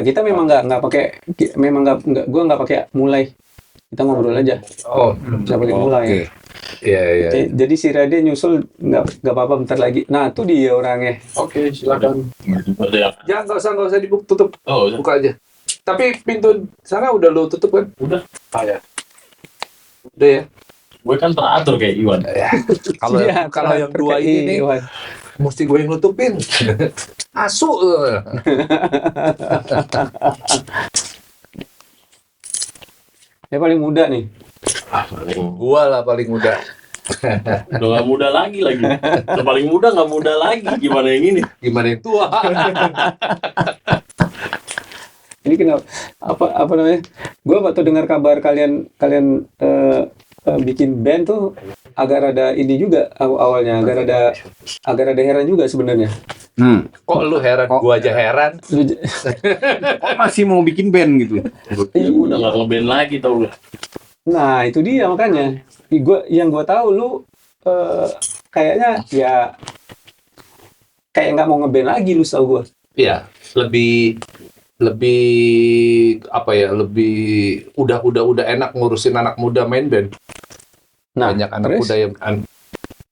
kita memang nggak pakai, gue nggak pakai mulai. Kita ngobrol aja. Oh, Nggak pakai mulai. oke. Iya. Jadi si Rade nyusul nggak apa-apa bentar lagi. Nah, itu dia orangnya. Oke, silakan. Ada. Jangan, nggak usah tutup. Oh, udah. Buka aja. Tapi pintu sana udah lo tutup kan? Udah. Ya. Udah ya. Gue kan teratur kayak Iwan. Kalau Iya, kalau yang dua terkait ini nih, Iwan. mesti gue yang nutupin. Asu. Dia paling muda nih. Gua lah paling muda. Udah nggak muda lagi. Udah paling muda nggak muda lagi. Gimana yang ini? Gimana yang tua? Ini kenapa? Apa namanya? Gue waktu dengar kabar kalian bikin band tuh agak rada ini juga awalnya, agak rada heran juga sebenarnya. Kok lu heran? Gua aja heran. Kok masih mau bikin band gitu? Ya, gue udah nggak ngeband lagi tau gak? Nah, itu dia makanya. Gue tahu lu kayaknya ya kayak nggak mau ngeband lagi lu, tau gue. Iya, lebih apa ya? Lebih udah enak ngurusin anak muda main band. Nah, Banyak anak terus? muda yang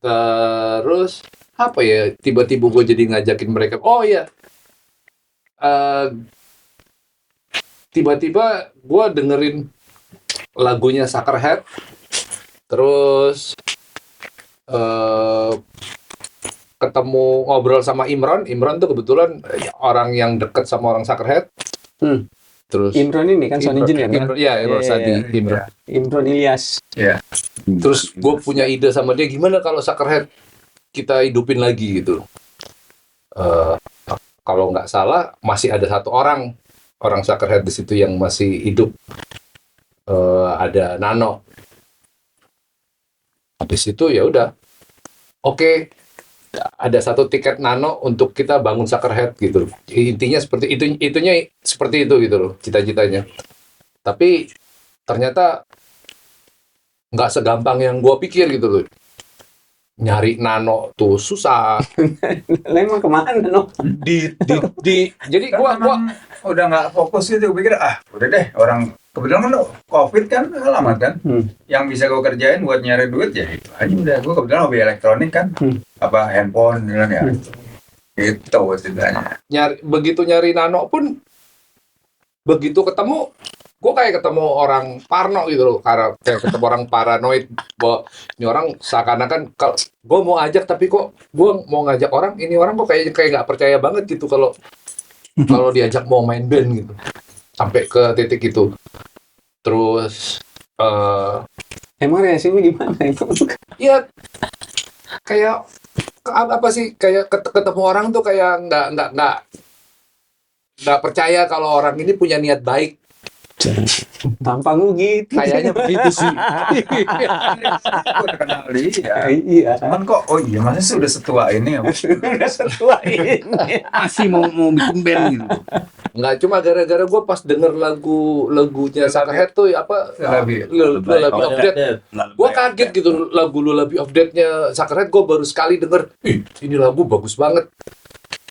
terus apa ya? Tiba-tiba gue jadi ngajakin mereka. Oh iya. Tiba-tiba gue dengerin lagunya Suckerhead, terus ketemu ngobrol sama Imron tuh kebetulan orang yang deket sama orang Suckerhead. Terus Imron ini kan sound engineer kan? Imron Sadi, Imron. Imron Ilyas. Terus gue punya ide sama dia, gimana kalau Suckerhead kita hidupin lagi gitu. Kalau nggak salah masih ada satu orang Suckerhead di situ yang masih hidup. Ada Nano. Habis itu ya udah. Oke. Ada satu tiket Nano untuk kita bangun Suckerhead gitu. Intinya seperti itu, itunya seperti itu gitu loh, cita-citanya. Tapi ternyata nggak segampang yang gua pikir gitu loh. Nyari Nano tuh susah. Emang kemana, no? Jadi gua udah nggak fokus gitu. Gue pikir udah deh, orang kebetulan kan COVID kan lama kan. Yang bisa gue kerjain buat nyari duit ya itu aja udah. Gue kebetulan hobi elektronik kan, apa handphone gitu kan ya. Itu ceritanya. Begitu nyari Nano pun, begitu ketemu, gue kayak ketemu orang parno gitu loh, karena kayak ketemu orang paranoid bahwa ini orang seakan-akan kalau gue mau ajak tapi kok gue mau ngajak orang, ini orang kok kayak nggak percaya banget gitu kalau diajak mau main band gitu, sampai ke titik itu. Terus Emang reaksinya gimana itu? ya kayak apa sih, kayak ketemu orang tuh kayak nggak percaya kalau orang ini punya niat baik. Tampang lu gitu. Kayaknya begitu sih. Gue udah kenal dia. Iya. Cuman kok, oh iya masa sih udah setua ini ya? Udah setua ini. Masih mau bikin band gitu. Nggak, cuma gara-gara gue pas denger lagunya Suckerhead tuh apa Lulabi of Death, gue kaget gitu lagu Lulabi of Death-nya Suckerhead. Gue baru sekali denger, ini lagu bagus banget,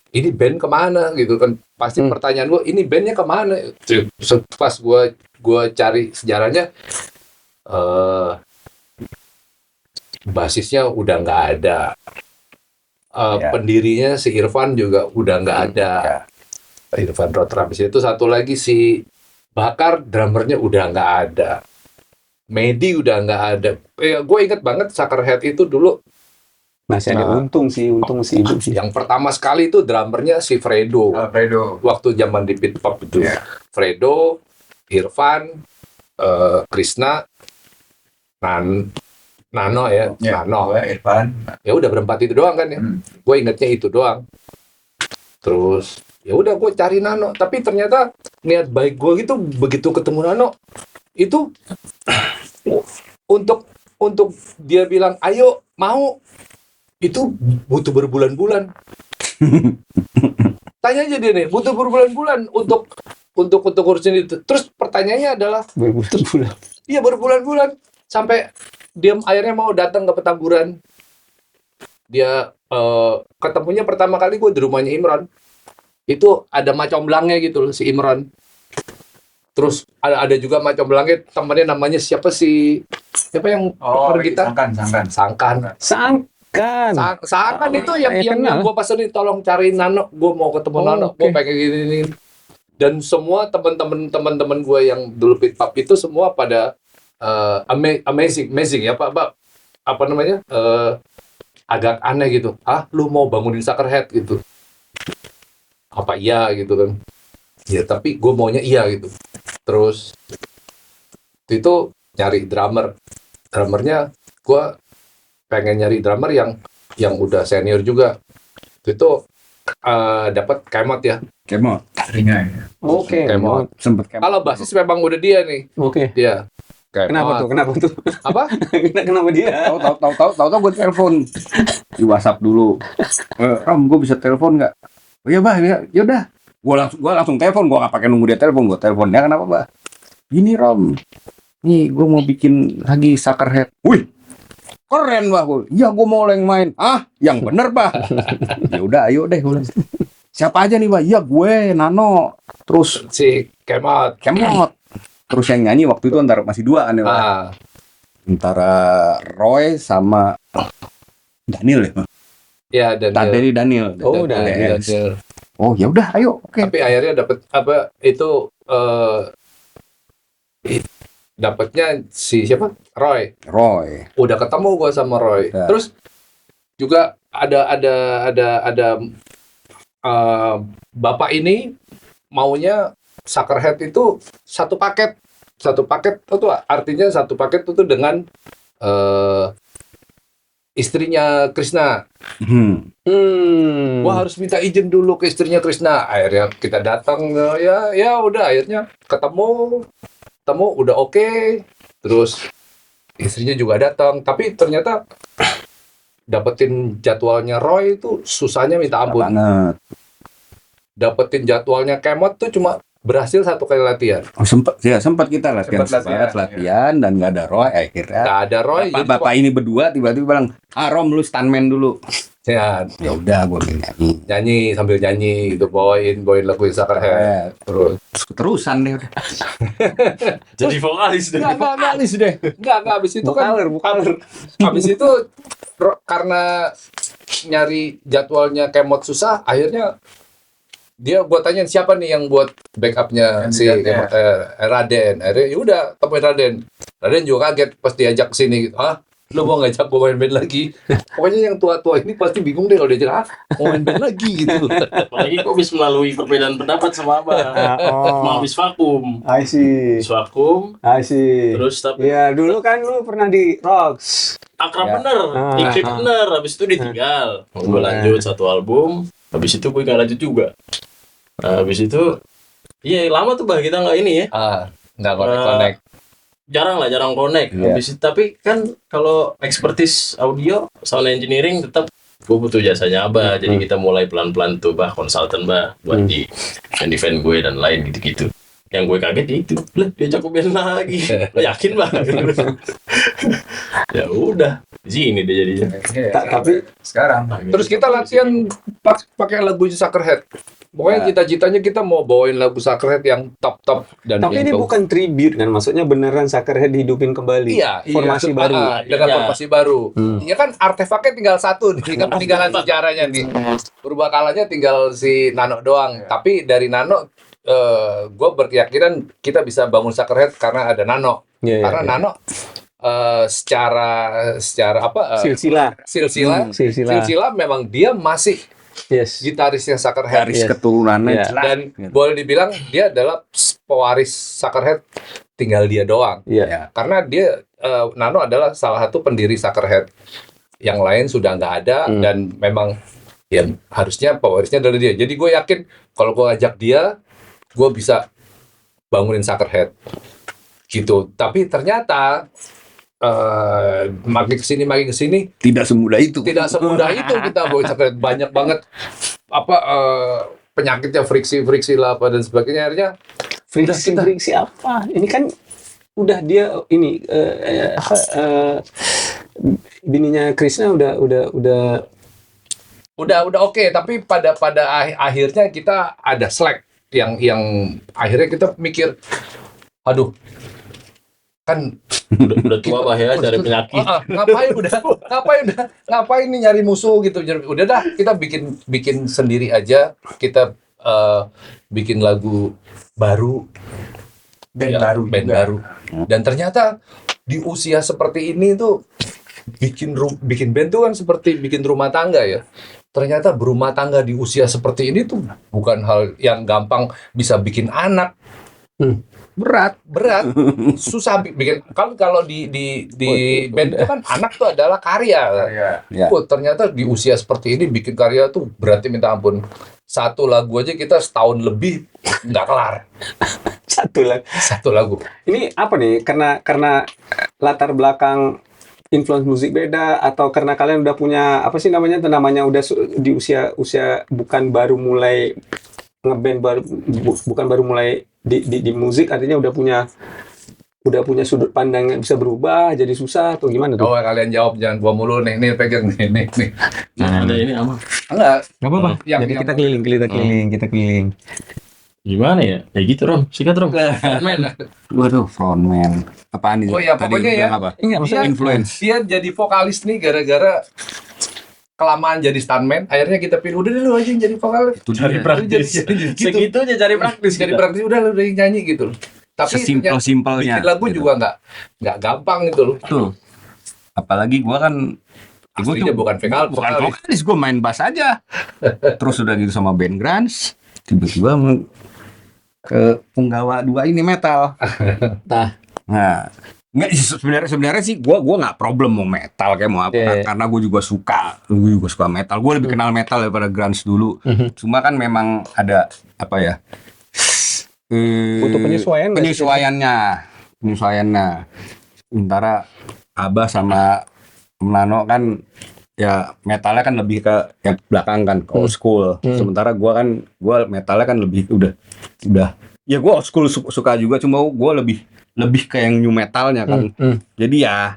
ini band kemana gitu kan, pasti pertanyaan gue, ini bandnya kemana. Pas gue cari sejarahnya, basisnya udah nggak ada, pendirinya si Irfan juga udah nggak ada. Irfan Rotra. Habis itu satu lagi si Bakar, drummernya udah nggak ada. Medi udah nggak ada. Gue inget banget Suckerhead itu dulu Masih ada untung sih hidup sih. yang pertama sekali itu drummernya si Fredo. Waktu zaman di Pit Pop itu. Fredo, Irfan, Krishna, Nano ya. Nano. Irfan. Ya udah berempat itu doang kan ya. Gue ingetnya itu doang. Terus ya udah gue cari Nano, tapi ternyata niat baik gue gitu, begitu ketemu Nano itu untuk dia bilang ayo mau, itu butuh berbulan-bulan. Tanya aja dia nih, butuh berbulan-bulan untuk urusin itu. Terus pertanyaannya adalah Berbulan-bulan. iya berbulan-bulan sampai dia akhirnya mau datang ke Petamburan. Dia ketemunya pertama kali gue di rumahnya Imron. itu ada macam belangnya gitu loh si Imran. Terus ada juga macam belangnya temennya namanya siapa yang gitar? Sangkan. Sangkan itu yang gue pesenin tolong cariin Nano, gue mau ketemu Nano, gue pengen gini. Dan semua teman-teman gue yang dulu pit pub itu semua pada amazing ya Pak, apa namanya, agak aneh gitu. Lu mau bangunin Suckerhead gitu? Apa iya gitu kan? Ya tapi gue maunya iya gitu. Terus itu nyari drummernya gue pengen nyari drummer yang udah senior juga. Itu dapat Kemot ya. Kemot. Oke. Kemot. Sempet Kemot. Kalau basis memang udah dia nih. Oke. Dia. Kenapa tuh? Apa? Kenapa dia? Tahu gue telepon di WhatsApp dulu. Rom, gue bisa telepon nggak? Oh iya bah, ya udah. Gue langsung telepon, gue nggak pakai nunggu dia telepon, gue telepon. Ya kenapa bah? Gini Rom, nih gue mau bikin lagi Suckerhead. Wih, keren bah. Iya gue mau main. Yang bener bah. Ya udah, ayo deh. Siapa aja nih bah? Iya gue, Nano, terus si Kemot. Terus yang nyanyi waktu itu masih dua kan ya bah? Antara Roy sama Daniel ya. Ya, Daniel. Daniel. Oh ya udah, ayo. Oke. Tapi akhirnya dapat apa itu dapatnya si siapa? Roy. Udah ketemu gua sama Roy. Ya. Terus juga ada bapak ini maunya Suckerhead itu satu paket itu artinya satu paket itu dengan istrinya Krishna. Gua harus minta izin dulu ke istrinya Krishna. Akhirnya kita datang, ya udah akhirnya ketemu udah oke. Terus istrinya juga datang, tapi ternyata dapetin jadwalnya Roy itu susahnya minta ampun. Banget. Dapetin jadwalnya Kemot tuh cuma berhasil satu kali latihan. Sempat kita latihan dan nggak ada Roy akhirnya. Nggak ada Roy. Bapak ini berdua tiba-tiba bilang, Rom lu stuntman dulu. Ya udah gue nyanyi sambil nyanyi gitu, bawain lagu Suckerhead. Terusan deh udah. Jadi vokalis deh. Nggak habis itu kan. Habis itu karena nyari jadwalnya Kemot susah, akhirnya gua tanyain siapa nih yang buat backupnya si Raden. Akhirnya yaudah temuin Raden juga kaget pas diajak kesini gitu. Lu mau ngajak gua main band lagi? Pokoknya yang tua-tua ini pasti bingung deh kalau diajak mau main band lagi gitu. Apalagi kok bisa melalui perbedaan pendapat sama Abang. Mau habis vakum. I see. Terus tapi ya dulu kan lu pernah di Rocks. akrab bener, iklim bener. Habis itu ditinggal. Gue lanjut satu album. Habis itu gue nggak lanjut juga. Nah, habis itu, iya lama tuh bah kita nggak ini ya. Nggak connect. Jarang connect. Habis itu, tapi kan kalau expertise audio, sound engineering tetap gue butuh jasanya Abah. Jadi kita mulai pelan-pelan tuh bah konsultan bah buat di event gue dan lain gitu-gitu. Yang gue kaget itu, lah diajak ke band lagi. Lo yakin bah? Ya udah, di sini deh jadinya. Tapi sekarang. Terus kita latihan pakai lagu Suckerhead. Pokoknya cita-citanya kita mau bawain lagu Suckerhead yang top dan tapi ini bukan tribute kan, maksudnya beneran Suckerhead dihidupin kembali. Formasi baru. Dengan formasi baru. Ya kan artefaknya tinggal satu nih, kan peninggalan sejarahnya nih. Purbakalanya tinggal si Nano doang. Tapi dari Nano gue berkeyakinan kita bisa bangun Suckerhead karena ada Nano. Karena Nano secara apa silsilah memang dia masih gitarisnya Suckerhead, garis keturunannya dan boleh dibilang dia adalah pewaris Suckerhead, tinggal dia doang. Karena dia Nano adalah salah satu pendiri Suckerhead, yang lain sudah nggak ada dan memang ya harusnya pewarisnya adalah dia. Jadi gue yakin kalau gue ajak dia, gue bisa bangunin Suckerhead gitu. Tapi ternyata makin kesini tidak semudah itu kita bawa Suckerhead. Banyak banget penyakitnya, friksi lah apa dan sebagainya. Akhirnya friksi apa ini kan udah dia ini bininya Krishna udah udah oke, tapi pada akhirnya kita ada slack yang akhirnya kita mikir, aduh, kan udah tua bah ya cari penyakit. ngapain nih nyari musuh gitu. Udah dah, kita bikin sendiri aja, kita bikin lagu baru, Band ya, baru band juga. baru. Dan ternyata di usia seperti ini tuh bikin band tuh kan seperti bikin rumah tangga ya. Ternyata berumah tangga di usia seperti ini tuh bukan hal yang gampang, bisa bikin anak. Berat, susah bikin. Kan kalau di band itu kan anak tuh adalah karya. Ya. Oh, ternyata di usia seperti ini bikin karya tuh berarti minta ampun. Satu lagu aja kita setahun lebih nggak kelar. Satu lagu. Ini apa nih? Karena latar belakang influence musik beda, atau karena kalian udah punya apa sih namanya udah di usia bukan baru mulai ngeband, bukan baru mulai di musik, artinya udah punya sudut pandang yang bisa berubah, jadi susah atau gimana tuh? Oh, kalian jawab, jangan gua mulu nih pegang nih. Ada ini apa? Enggak. Nggak apa-apa. Yang- Jadi yang- kita keliling. Gimana ya? Ya gitu Rom, sikat Rom. Men. Waduh, frontman. Apaan itu? Oh ya, Tadi pokoknya ya. bilang apa? Enggak, maksudnya Influence. Dia jadi vokalis nih gara-gara kelamaan jadi stuntman. Akhirnya kita pilih, udah deh lu aja yang jadi vokalis. Itu Cari dia. praktis. Jadi gitu. Segitunya cari praktis. Jadi kita. praktis, udah lu udah nyanyi gitu loh. Tapi ternyata Sesimpel-simpelnya. bikin lagu gitu. juga nggak gampang gitu loh. Betul. Apalagi gua kan Aslinya bukan vokalis. vokalis, gue main bass aja. Terus udah gitu sama band grunge, tiba-tiba ke penggawa dua ini metal. Nah, nggak, sebenarnya sih gue nggak problem mau metal kayak mau apa, Yeah. karena gue juga suka metal. Gue lebih kenal metal daripada grunge dulu. Cuma kan memang ada apa ya? Butuh penyesuaian nggak sih? penyesuaiannya. Sementara Abah sama Nano kan ya metalnya kan lebih ke yang belakang kan, ke old school. Sementara gue metalnya kan lebih udah ya gue old school suka juga, cuma gue lebih ke yang new metalnya kan. Jadi ya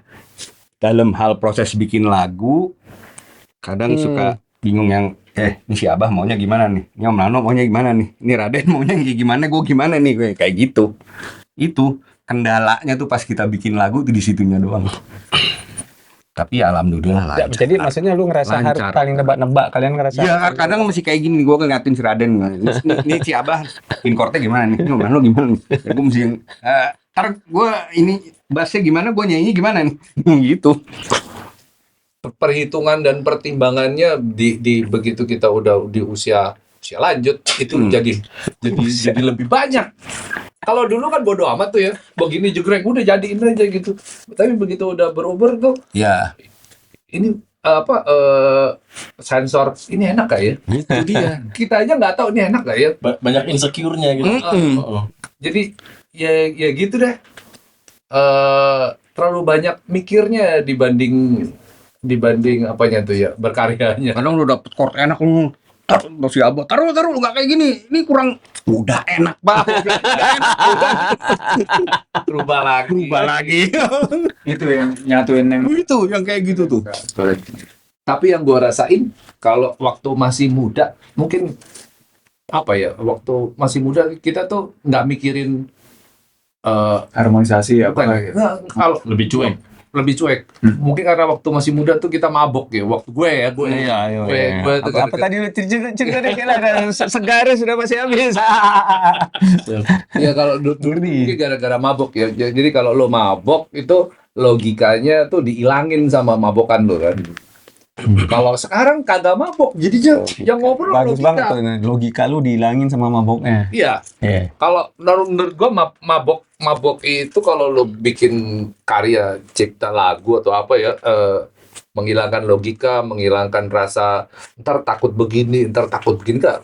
dalam hal proses bikin lagu kadang suka bingung yang ini si Abah maunya gimana nih, ini Om Nano maunya gimana nih, ini Raden maunya kayak gimana, gue gimana nih, kayak gitu. Itu kendalanya tuh pas kita bikin lagu tuh di situnya doang. Tapi ya alhamdulillah lah. Jadi maksudnya lu ngerasa harus Lancar. paling nebak-nebak, kalian ngerasa? Ya kadang masih kayak gini, gue ngeliatin si Raden, ini si Abah pin chordnya gimana nih, Om Nano gimana nih, ya gue mesti ntar gue ini bassnya gimana, gue nyanyi gimana nih, gitu. Perhitungan dan pertimbangannya di begitu kita udah di usia lanjut itu jadi lebih banyak. Kalau dulu kan bodo amat tuh ya, begini jegrek udah jadiin aja gitu. Tapi begitu udah berumur tuh, Ya ini sensor ini enak gak ya? itu dia. Kita aja nggak tahu ini enak gak ya. Banyak insecure-nya gitu. Oh. Jadi ya gitu deh. Terlalu banyak mikirnya dibanding apanya tuh ya, berkaryanya. Kadang lu dapet chord enak lu, taruh si Abah, taruh lu nggak kayak gini, ini kurang, udah enak banget, Berubah lagi. Itu yang nyatuin yang itu yang kayak gitu tuh. Tapi yang gua rasain kalau waktu masih muda, mungkin apa ya, waktu masih muda kita tuh nggak mikirin harmonisasi apa bukan, gitu. kalau Lebih cuek. lebih cuek. Mungkin karena waktu masih muda tuh kita mabok ya. Waktu gue tuh Apa tadi lu cerita deh, kira segarnya sudah masih habis. ya kalau dulu mungkin gara-gara mabok ya. Jadi kalau lo mabok itu logikanya tuh dihilangin sama mabokan lo kan. Kalau sekarang kagak mabok, jadinya yang ngobrol Bagus logika. banget tuh, logika lu dihilangin sama maboknya. Iya. Iya. Kalau menurut gua mabok itu kalau lo bikin karya, cipta lagu atau apa ya, menghilangkan logika, menghilangkan rasa ntar takut begini kan,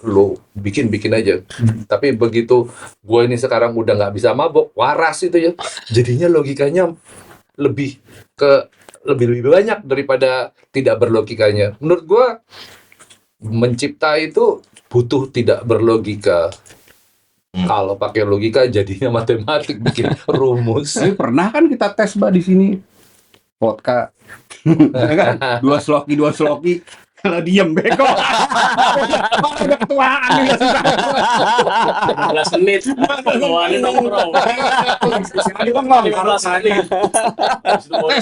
lo bikin aja. Tapi begitu gua ini sekarang udah nggak bisa mabok, waras itu ya, jadinya logikanya lebih banyak daripada tidak berlogikanya. Menurut gua mencipta itu butuh tidak berlogika. Kalau pakai logika jadinya matematik, bikin rumus. Tapi pernah kan kita tes Mbak di sini vodka, kan? dua sloki, Kalau diem beko. Udah ketuaan nih. 15 menit. Semuanya nongkrong. Lagi ngomong. 15 menit.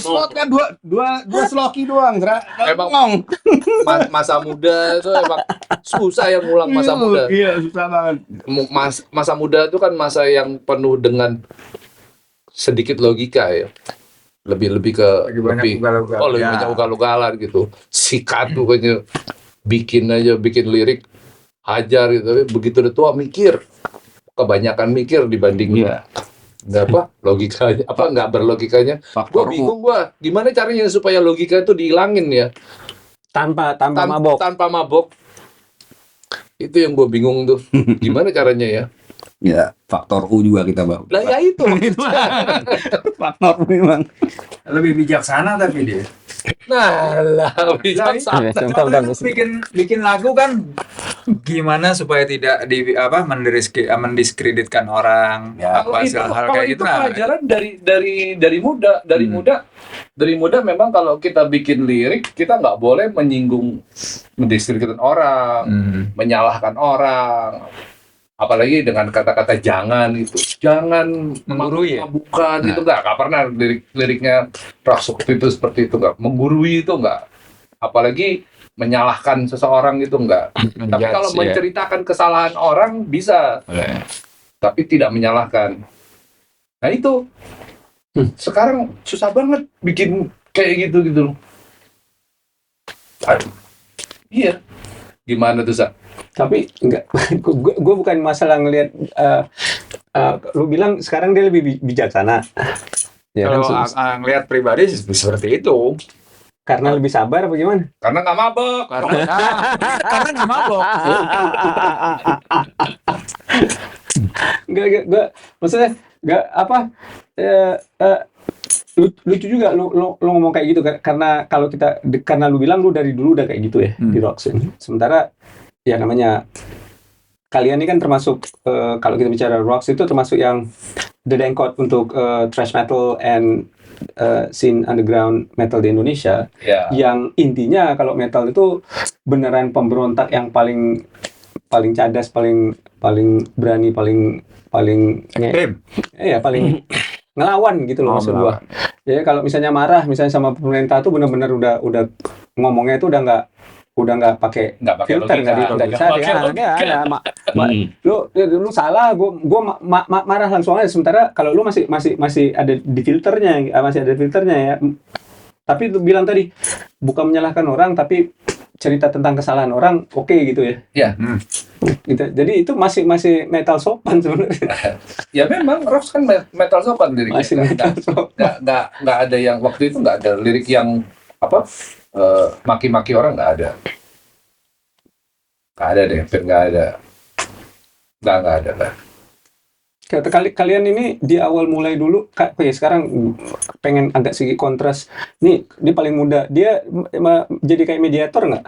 Slot kan dua sloki doang, Zra. Emang- Ngomong. Masa muda itu emang susah yang ngulang masa muda. Iya, susah banget. Masa muda itu kan masa yang penuh dengan sedikit logika ya. Lebih ke Lagi banyak ugal-ugal. lebih Ya. banyak ugal-ugalan gitu. Sikat bukannya bikin lirik hajar gitu, tapi begitu udah tua mikir. Kebanyakan mikir dibanding nggak logikanya nggak berlogikanya. Gue Faktor bingung gimana caranya supaya logika itu dihilangin ya Tanpa mabok. tanpa mabok. Itu yang gue bingung tuh. Gimana caranya ya? Ya, faktor U juga kita, Bang. Lah ya itu. Faktor U memang. Lebih bijaksana tapi dia. Nah, lah bijaksana. Bentar, Bikin lagu kan gimana supaya tidak mendiskreditkan orang, Ya, Kalau itu, hal kalau kayak itu gitu. Nah, pelajaran dari muda memang kalau kita bikin lirik kita nggak boleh mendiskreditkan orang, menyalahkan orang, apalagi dengan kata-kata jangan Menggurui ya? bukan itu nggak pernah liriknya Rock seperti itu nggak menggurui itu nggak, apalagi menyalahkan seseorang itu nggak. Tapi kalau menceritakan kesalahan orang bisa, tapi tidak menyalahkan. Nah itu sekarang susah banget bikin kayak gitu. Aduh. Iya. Gimana tuh, Sa? Tapi enggak, gue bukan masalah ngelihat. Lu bilang sekarang dia lebih bijaksana. Ya, kalau kan, ngelihat pribadi seperti itu. karena lebih sabar apa gimana? Karena nggak mabok. Karena nggak mabok. Enggak, maksudnya enggak apa? Lucu juga lu ngomong kayak gitu karena kalau karena lu bilang lu dari dulu udah kayak gitu ya di Roxin. Sementara ya namanya kalian ini kan termasuk kalau kita bicara Rox itu termasuk yang dedengkot untuk thrash metal and scene underground metal di Indonesia. Ya. Yang intinya kalau metal itu beneran pemberontak yang paling cadas, paling berani, paling paling ngelawan gitu loh maksud gua. Ya kalau misalnya marah misalnya sama pemerintah tuh benar-benar udah ngomongnya itu udah nggak pakai filter, nggak bisa lu salah, gua marah langsung aja. Sementara kalau lu masih ada di filternya, ya. Tapi lu bilang tadi bukan menyalahkan orang tapi cerita tentang kesalahan orang, oke gitu ya. Iya. Gitu. Jadi itu masih metal sopan sebenarnya. Ya memang Rox kan metal sopan liriknya. Masih metal sopan. Nggak ada yang waktu itu nggak ada lirik yang maki-maki orang, nggak ada. Nggak ada deh, hampir nggak ada. Nggak ada lah. Kata kalian ini di awal mulai dulu, sekarang pengen agak sedikit kontras. Nih, dia paling muda. Dia jadi kayak mediator nggak?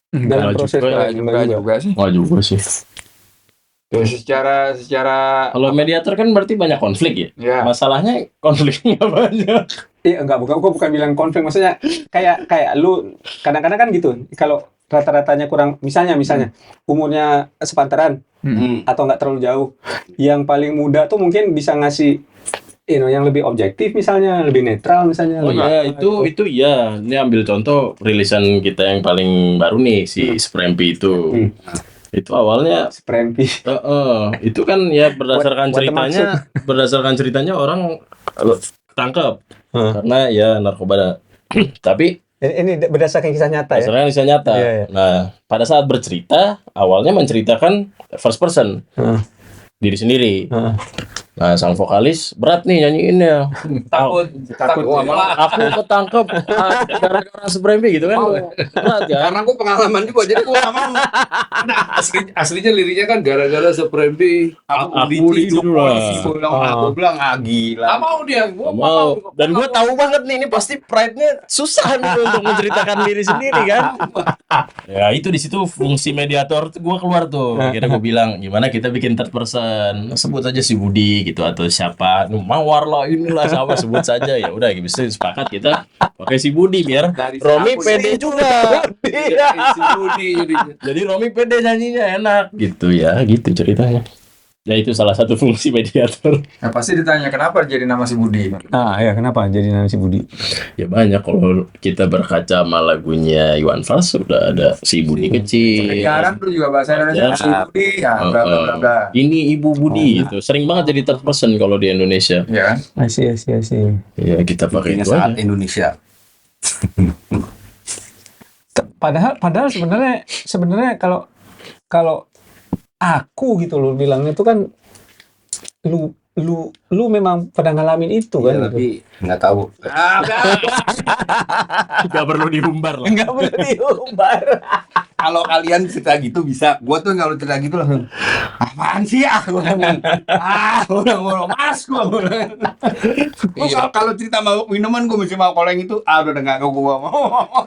Dalam proses juga sih. Wah juga sih. Ya, secara Kalau mediator kan berarti banyak konflik ya. ya Masalahnya konfliknya banyak. Iya, gue bukan bilang konflik, maksudnya kayak lu kadang-kadang kan gitu. Kalau rata-ratanya kurang, misalnya umurnya sepantaran atau nggak terlalu jauh, yang paling muda tuh mungkin bisa ngasih yang lebih objektif, misalnya lebih netral, misalnya. Oh iya, itu ya. Ini ambil contoh rilisan kita yang paling baru nih, si Sprempi itu. Itu awalnya Sprempi. itu kan ya berdasarkan What ceritanya orang tangkap karena ya narkoba. Tapi ini berdasarkan kisah nyata ya. berdasarkan kisah nyata. Iya, iya. Nah, pada saat bercerita awalnya menceritakan first person. Diri sendiri. Nah, sang vokalis berat nih nyanyiinnya. Takut. Aku ketangkep gara-gara Sprempi gitu kan. Berat ya. karena gue pengalaman juga jadi gue nggak mau. Aslinya liriknya kan gara-gara Sprempi. Aku dulu lah. Gue bilang gila. Nggak mau dia. Gua Mau. Dan gue tahu banget nih ini pasti pride-nya susah nih untuk menceritakan diri sendiri kan. Ya itu di situ fungsi mediator gue keluar tuh. Akhirnya gue bilang gimana kita bikin third person. Open, sebut aja si Budi gitu atau siapa, Mawar lah inilah sama sebut saja ya udah bisa sepakat kita pakai si Budi biar Dari Romi siapa pede sih? juga. Si Budi jadinya. Jadi Romi pede nyanyinya enak gitu ya, gitu ceritanya. Ya itu salah satu fungsi mediator. Nah, pasti ditanya kenapa jadi nama si Budi. Ah ya, kenapa jadi nama si Budi? Ya banyak kalau kita berkaca sama lagunya Iwan Fals sudah ada si Budi kecil. Sekarang tuh juga bahasa Indonesia si Budi, ya bla bla bla bla. Ini Ibu Budi gitu. Sering banget jadi third person kalau di Indonesia. Ya kan? Asih. Ya kita pakai Intinya itu saat aja. Indonesia. Padahal sebenarnya kalau aku gitu loh bilangnya itu kan lu memang pernah ngalamin itu kan Iya, gitu. tapi nggak tahu. Gak perlu diumbar lah. Enggak perlu diumbar. Kalau kalian cerita gitu bisa, gua tuh kalau cerita gitu langsung apaan sih gua bilang, gua mas gua bilang. Gua kalau cerita mabuk minuman gua mesti mau kalau yang itu udah nggak gua mau.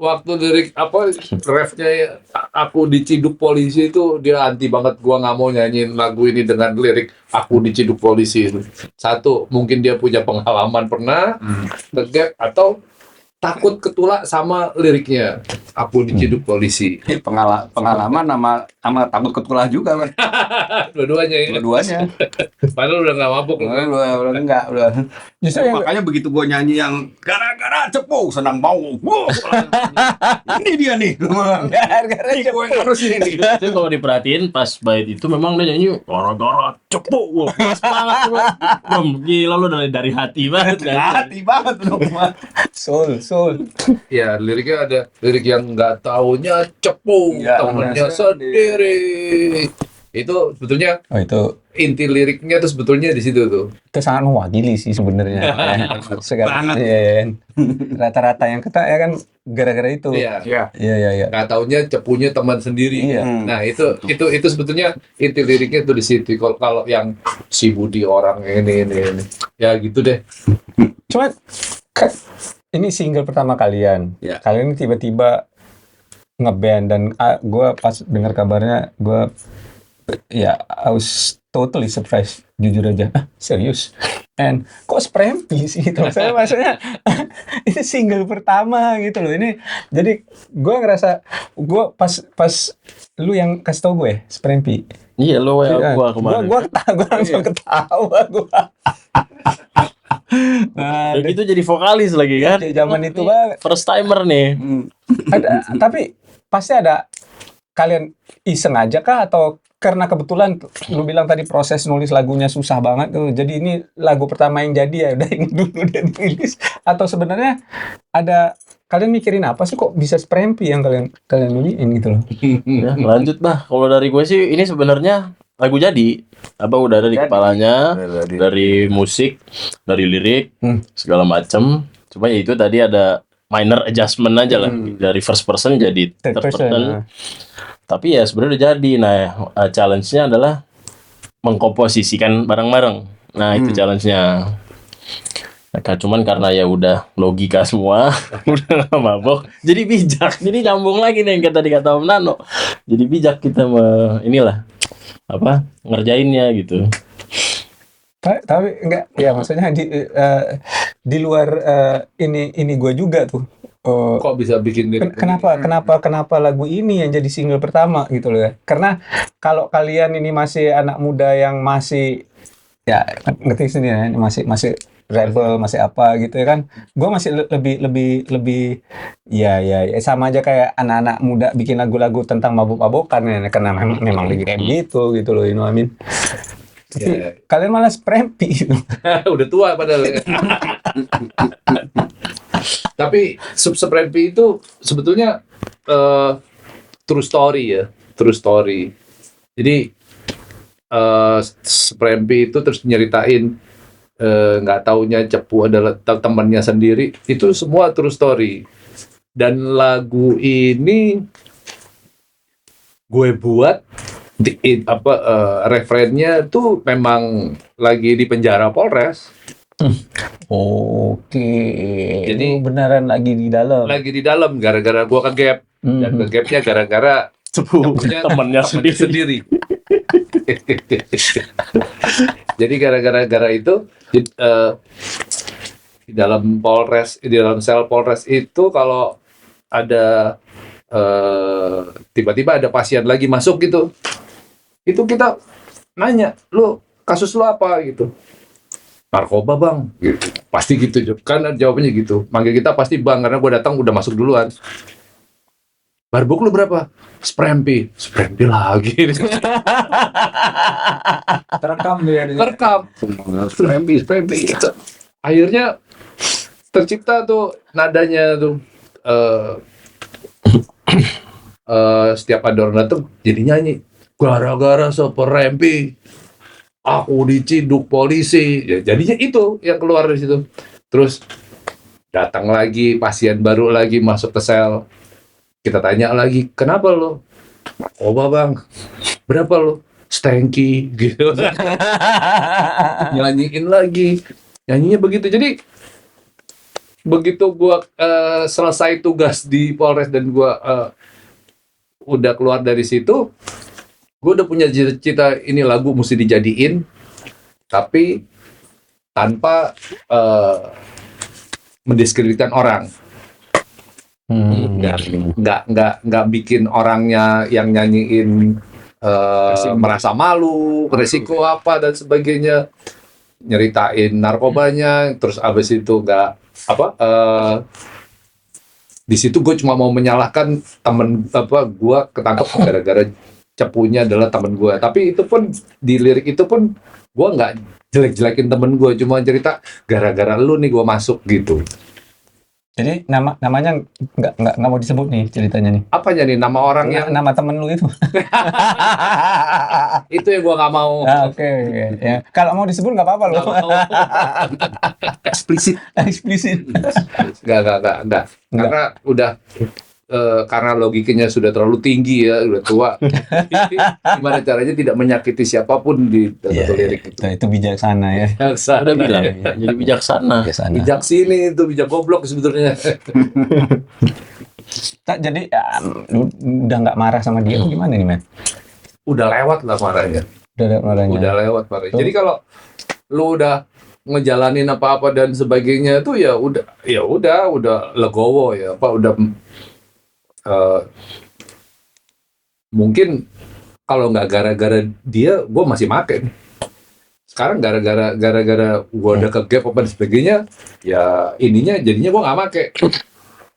Waktu lirik apa refnya aku diciduk polisi itu dia anti banget, gua nggak mau nyanyiin lagu ini dengan lirik aku diciduk polisi itu. Satu, mungkin dia punya pengalaman pernah ngegap atau takut ketulak sama liriknya aku diciduk polisi. Pengalaman sama takut ketulah juga kan. Dua-duanya ya. Dua-duanya. Padahal udah nggak mabuk. Udah enggak, udah. Justru yang Makanya begitu gua nyanyi yang gara-gara cepu senang mau. Ini dia nih. gara-gara Ini gua yang harus ini nih. Itu kalau diperhatiin pas bait itu memang dia nyanyi gara-gara cepu. Wah, pas banget tuh. Gila lu dari hati banget kan. Hati banget lu. soul. Ya, liriknya ada lirik yang nggak taunya cepu, Ya, temennya sendiri. Itu sebetulnya Oh itu inti liriknya tuh sebetulnya di situ tuh. sangat mewakili sih sebenarnya. Segala ya, rata-rata yang kita ya kan gara-gara itu. Iya. Iya. Nggak taunya cepunya teman sendiri. Iya. Nah itu sebetulnya inti liriknya tuh di situ. Kalau yang si Budi orang ini. Ya gitu deh. Cuma ini single pertama kalian. Ya. Kalian ini tiba-tiba ngeband dan gue pas dengar kabarnya gue ya I was totally surprised jujur aja. Serius? And kok Sprempi sih gitu. Saya maksudnya ini single pertama gitu loh. Ini jadi gue ngerasa gue pas lu yang kasih tau gue Sprempi. Iya lo ya gua kemarin. Gue langsung ketawa gue. Dan itu jadi vokalis lagi kan. Zaman itu banget. First timer nih. Tapi pasti ada kalian iseng aja kah atau karena kebetulan lu bilang tadi proses nulis lagunya susah banget tuh. Jadi ini lagu pertama yang jadi ya udah yang dulu dan dirilis atau sebenarnya ada kalian mikirin apa sih kok bisa Sprempi yang kalian nyanyiin gitu loh. Ya, lanjut bah. Kalau dari gue sih ini sebenarnya lagu jadi apa udah ada di kepalanya dari musik, dari lirik, segala macam. Cuma ya itu tadi ada minor adjustment aja lah dari first person jadi third person. Tapi ya sebenarnya udah jadi. Nah, challenge-nya adalah mengkomposisikan bareng-bareng. Nah, itu challenge-nya. Nah, cuman karena ya udah logika semua, udah gak mabok, jadi bijak. Jadi nyambung lagi nih yang tadi kata Om Nano. Jadi bijak kita ngerjainnya gitu. Tapi enggak ya maksudnya di luar ini gue juga tuh. Kok bisa bikin lirik? Kenapa lagu ini yang jadi single pertama gitu loh ya? Karena kalau kalian ini masih anak muda yang masih ya ngerti sendiri ya, masih rebel, masih apa gitu ya kan? Gue masih lebih ya sama aja kayak anak-anak muda bikin lagu-lagu tentang mabuk-mabukan ya, karena memang lagi kayak gitu loh, you know what I mean? Tapi kalian malah Sprempi gitu. Udah tua padahal. Tapi Sprempi itu sebetulnya true story. Jadi Sprempi itu terus nyeritain nggak taunya cepu adalah temannya sendiri. Itu semua true story. Dan lagu ini gue buat referennya tuh memang lagi di penjara Polres. Oke. Jadi beneran lagi di dalam. Lagi di dalam gara-gara gua kegap. Dan kegapnya gara-gara punya temannya temannya sendiri. Jadi gara-gara itu di dalam di dalam sel Polres itu kalau ada tiba-tiba ada pasien lagi masuk gitu, itu kita nanya, lu kasus lu apa gitu? Narkoba bang, gitu. Pasti gitu kan jawabannya gitu. Manggil kita pasti bang karena gue datang udah masuk duluan. Barbuk lu berapa? Sprempi lagi. Terekam dia. Terekam. Sprempi. Gitu. Akhirnya tercipta tuh nadanya tuh. Setiap ada orang datang jadi nyanyi. Gara-gara Sprempi, aku diciduk polisi. Ya, jadinya itu yang keluar dari situ. Terus datang lagi pasien baru lagi masuk ke sel. Kita tanya lagi, kenapa lo? Narkoba bang. Berapa lo? Stanky gitu. Nyanyiin lagi. Nyanyinya begitu. Jadi begitu gua selesai tugas di Polres dan gua udah keluar dari situ, gua udah punya cita-cita ini lagu mesti dijadiin, tapi tanpa mendiskreditkan orang. Nggak bikin orangnya yang nyanyiin merasa malu, resiko apa dan sebagainya, nyeritain narkobanya, terus abis itu di situ gue cuma mau menyalahkan temen gue ketangkep gara-gara cepunya adalah temen gue, tapi itu pun di lirik itu pun gue nggak jelek-jelekin temen gue, cuma cerita gara-gara lu nih gue masuk gitu. Jadi namanya nggak mau disebut nih ceritanya nih. Apanya nih nama orang yang Nama temen lu itu. itu yang gua nggak mau. Oke. Ya. Kalau mau disebut nggak apa-apa loh. Eksplisit. Nggak. Karena udah karena logikanya sudah terlalu tinggi ya, udah tua. Gimana caranya tidak menyakiti siapapun di dalam lirik itu. Itu bijaksana ya. Udah bilang ya, jadi bijaksana. Bijak sini itu bijak goblok sebetulnya. Jadi udah nggak marah sama dia gimana nih, men? Udah lewat lah marahnya. Udah lewat marahnya. Jadi kalau lu udah ngejalanin apa-apa dan sebagainya itu ya udah legowo ya, udah mungkin kalau nggak gara-gara dia, gue masih make. Sekarang gara-gara gue udah ke gap apa dan sebagainya, ya ininya jadinya gue nggak make.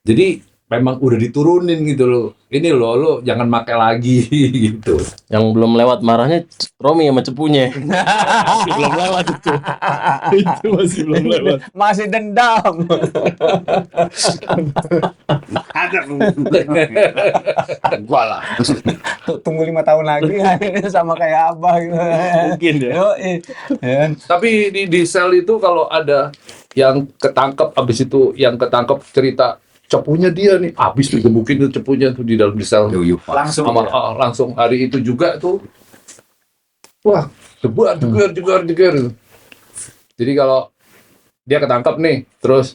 Jadi memang udah diturunin gitu loh. Ini lo jangan make lagi gitu. Yang belum lewat marahnya Romi sama cepunya. Masih belum lewat itu. Itu masih belum lewat. Masih dendam. Ada gua lah. Tunggu 5 tahun lagi akhirnya sama kayak Abah gitu. Mungkin ya. Ya. Tapi di sel itu kalau ada yang ketangkep, abis itu yang ketangkep cerita cepunya dia nih, abis digebukin tuh cepunya tuh di dalam sel. Langsung hari itu juga tuh, wah jegar. Jadi kalau dia ketangkep nih, terus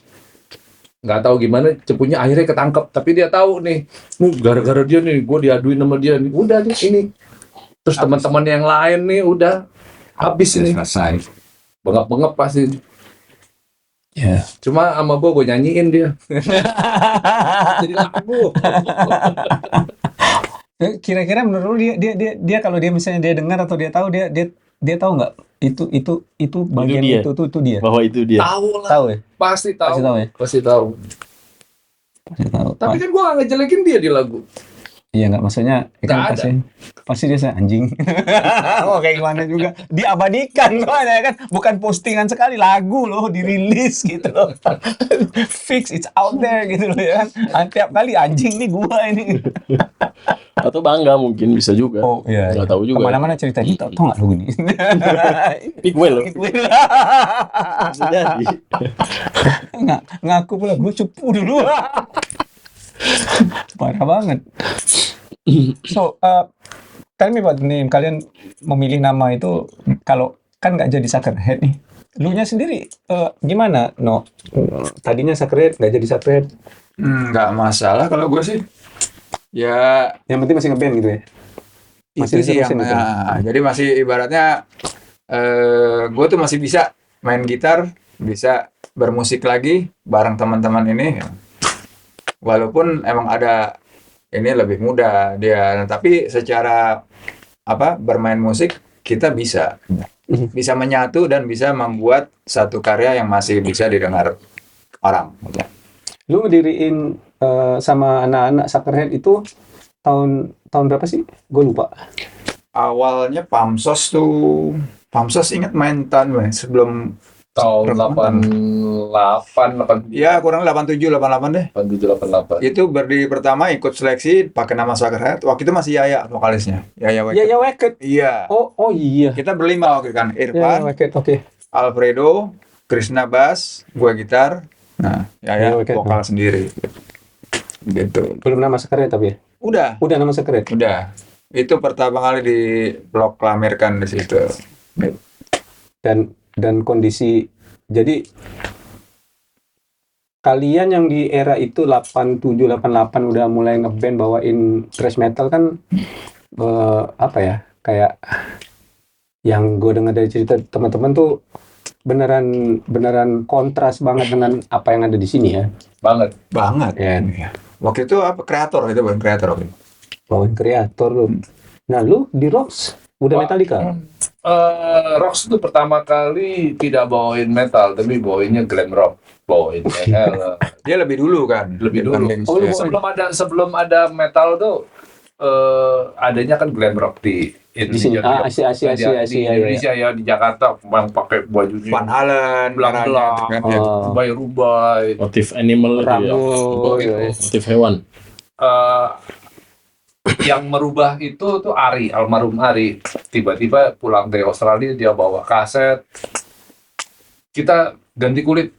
nggak tahu gimana cepunya akhirnya ketangkep, tapi dia tahu nih, gara-gara dia nih, gue diaduin sama dia nih, udah nih ini. Terus teman-teman yang lain nih udah habis ini. Selesai. Bengap-bengap pasti. Ya. Cuma sama gue nyanyiin dia. Jadi lagu. Kira-kira menurut lu dia kalau dia misalnya dia dengar atau dia tahu dia tahu nggak itu bagian itu dia. Bahwa itu dia. Tahu lah. Tahu ya? Pasti tahu. Pasti tahu ya? Pasti tahu. Pasti tahu. Tapi kan gue nggak ngejelekin dia di lagu. Iya nggak, maksudnya kan pasti dia anjing. Oh kayak gimana juga diabadikan loh ya kan, bukan postingan sekali, lagu loh dirilis gitu loh. Fix, it's out there gitu loh ya kan. Tiap kali anjing nih gua ini. Atau bangga mungkin bisa juga. Oh iya. Nggak tahu juga. Kemana-mana ceritanya tau nggak lu ini. Gue loh. Bisa jadi. Ngaku pula gue cupu dulu. Parah banget. So, tell me about the name. Kalian memilih nama itu kalau kan nggak jadi Suckerhead nih. Lu nya sendiri gimana? No, tadinya Suckerhead nggak jadi Suckerhead. Nggak masalah kalau gue sih. Ya Yang penting masih ngeband gitu ya. Masih itu sih yang diterusin gitu. jadi masih ibaratnya gue tuh masih bisa main gitar, bisa bermusik lagi bareng teman-teman ini. Walaupun emang ada ini lebih muda dia, tapi secara bermain musik kita bisa menyatu dan bisa membuat satu karya yang masih bisa didengar orang. Lu ngediriin sama anak-anak Suckerhead itu tahun berapa sih? Gue lupa. Awalnya Pamsos ingat main tahun sebelum Tahun Rekaman. 88, ya kurang 87 88 deh. 87, 88. Itu berdiri pertama ikut seleksi pakai nama Suckerhead. Waktu itu masih Yaya vokalisnya. Yaya Weket. Ya Weket. Iya. Oh iya. Kita berlima waktu itu kan. Ya Irfan, Weket, oke. Alfredo, Krishna bass, gua gitar. Nah, Yaya Yaya Weket. vokal sendiri. Gitu. Belum nama Suckerhead tapi ya. Udah. Nama Suckerhead. Udah. Itu pertama kali diproklamirkan di situ. Dan kondisi, jadi kalian yang di era itu 87 88 udah mulai ngeband bawain thrash metal kan, apa ya, kayak yang gue dengar dari cerita teman-teman tuh beneran kontras banget dengan apa yang ada di sini ya. Banget. Ya, Waktu itu kreator bukan kreator waktu itu. bawain kreator lu. Nah lu di Rocks udah Wah. Metallica. Rocks itu pertama kali tidak bawain metal, tapi bawainnya glam rock. Bawain Dia lebih dulu kan. Lebih dulu. Dibanding- Oh, lu ya. sebelum ada metal tuh adanya kan glam rock di Di sini. Indonesia. Asia di ya. Indonesia ya, di Jakarta yang pakai bajunya Van Halen, belang-belang, eranya, kan, ya. rubai-rubai. Motif animal gitu ya. Rambut. Motif hewan. Eh, yang merubah itu tuh almarhum Ari, tiba-tiba pulang dari Australia dia bawa kaset, kita ganti kulit,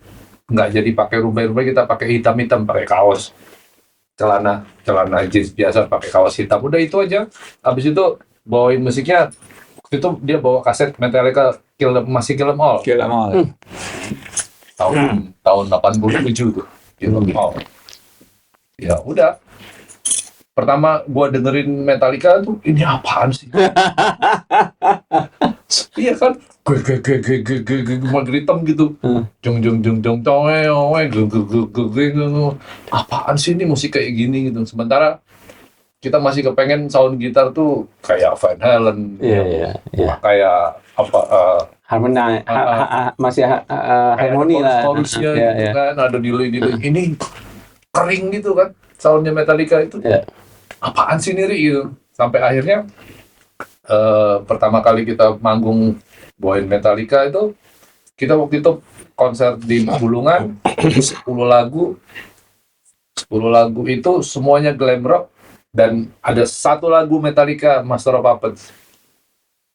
nggak jadi pakai rubai-rubai, kita pakai hitam-hitam, pakai kaos, celana jeans biasa, pakai kaos hitam, udah itu aja. Habis itu bawain musiknya, waktu itu dia bawa kaset Metallica Kill Em All Kill Em All. tahun 87 tuh, Kill Em All. Ya udah. Pertama gua dengerin Metallica tuh, ini apaan sih? Iya kan, magritem gitu, jong apaan sih ini musik kayak gini gitu. Sementara kita masih kepengen sound gitar tuh kayak Van Halen, Iya. kayak apa? Harmoni, masih harmoni lah. Chorusnya Iya, gitu iya. kan, ada delay. Ini kering gitu kan, soundnya Metallica itu. Iya. Apaan sih Niri gitu. Sampai akhirnya pertama kali kita manggung bawain Metallica itu, kita waktu itu konser di Bulungan, 10 lagu itu semuanya glam rock, dan ada satu lagu Metallica Master of Puppets.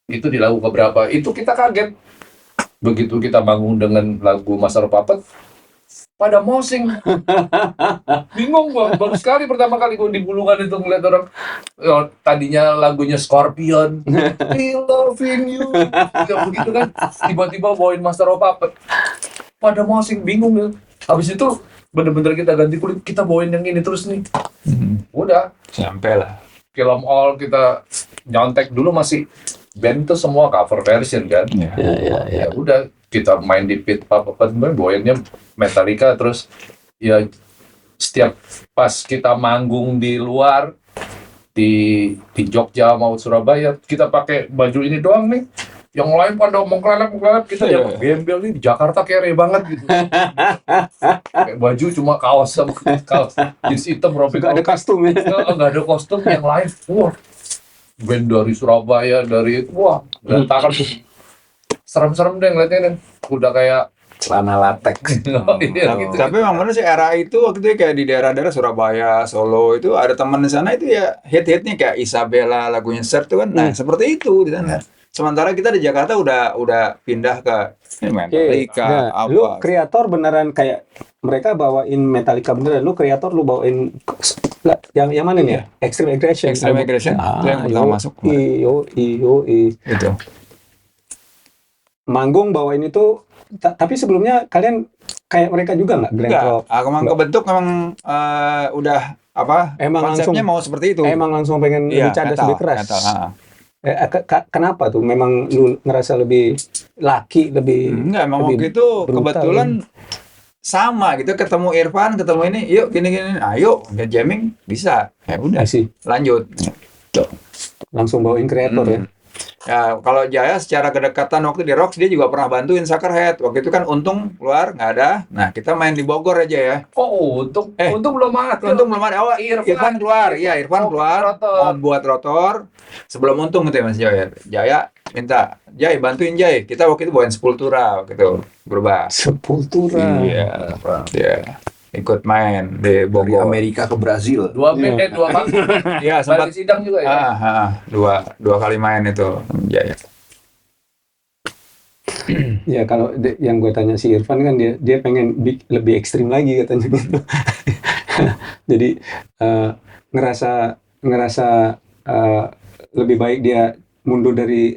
Itu di lagu keberapa? Itu kita kaget. Begitu kita manggung dengan lagu Master of Puppets, pada mosing. Bingung gua, baru sekali pertama kali gua di Bulungan itu ngeliat orang, tadinya lagunya Scorpion, Still Loving You, ya begitu kan, tiba-tiba bawain Master of Puppets, pada mosing, bingung ya. Habis itu bener-bener kita ganti kulit, kita bawain yang ini terus nih. Udah, Sampai lah. Kill Em All kita nyontek. Dulu masih band itu semua cover version kan. Iya. Ya udah, kita main di pit bawainnya Metallica. Terus ya setiap pas kita manggung di luar, di Jogja mau Surabaya, kita pakai baju ini doang nih. Yang lain pada mengkelelep, kita Iya. yang gembel nih di Jakarta kere banget gitu. Kayak baju cuma kaos sama kaos jeans hitam, robek. Gak ada kostum ya. Nggak ada kostum. Yang lain, wah, band dari Surabaya, wah, berantakan. Serem-serem deh ngeliatnya nih. Udah kayak Celana latex. iya, gitu. Tapi memang benar sih era itu waktu itu kayak di daerah-daerah Surabaya, Solo itu ada teman di sana itu ya hit-hitnya kayak Isabella, lagunya Sir itu kan. Nah, seperti itu di sana. Sementara kita di Jakarta udah pindah ke Metallica, Nah, lu apa. kreator beneran kayak mereka bawain Metallica beneran, lu kreator lu bawain yang mana nih ya? Extreme Aggression. Extreme Aggression, itu yang pertama masuk. Iyo. Itu. Manggung bawain itu, tapi sebelumnya kalian kayak mereka juga nggak? Glam Enggak, rock? aku memang kebentuk memang udah apa Emang konsepnya langsung- mau seperti itu. Emang langsung pengen Iya, lebih cadas, metal, lebih keras. metal, ha. Kenapa tuh? Memang lu ngerasa lebih laki, lebih Enggak, emang lebih waktu itu brutal. kebetulan sama gitu, ketemu Irfan, ketemu ini, yuk gini-gini, ayo udah jamming bisa, ya udah Asih. lanjut. Langsung bawain kreator ya. Ya, kalau Jaya secara kedekatan waktu di Rocks dia juga pernah bantuin Suckerhead. Waktu itu kan Untung keluar nggak ada. Nah kita main di Bogor aja ya. Oh, untung Eh, belum ada. Untung belum ada. Oh, Irfan. Irfan keluar. Iya, Irfan Mau keluar. rotor. Mau buat rotor. Sebelum Untung gitu ya Mas Jaya. Jaya minta, Jay bantuin Jay. Kita waktu itu bawain Sepultura gitu. Berubah. Sepultura. Iya. Iya. Ikut main di Dari Bogor. Amerika ke Brazil. Dua kali. Iya, Sempat sempat di sidang juga ya. dua kali main itu Jaya. Ya kalau yang gue tanya si Irfan kan dia pengen lebih ekstrim lagi katanya gitu. Jadi ngerasa lebih baik dia mundur dari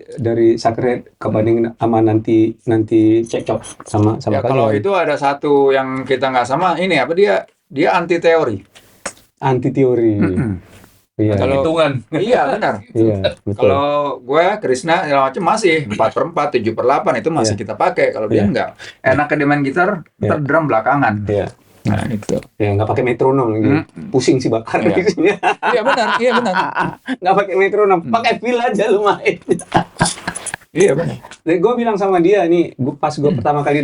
Suckerhead kebanding sama nanti cekcok sama Ya, kalau kalian. itu ada satu yang kita nggak sama, ini apa dia anti teori. Anti teori. Iya. Kalau- Hitungan. Iya benar. Iya, betul. Kalau gue Krishna segala macam masih 4/4, 7/8 itu masih Iya. kita pakai. Kalau dia Iya. enggak. Enaknya dia main gitar, Iya. drum belakangan. Iya. Nah itu. Ya nggak pakai metronom gitu. Pusing sih bakar Iya. isinya. Iya benar, iya benar. Nggak pakai metronom, pakai feel aja lu main. Iya benar. Gue bilang sama dia nih, pas gue pertama kali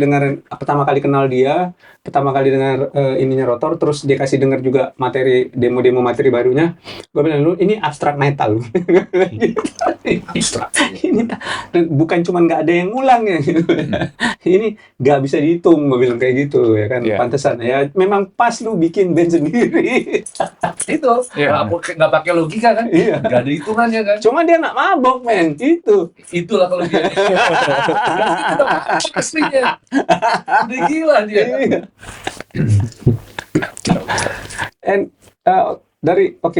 kenal dia, pertama kali dengar ininya rotor, terus dia kasih denger juga demo materi barunya, gue bilang lu ini abstrak metal. Ini bukan cuma nggak ada yang ngulang ya, gitu. Ini nggak bisa dihitung, gue bilang kayak gitu ya kan, Iya. pantesan ya, memang pas lu bikin band sendiri. Itu Iya. nggak pakai logika kan? Iya. Nggak ada hitungannya kan? Cuma dia nggak mabok men, itu. Itulah kalau dia. Aslinya. Udah gila dia. Iya.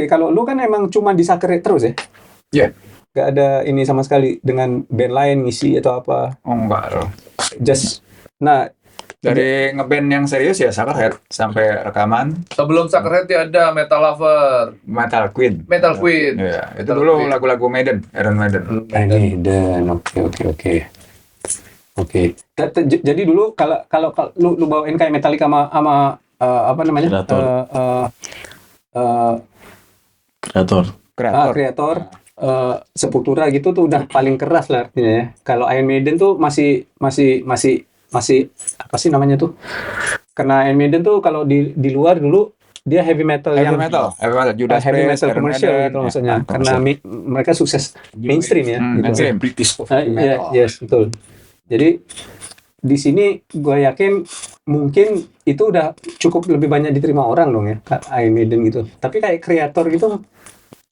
Kalau lu kan emang cuma di Suckerhead terus ya? Iya. Gak ada ini sama sekali dengan band lain ngisi atau apa? Oh enggak loh. Nah, Dari ngeband yang serius ya Suckerhead sampai rekaman Sebelum Suckerhead ya ada Metal Lover, Metal Queen. Metal Queen. Iya, itu Metal dulu Queen. lagu-lagu Maiden, Iron Maiden. dan oke. Jadi dulu kalau lu bawain kayak Metallica sama apa namanya? Kreator. Kreator. Kreator. Sepultura gitu tuh udah paling keras lah artinya ya. Kalau Iron Maiden tuh masih apa sih namanya tuh? Karena Iron Maiden tuh kalau di luar dulu dia heavy metal Heavy yang metal, Judas heavy Priest, metal Iron komersial Maiden, gitu ya. maksudnya. Nah, Karena mereka sukses mainstream ya. Gitu. mainstream. British Iya, yes, betul. Jadi di sini gue yakin mungkin itu udah cukup lebih banyak diterima orang dong ya, Iron Maiden gitu. Tapi kayak kreator gitu,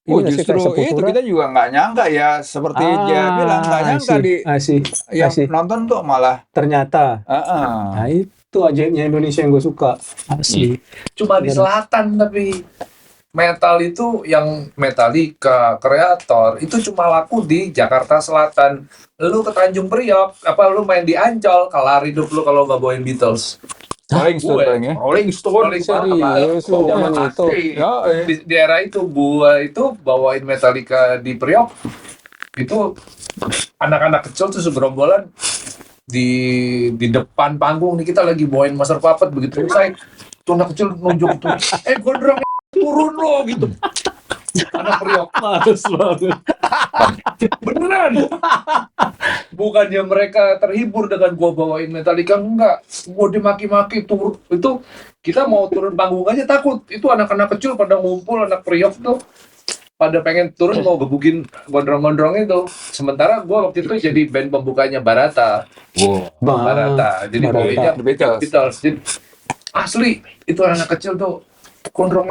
Oh ini nggak sih, justru kayak itu Sepultura? kita juga nggak nyangka ya seperti dia bilang nggak nyangka yang Asih. nonton kok malah Ternyata, ah. nah itu ajaibnya Indonesia yang gue suka. Asli. Cuma di selatan tapi metal itu yang Metallica, Kreator itu cuma laku di Jakarta Selatan. Lu ke Tanjung Priok, apa lu main di Ancol, kelar hidup lu kalau nggak bawain Beatles. Rolling Stone paling ya. Rolling Stone. Serius lu zaman itu? Ya, Di era itu gua itu bawain Metallica di Priok itu anak-anak kecil tuh segerombolan di depan panggung nih kita lagi bawain Master Puppet begitu selesai tuh anak kecil nunjuk tuh gondrong turun lo gitu anak Priok Males banget. beneran bukannya mereka terhibur dengan gua bawain Metallica enggak gua dimaki-maki turun itu kita mau turun panggung aja takut itu anak-anak kecil pada ngumpul anak Priok tuh pada pengen turun mau gebukin gondrong-gondrong itu sementara gua waktu itu jadi band pembukanya Barata Barata jadi Barata. bawainnya The Beatles. Beatles jadi, asli itu anak kecil tuh gondrong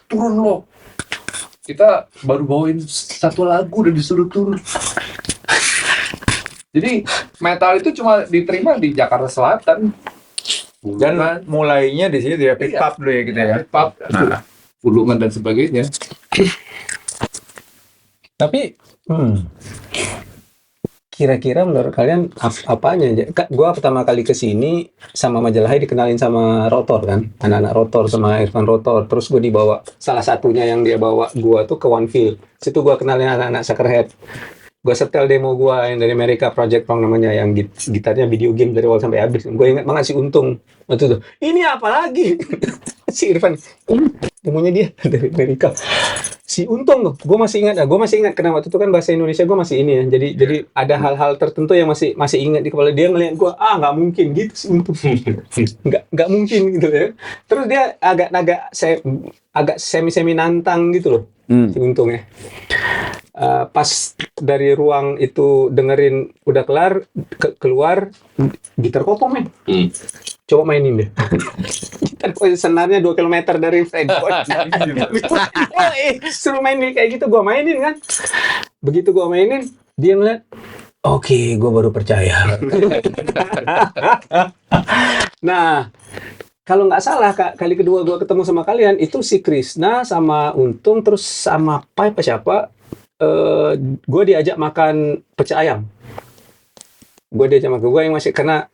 turun lo kita baru bawain satu lagu udah disuruh turun jadi metal itu cuma diterima di Jakarta Selatan Dan mulainya di situ ya, pick Iya. up dulu ya gitu ya. pub Bulungan dan sebagainya Tapi kira-kira menurut kalian apanya? Gua pertama kali ke sini sama Majalahai dikenalin sama Rotor kan, anak-anak Rotor sama Irfan Rotor. Terus gue dibawa, salah satunya yang dia bawa gua tuh ke One Field. Situ gua kenalin anak-anak Suckerhead. Gua setel demo gua yang dari Amerika, Project Pong namanya, yang gitarnya video game dari awal sampai habis. Gue ingat banget si Untung waktu itu. Ini apa lagi? Si Irfan, demonya dia dari Amerika. Si Untung tuh, gue masih ingat karena waktu itu kan bahasa Indonesia gue masih ini ya. Jadi ada hal-hal tertentu yang masih ingat di kepala dia, ngeliat gue, nggak mungkin gitu si Untung. nggak mungkin gitu ya. Terus dia agak semi nantang gitu loh, si Untung ya. Pas dari ruang itu dengerin udah keluar gitar kopong men. Coba mainin deh. Gitar senarnya 2 km dari Fredboard. Suruh mainin kayak gitu, gua mainin kan. Begitu gua mainin, dia ngeliat, oke, gua baru percaya. Nah, kalau nggak salah kali kedua gua ketemu sama kalian itu si Krisna sama Untung terus sama Pai siapa? Gue diajak makan pecel ayam. Gue yang masih, karena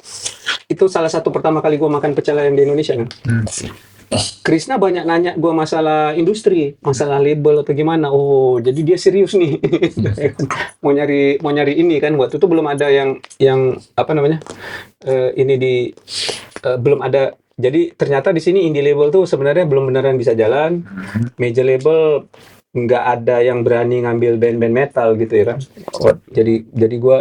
itu salah satu pertama kali gue makan pecel ayam di Indonesia kan. Krisna banyak nanya gue masalah industri, masalah label atau gimana. Oh, jadi dia serius nih. mau nyari ini kan. Waktu itu belum ada yang apa namanya? Belum ada. Jadi ternyata di sini indie label tuh sebenarnya belum beneran bisa jalan. Major label nggak ada yang berani ngambil band-band metal gitu ya kan. Jadi gue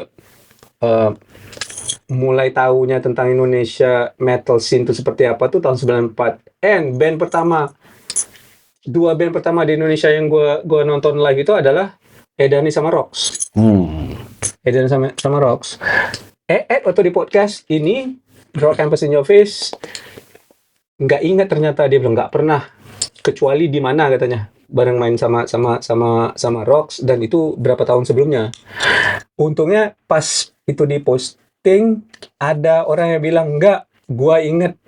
mulai tahunya tentang Indonesia metal scene itu seperti apa tuh tahun 94. Dua band pertama di Indonesia yang gue nonton live itu adalah Edani sama Rox. Edani sama Rox. Waktu di podcast ini Rock Campus in Your Face nggak ingat ternyata, dia bilang nggak pernah, kecuali di mana katanya. Bareng main sama Rox, dan itu berapa tahun sebelumnya. Untungnya pas itu di posting ada orang yang bilang enggak, gua inget.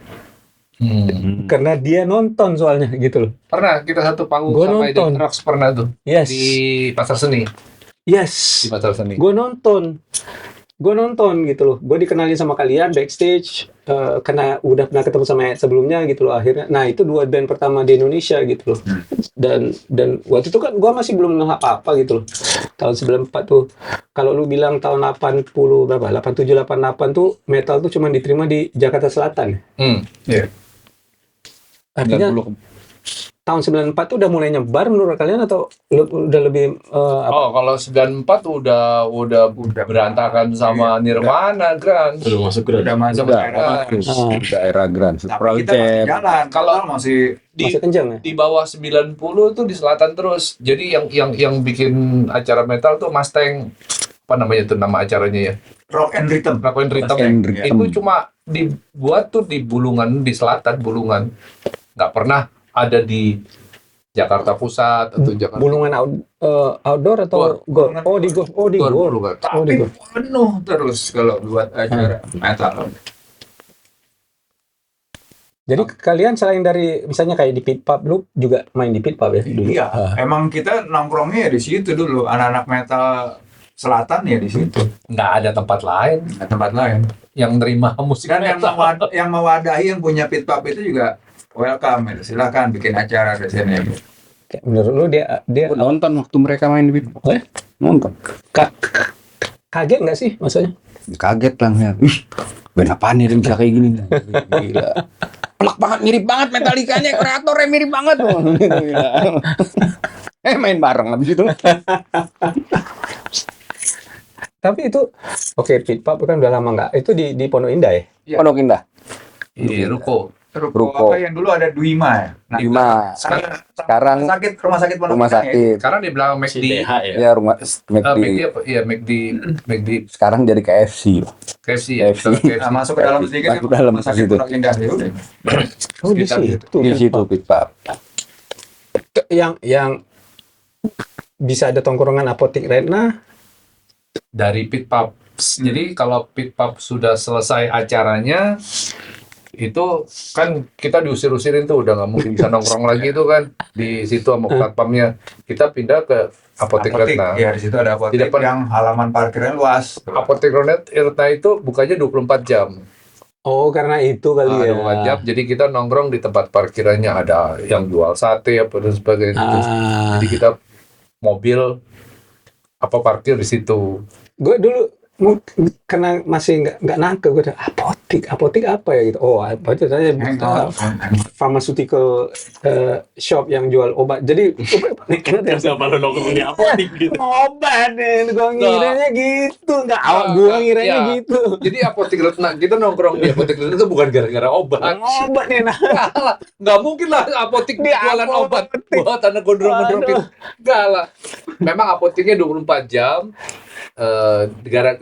Karena dia nonton soalnya gitu loh. Pernah kita satu panggung Gua sama nonton. Eden Rocks pernah tuh. Yes. Di Pasar Seni. Yes. Di Pasar Seni. Gue nonton gitu loh. Gue dikenalin sama kalian backstage karena udah pernah ketemu sama Ed sebelumnya gitu loh akhirnya. Nah, itu dua band pertama di Indonesia gitu loh. Dan waktu itu kan gue masih belum ngeh apa-apa gitu loh. Tahun 94 tuh. Kalau lu bilang tahun 80 berapa? 87 88 tuh metal tuh cuma diterima di Jakarta Selatan. Iya. Artinya tahun 94 tuh udah mulai nyebar menurut kalian atau udah lebih Oh, kalau 94 udah berantakan sama Nirvana, Grunge. Udah masuk Grand. Udah masuk Udah, era. daerah Grunge. Tapi kita masih jalan. Kalau masih masih kencang ya? Di bawah 90 tuh di selatan terus. Jadi yang bikin acara metal tuh Mustang, apa namanya tuh nama acaranya ya? rock and rhythm. Rock and Rhythm. and Rhythm. Itu cuma dibuat tuh di Bulungan, di selatan Bulungan. Nggak pernah ada di Jakarta Pusat atau Jakarta. Bulungan outdoor atau gor? Oh di gor. Oh di Gor, gor. Bulungan. Tapi penuh terus kalau buat acara metal. Jadi kalian selain dari misalnya kayak di Pit Pub, lu juga main di Pit Pub ya dulu? Iya, emang kita nongkrongnya ya di situ dulu. Anak-anak metal selatan ya di situ. Nggak ada tempat lain Nggak tempat lain. yang nerima musik Dan metal. yang mewadahi yang punya Pit Pub itu juga welcome, gitu. Silahkan bikin acara di sini. Kayak menurut lu dia Gua nonton waktu mereka main di Bip. Nonton. kaget nggak sih maksudnya? Kaget lah ya. Ih, band apaan nih bisa kayak gini? Gila. Pelak banget, mirip banget Metallica-nya, kreatornya mirip banget. Gila. Main bareng habis itu. Tapi itu oke, Pit Pub kan udah lama nggak? Itu di Pondok Indah ya? Iya. Pondok Indah. Iya, Ruko. Ruko apa yang dulu ada Duima ya? Nah, Lima. sekarang rumah sakit Pondok Rumah Indah ya? sakit. Sekarang di belakang McD. CDH ya. Ya rumah McD McD. apa? Iya, McD Sekarang jadi KFC. KFC ya. KFC. Nah, masuk ke dalam sedikit Masuk ke dalam rumah sakit situ. Pondok Indah ya udah. Oh di Sekitar situ. Di situ Pit Pub. Yang bisa ada tongkrongan apotik Retna. Dari Pit Pub. Jadi kalau Pit Pub sudah selesai acaranya, Itu kan kita diusir-usirin tuh, udah nggak mungkin bisa nongkrong lagi tuh kan di situ sama platformnya. Kita pindah ke Apotek Retna. Ya di situ ada apotek Di depan- yang halaman parkirnya luas. Apotek Retna itu bukanya 24 jam. Oh, karena itu kali ya. 24 jam. Jadi kita nongkrong di tempat parkirannya, ada yang jual sate apa dan sebagainya. Ah. Jadi kita mobil parkir di situ. Gue dulu karena masih nggak nangkep, gue udah apotek apa ya gitu. Oh, apa itu tanya pharmaceutical shop yang jual obat. Jadi Siapa lo nongkrong di apotek gitu? obat deh, gue ngiranya gitu, nggak awak gue ngiranya Ya. gitu. Jadi Apotek Retna, kita nongkrong di Apotek Retna itu bukan gara-gara obat. Obat nih, nah. Nggak mungkin lah apotek Di jualan obat apotek. buat anak gondrong-gondrongin. Aduh. Nggak lah. Memang apoteknya 24 jam.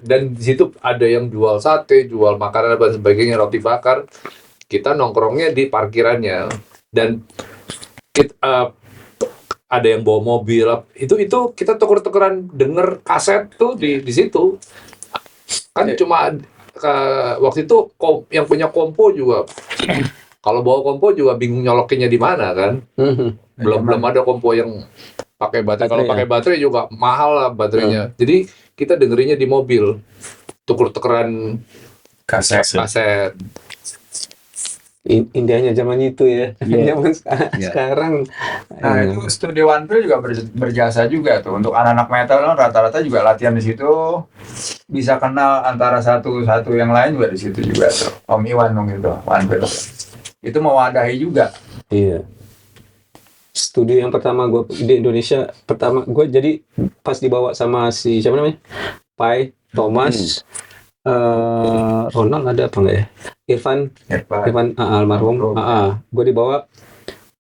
Dan di situ ada yang jual sate, jual makanan dan sebagainya, roti bakar. Kita nongkrongnya di parkirannya, dan ada yang bawa mobil. Itu kita tuker-tukeran denger kaset tuh di situ. Kan cuma waktu itu yang punya kompo juga. Kalau bawa kompo juga bingung nyolokinnya di mana kan. Belum ada kompo yang pakai baterai. Kalau pakai baterai juga mahal lah baterainya. Jadi kita dengerinnya di mobil, tuker-tukeran Kaset. kaset. Indahnya zaman itu ya. Iya. Zaman Iya. sekarang. Nah itu Studio One Pill juga berjasa juga tuh untuk anak-anak metal kan, rata-rata juga latihan di situ, bisa kenal antara satu yang lain juga di situ juga tuh. Om Iwan dong gitu, One Pill. Itu mewadahi juga. Iya. Studio yang pertama gue di Indonesia, gue jadi pas dibawa sama si siapa namanya, Pai, Thomas, Ronald ada apa enggak ya? Irfan almarhum. Gue dibawa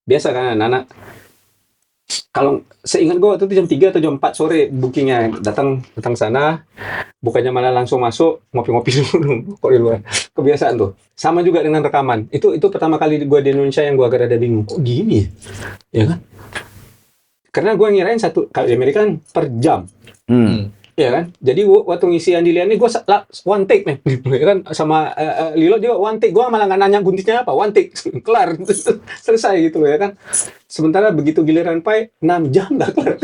biasa kan anak-anak. Kalau seingat gue waktu itu jam 3 atau jam 4 sore bookingnya, datang sana, bukannya malah langsung masuk ngopi-ngopi dulu kok di luar. Kebiasaan tuh. Sama juga dengan rekaman. Itu pertama kali gue di Indonesia yang gue agak ada bingung. Kok gini ya? Ya kan? Karena gue ngirain kalau di Amerika kan per jam. Ya kan? Jadi waktu ngisi Andilian ini gue one take nih. Ya kan? Sama Lilo juga one take. Gue malah nggak nanya guntingnya apa. One take. Kelar. Selesai gitu ya kan. Sementara begitu giliran Pai 6 jam nggak kelar.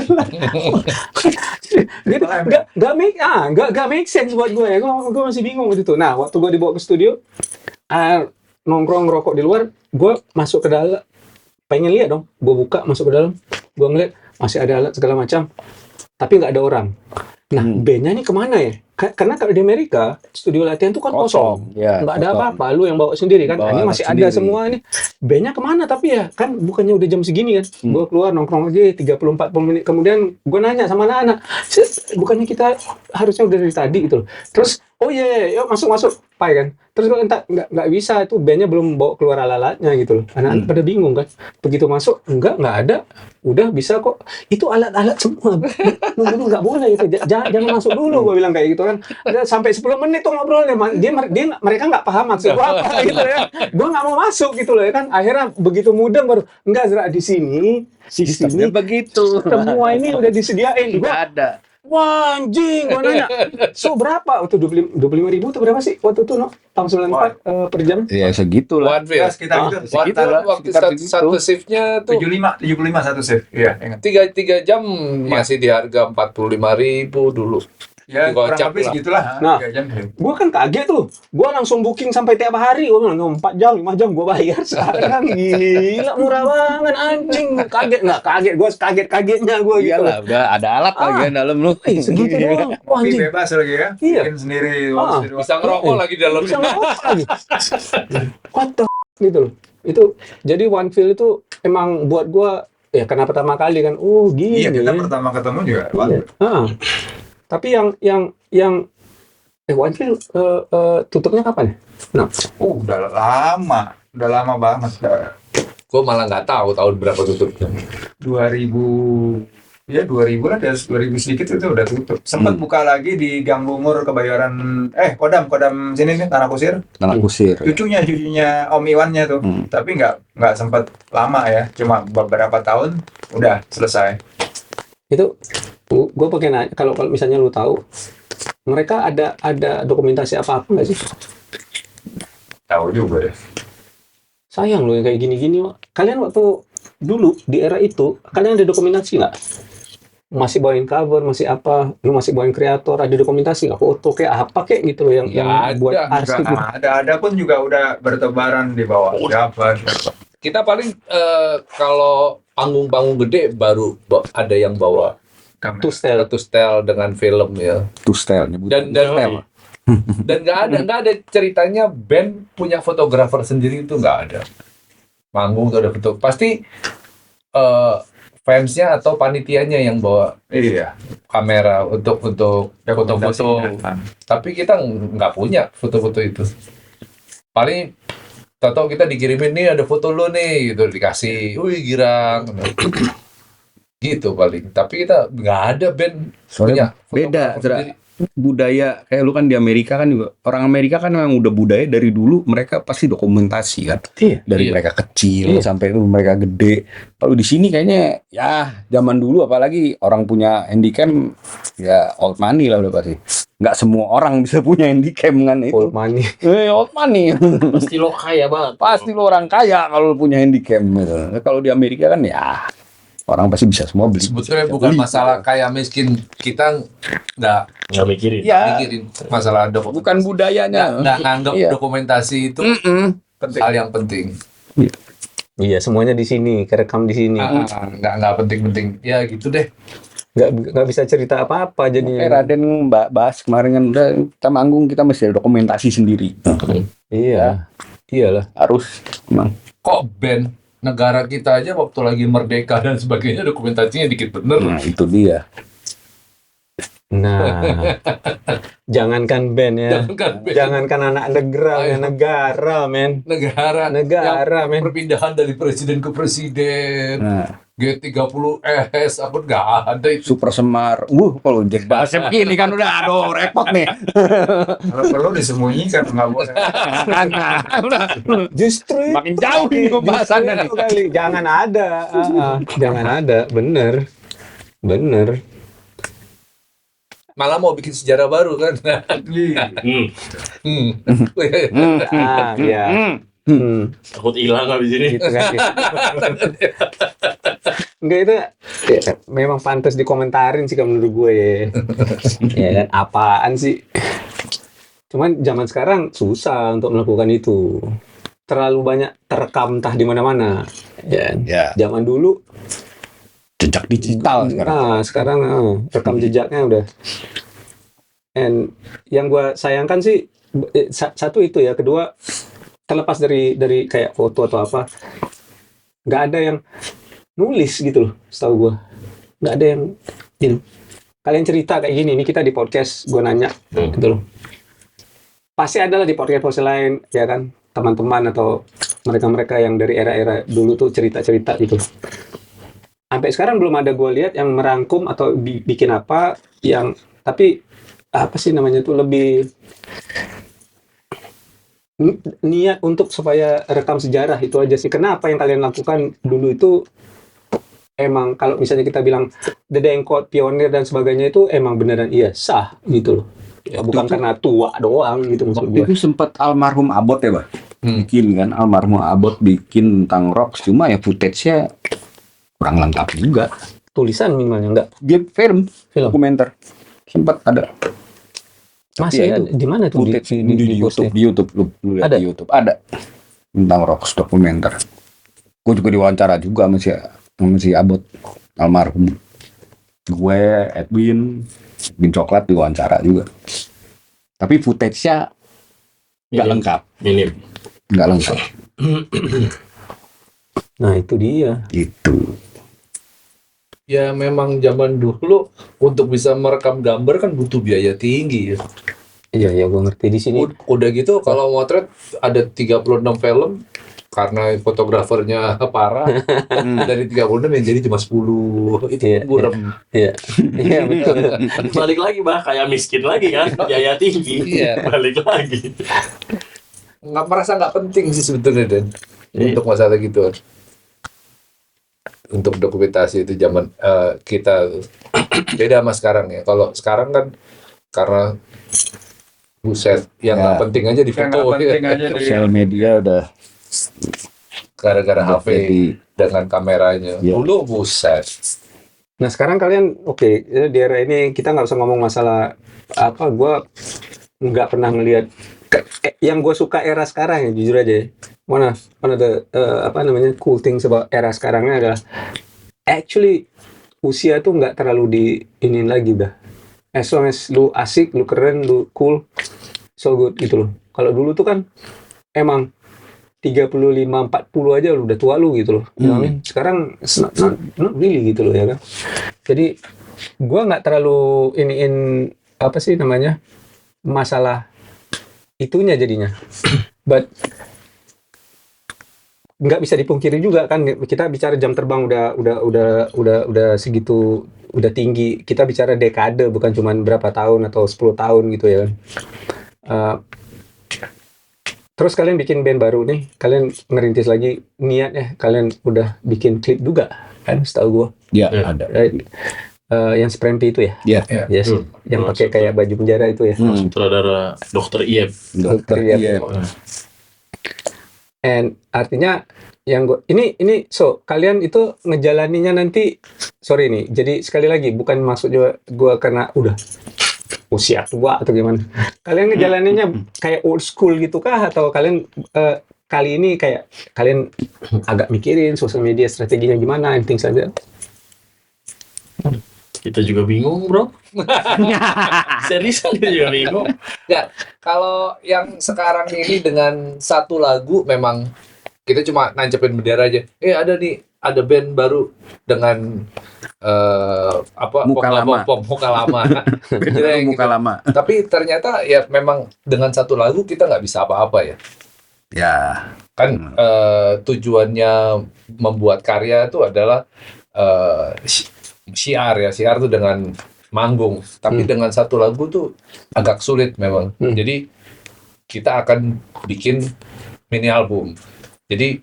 Gitu. Nggak make sense buat gue ya. Gue masih bingung gitu. Nah, waktu gue dibawa ke studio, nongkrong rokok di luar, gue masuk ke dalam, pengen lihat dong. Gue buka masuk ke dalam, gue ngeliat masih ada alat segala macam, tapi nggak ada orang. Nah, bandnya ini kemana ya? Karena kalau di Amerika studio latihan tuh kan kosong, Ya, nggak ada kosong. apa-apa, lu yang bawa sendiri kan. Bawa Ini alat masih sendiri. ada semua ini. Bandnya kemana tapi ya kan bukannya udah jam segini kan? Gue keluar nongkrong aja 30-40 menit kemudian gue nanya sama anak-anak, bukannya kita harusnya udah dari tadi gitu loh. Terus oh iya, yuk masuk Pai kan. Terus gue nggak bisa, itu bandnya belum bawa keluar alat-alatnya gitu loh. Anak-anak pada bingung kan. Begitu masuk nggak ada, udah bisa kok. Itu alat-alat semua. Nunggu nggak boleh itu. Jangan masuk dulu, gue bilang kayak gitu kan. Sampai 10 menit tuh ngobrolnya, mereka nggak paham maksud gue apa gitu ya. Gue nggak mau masuk gitu loh ya kan. Akhirnya begitu mudeng baru enggak Zra di sini. Sistemnya begitu. Semua ini udah disediain. Nggak Gua, ada. wah anjing, gue nanya. So berapa? Waktu 25 ribu tuh berapa sih? Waktu itu no? Tahun 94 per jam. Ya segitulah. One Pill. Ya, sekitar gitu. One Pill waktu satu shiftnya tuh 75 satu shift. Iya, ingat. 3 jam masih di harga 45.000 dulu. Ya, kurang Gocap lebih lah. segitulah. Nah. 3 jam. Gue kan kaget tuh. Gue langsung booking sampai tiap hari. Gue bilang 4 jam, 5 jam gue bayar sekarang. Gila, murah banget anjing. Kaget nggak? Kaget. Gue kaget-kagetnya gue gitu. Iyalah, udah ada alat lagi ya dalam lu. Segitu doang. Wah, Kopi anjing. bebas lagi ya. Iya. Bikin sendiri. Bisa ngerokok lagi di dalam. Bisa ngerokok lagi. What the gitu loh. Itu jadi One Feel itu emang buat gue ya karena pertama kali kan. Oh gini. Iya, kita ya. pertama ketemu juga. Iya. Tapi yang One Feel tutupnya kapan ya? Nah, Udah lama banget. Gue malah nggak tahu tahun berapa tutupnya. 2000 lah, dari 2000 sedikit itu udah tutup. Sempat buka lagi di Gang Bungur Kebayoran, Kodam sini nih, Tanah Kusir. Tanah kusir. Cucunya Om Iwannya tuh. Tapi nggak sempat lama ya, cuma beberapa tahun udah selesai. itu gue pengen nanya, kalau misalnya lu tahu mereka ada dokumentasi apa nggak sih? Tahu juga deh. sayang loh yang kayak gini-gini. Kalian waktu dulu di era itu, kalian ada dokumentasi nggak? Masih bawain cover, masih apa? Lu masih bawain kreator, ada dokumentasi nggak? Foto kayak apa kayak gitu loh yang Nggak ada. buat Nggak arsip. ada pun juga udah bertebaran di bawah siapa. Kita paling kalau panggung-panggung gede baru ada yang bawa To style. satu style dengan film ya. Two style nyebut. Dan nggak ada ceritanya band punya fotografer sendiri, itu nggak ada. Manggung tuh ada foto, pasti fansnya atau panitianya yang bawa Iya. kamera untuk foto-foto. Tapi kita nggak punya foto-foto itu. Paling tahu kita dikirimin nih ada foto lo nih gitu, dikasih, wih girang gitu paling. Tapi kita nggak ada band Soalnya punya beda, fotografer Zra. sendiri. Budaya kayak lu kan di Amerika kan juga, orang Amerika kan memang udah budaya dari dulu, mereka pasti dokumentasi kan, Iya. dari Iya. mereka kecil Iya. sampai itu mereka gede. Kalau di sini kayaknya ya zaman dulu, apalagi orang punya handycam ya old money lah udah pasti. Nggak semua orang bisa punya handycam kan itu. Old money. Old money. Pasti lo kaya banget. Pasti lo orang kaya kalau lu punya handycam gitu. Kalau di Amerika kan ya orang pasti bisa semua beli. Sebetulnya bukan masalah kaya miskin, kita Nggak mikirin. Ya, mikirin masalah dokumentasi. bukan budayanya. Nggak nganggap Iya. dokumentasi itu hal yang penting. Iya, semuanya di sini, kerekam di sini. Nggak penting-penting. Ya gitu deh. Nggak bisa cerita apa-apa Kayak jadinya. Raden bahas kemarin kan, udah kita manggung kita mesti ada dokumentasi sendiri. Iya. Iyalah. Harus emang. Kok band negara kita aja waktu lagi merdeka dan sebagainya dokumentasinya dikit bener. Nah, itu dia. Nah, jangankan band ya. Jangankan band. Jangankan anak underground ya, negara, men. Negara Negara, yang men. perpindahan dari presiden ke presiden, Nah, G30S apa nggak ada itu. Super Semar. Kalau Jack bahasnya begini kan udah aduh repot nih. Kalau perlu disembunyikan nggak boleh. Udah Justru makin jauh nih pembahasannya nih. itu kali. Jangan ada. Jangan ada, bener. Bener. Malah mau bikin sejarah baru kan. Hmm. Iya. Takut hilang habis ini. Gitu kan. Enggak itu ya, memang pantas dikomentarin sih kalau menurut gue ya. Ya kan, apaan sih? Cuman zaman sekarang susah untuk melakukan itu. Terlalu banyak terekam entah di mana-mana. Ya. Ya, Zaman dulu jejak digital sekarang. sekarang rekam jejaknya udah. And yang gue sayangkan sih satu itu ya, kedua terlepas dari kayak foto atau apa, nggak ada yang nulis gitu loh, setahu gue nggak ada yang gini. Kalian cerita kayak gini, ini kita di podcast gue nanya gitu loh, pasti ada lah di podcast lain ya kan, teman-teman atau mereka-mereka yang dari era-era dulu tuh cerita-cerita gitu. Sampai sekarang belum ada gue lihat yang merangkum atau bikin apa yang, tapi apa sih namanya tuh, lebih niat untuk supaya rekam sejarah itu aja sih. Kenapa yang kalian lakukan dulu itu emang kalau misalnya kita bilang dedengkot, pionir dan sebagainya itu emang beneran iya sah gitu loh. Ya, bukan karena tua doang gitu maksud Waktu gue. itu sempat almarhum Abot ya, Bah. Bikin kan, almarhum Abot bikin tentang rock, cuma ya footage-nya kurang lengkap juga. Tulisan minimalnya enggak. Dia film Film. dokumenter sempat ada. Masih ya ada itu, di mana tuh footage di YouTube, lu lihat Ada? di YouTube ada tentang rock dokumenter. Gue juga diwawancara juga sama si Abot almarhum. Gue Edwin Coklat diwawancara juga. Tapi footage-nya nggak lengkap, Minim. nggak lengkap. Nah, itu dia. Itu. Ya memang zaman dulu untuk bisa merekam gambar kan butuh biaya tinggi ya. Iya, gue ngerti di sini. Udah gitu kalau motret ada 36 film karena fotografernya parah, dari 36 yang jadi cuma 10. Itu Iya, burem. Iya. Iya, betul. Balik lagi bah, kayak miskin lagi kan, biaya tinggi. Iya. Balik lagi. Merasa nggak penting sih sebetulnya Dan Iya. untuk masalah gitu. Untuk dokumentasi itu zaman kita beda sama sekarang ya. Kalau sekarang kan karena buset yang nggak Ya. penting aja di Yang foto. nggak penting aja di Sosial media udah gara-gara Udah HP jadi. dengan kameranya. Iya. Dulu buset. Nah sekarang kalian di era ini kita nggak usah ngomong masalah apa, gue nggak pernah ngelihat yang gue suka era sekarang ya, jujur aja ya. One of the apa namanya cool things about era sekarangnya adalah actually usia tuh nggak terlalu di ini lagi udah. As long as lu asik, lu keren, lu cool, so good gitu loh. Kalau dulu tuh kan emang 35-40 aja lu udah tua lu gitu loh. You know what I mean? Sekarang it's not really gitu loh ya kan. Jadi gua nggak terlalu iniin apa sih namanya masalah itunya jadinya. But nggak bisa dipungkiri juga kan, kita bicara jam terbang udah segitu, udah tinggi. Kita bicara dekade, bukan cuma berapa tahun atau 10 tahun gitu ya kan. Terus kalian bikin band baru nih, kalian ngerintis lagi, niatnya kalian udah bikin klip juga kan, setahu gua. Iya, Ya. ada. Right? Yang Sprempi itu ya? Iya. Yes. Yang pakai kayak baju penjara itu ya. Sutradara Dokter Iep. Dokter Iya. iya. And artinya yang ini so kalian itu ngejalaninya nanti, sorry nih, jadi sekali lagi bukan maksud gua karena udah usia tua atau gimana. Kalian ngejalaninnya kayak old school gitu kah, atau kalian kali ini kayak kalian agak mikirin sosial media strateginya gimana and things like that? Kita juga bingung, bro. Seriusan kita juga bingung. Ya, kalau yang sekarang ini dengan satu lagu memang kita cuma nancepin bendera aja. Ada band baru dengan Muka lama. muka lama. Kira yang Muka gitu. lama. Tapi ternyata ya memang dengan satu lagu kita nggak bisa apa-apa ya. Ya. Kan tujuannya membuat karya itu adalah syiar tuh dengan manggung. Tapi dengan satu lagu tuh agak sulit memang. Jadi kita akan bikin mini album. Jadi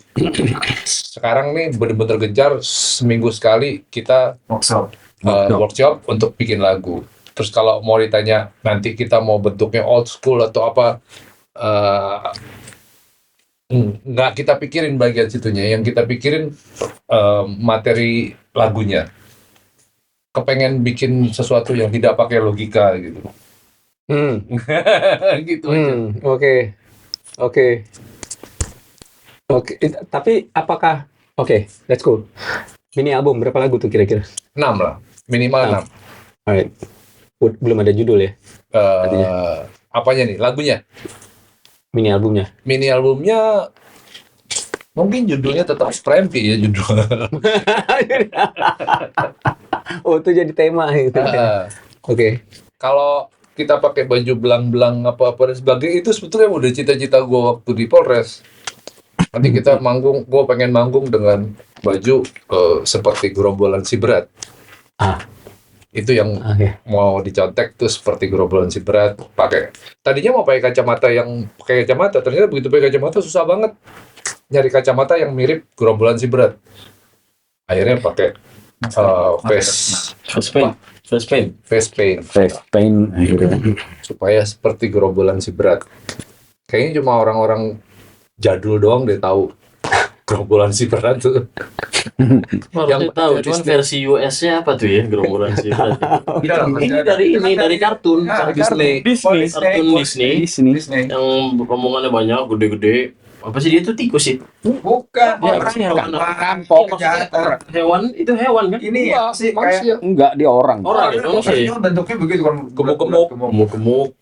sekarang nih bener-bener gencar, seminggu sekali kita workshop untuk bikin lagu. Terus kalau mau ditanya nanti kita mau bentuknya old school atau apa, nggak kita pikirin bagian situnya. Yang kita pikirin materi lagunya. Kepengen bikin sesuatu yang tidak pakai logika gitu. Gitu aja. Oke, tapi apakah let's go. Mini album berapa lagu tuh kira-kira? 6 lah, minimal 6. Alright. Belum ada judul ya Apanya nih? Lagunya? mini albumnya? Mini albumnya mungkin judulnya tetap Sprempi ya judul. Oh, itu jadi tema gitu. Oke. Kalau kita pakai baju belang-belang apa-apa dan sebagainya, itu sebetulnya udah cita-cita gue waktu di Polres. Nanti kita manggung, gue pengen manggung dengan baju seperti gerombolan si berat. Itu yang mau dicontek tuh seperti gerombolan si berat. Tadinya mau pakai kacamata, ternyata begitu pakai kacamata susah banget nyari kacamata yang mirip gerombolan si berat. Akhirnya pakai face paint supaya seperti gerombolan si berat. Kayaknya cuma orang-orang jadul doang deh tahu gerombolan si berat tuh. Harusnya tahu, cuman versi US-nya apa tuh ya gerombolan si berat? Ini dari kartun, Disney. kartun Disney yang rombongannya banyak, gede-gede. Apa sih dia tuh tikus sih? Bukan, Ya, apa sih hewan? rampok, kejahatan. Hewan itu hewan kan? Ini ya sih manusia. Enggak, dia orang. Orang ya, manusia. Maksudnya bentuknya begitu kan, Gemuk-gemuk.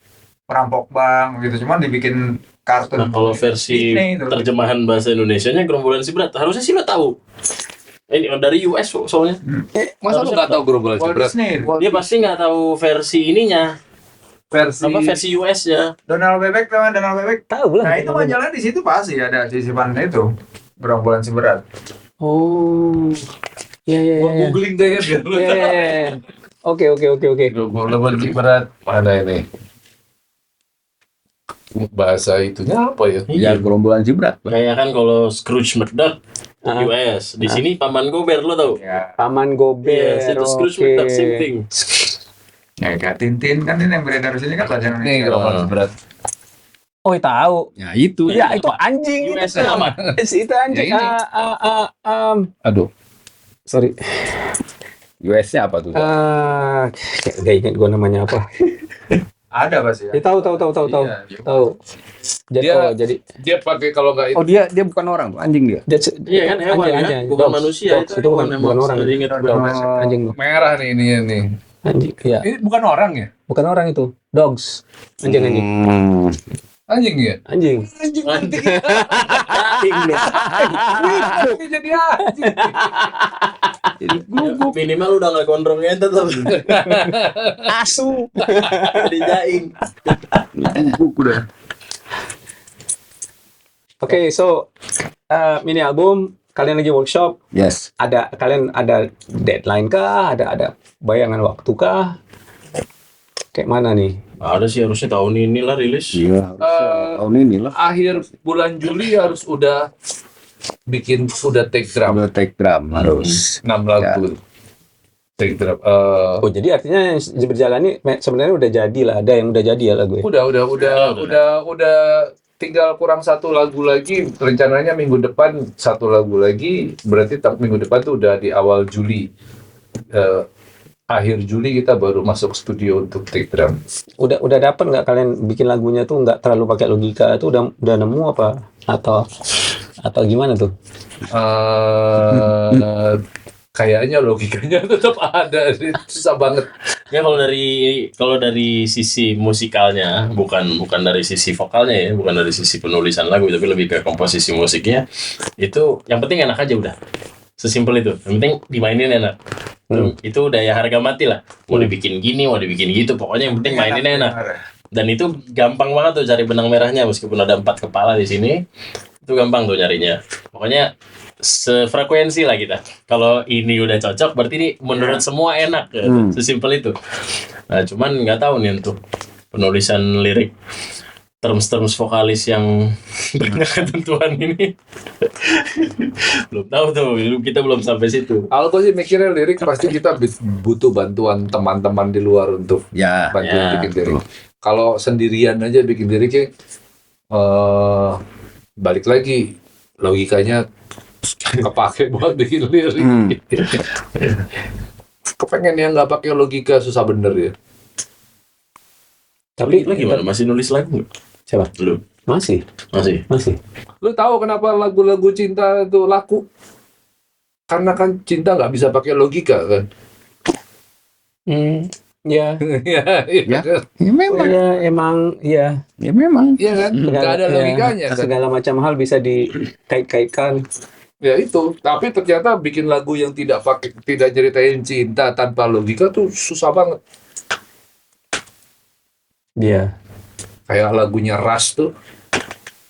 perampok bank gitu, cuman dibikin kartun. Nah, kalau versi Disney itu. terjemahan bahasa Indonesianya gerombolan si berat, harusnya sih lo tahu. Ini dari US soalnya. Masa lu nggak tahu gerombolan si Walt berat? Disney, Dia pasti nggak tahu versi ininya, versi US-nya. Donald Bebek, teman Donald Bebek. Tahu lah. Nah itu majalah di situ pasti ada sisipan itu gerombolan si berat. Oh. Ya. Gua googling deh ya biar lu tahu. Oke. Gerombolan si berat mana ini? Bahasa itunya apa ya? Ya, gerombolan si berat. Kayak kan kalau Scrooge McDuck US, di sini Paman Gober lo tau? Ya, Paman Gober. Yes, itu Scrooge McDuck same thing. ya kayak Tintin kan ini yang beredar di sini kan bahasa Nih Indonesia. gerombolan si berat. Oh, tahu. Ya itu. Ya, itu anjing US itu. amat. Itu anjing. Ya, ini. Aduh. Sorry. US-nya apa tuh? Kayak gak ingat gue namanya apa. Ada pasti ya. Ya, tahu. Iya, Tahu. Jadi Dia pakai kalau nggak Oh dia bukan orang, anjing dia. Iya kan, hewan kan? anjing. Bukan Dogs. manusia, Dogs. Itu bukan hewan orang. emang. Ingat gue. Anjing. merah nih ini nih. Anjing. Iya. Ini bukan orang ya? Bukan orang itu. Dogs. Anjing. Anjing ya? Anjing. Anjing mati. Anjing. Jadi anjing. Minimal udah nggak gondrong tetap Asu. dijaing. Udah. Oke, so mini album kalian lagi workshop. Yes. Kalian ada deadline kah? Ada bayangan waktu kah? Kayak mana nih? Ada sih, harusnya tahun ini lah rilis. Iya. Tahun ini lah. Akhir bulan Juli harus udah take drum. Udah take drum harus. 6 lagu. Take drum. Oh, jadi artinya yang berjalan ini sebenarnya udah jadi lah. Ada yang udah jadi ya lagu ya? Udah tinggal kurang 1 lagu lagi. Rencananya minggu depan 1 lagu lagi. Berarti minggu depan tuh udah di awal Juli. Akhir Juli kita baru masuk studio untuk take drum. Udah dapat nggak kalian bikin lagunya tuh nggak terlalu pakai logika itu udah nemu apa atau gimana tuh? Kayaknya logikanya tetap ada, susah banget. Ya kalau dari sisi musikalnya, bukan dari sisi vokalnya ya, bukan dari sisi penulisan lagu, tapi lebih ke komposisi musiknya. Itu yang penting enak aja udah. Sesimpel itu. Yang penting dimainin enak. Itu udah ya harga mati lah. Mau dibikin gini, mau dibikin gitu, pokoknya yang penting mainin enak. Dan itu gampang banget tuh cari benang merahnya, meskipun ada 4 kepala di sini. Itu gampang tuh nyarinya. Pokoknya sefrekuensi lah kita. Kalau ini udah cocok, berarti ini menurut semua enak. Sesimpel itu. Nah, cuman nggak tahu nih untuk penulisan lirik, terms vokalis yang banyak ketentuan ini. Belum tahu tuh, kita belum sampai situ. Kalau gue sih mikirnya lirik pasti kita butuh bantuan teman-teman di luar untuk bantuan bikin lirik. Kalau sendirian aja bikin liriknya, balik lagi logikanya kepake buat bikin lirik. Kepengen yang nggak pakai logika susah bener ya. Tapi gimana? Masih nulis lagu nggak? Siapa? Belum. Masih. Lu tahu kenapa lagu-lagu cinta itu laku? Karena kan cinta nggak bisa pakai logika kan? Ya. Ya memang. Ya emang ya. Ya memang. Iya kan? Nggak ada logikanya kan? Segala macam hal bisa dikait-kaitkan. Ya itu. Tapi ternyata bikin lagu yang tidak ceritain cinta tanpa logika tuh susah banget. Iya. Kayak lagunya Rush tuh,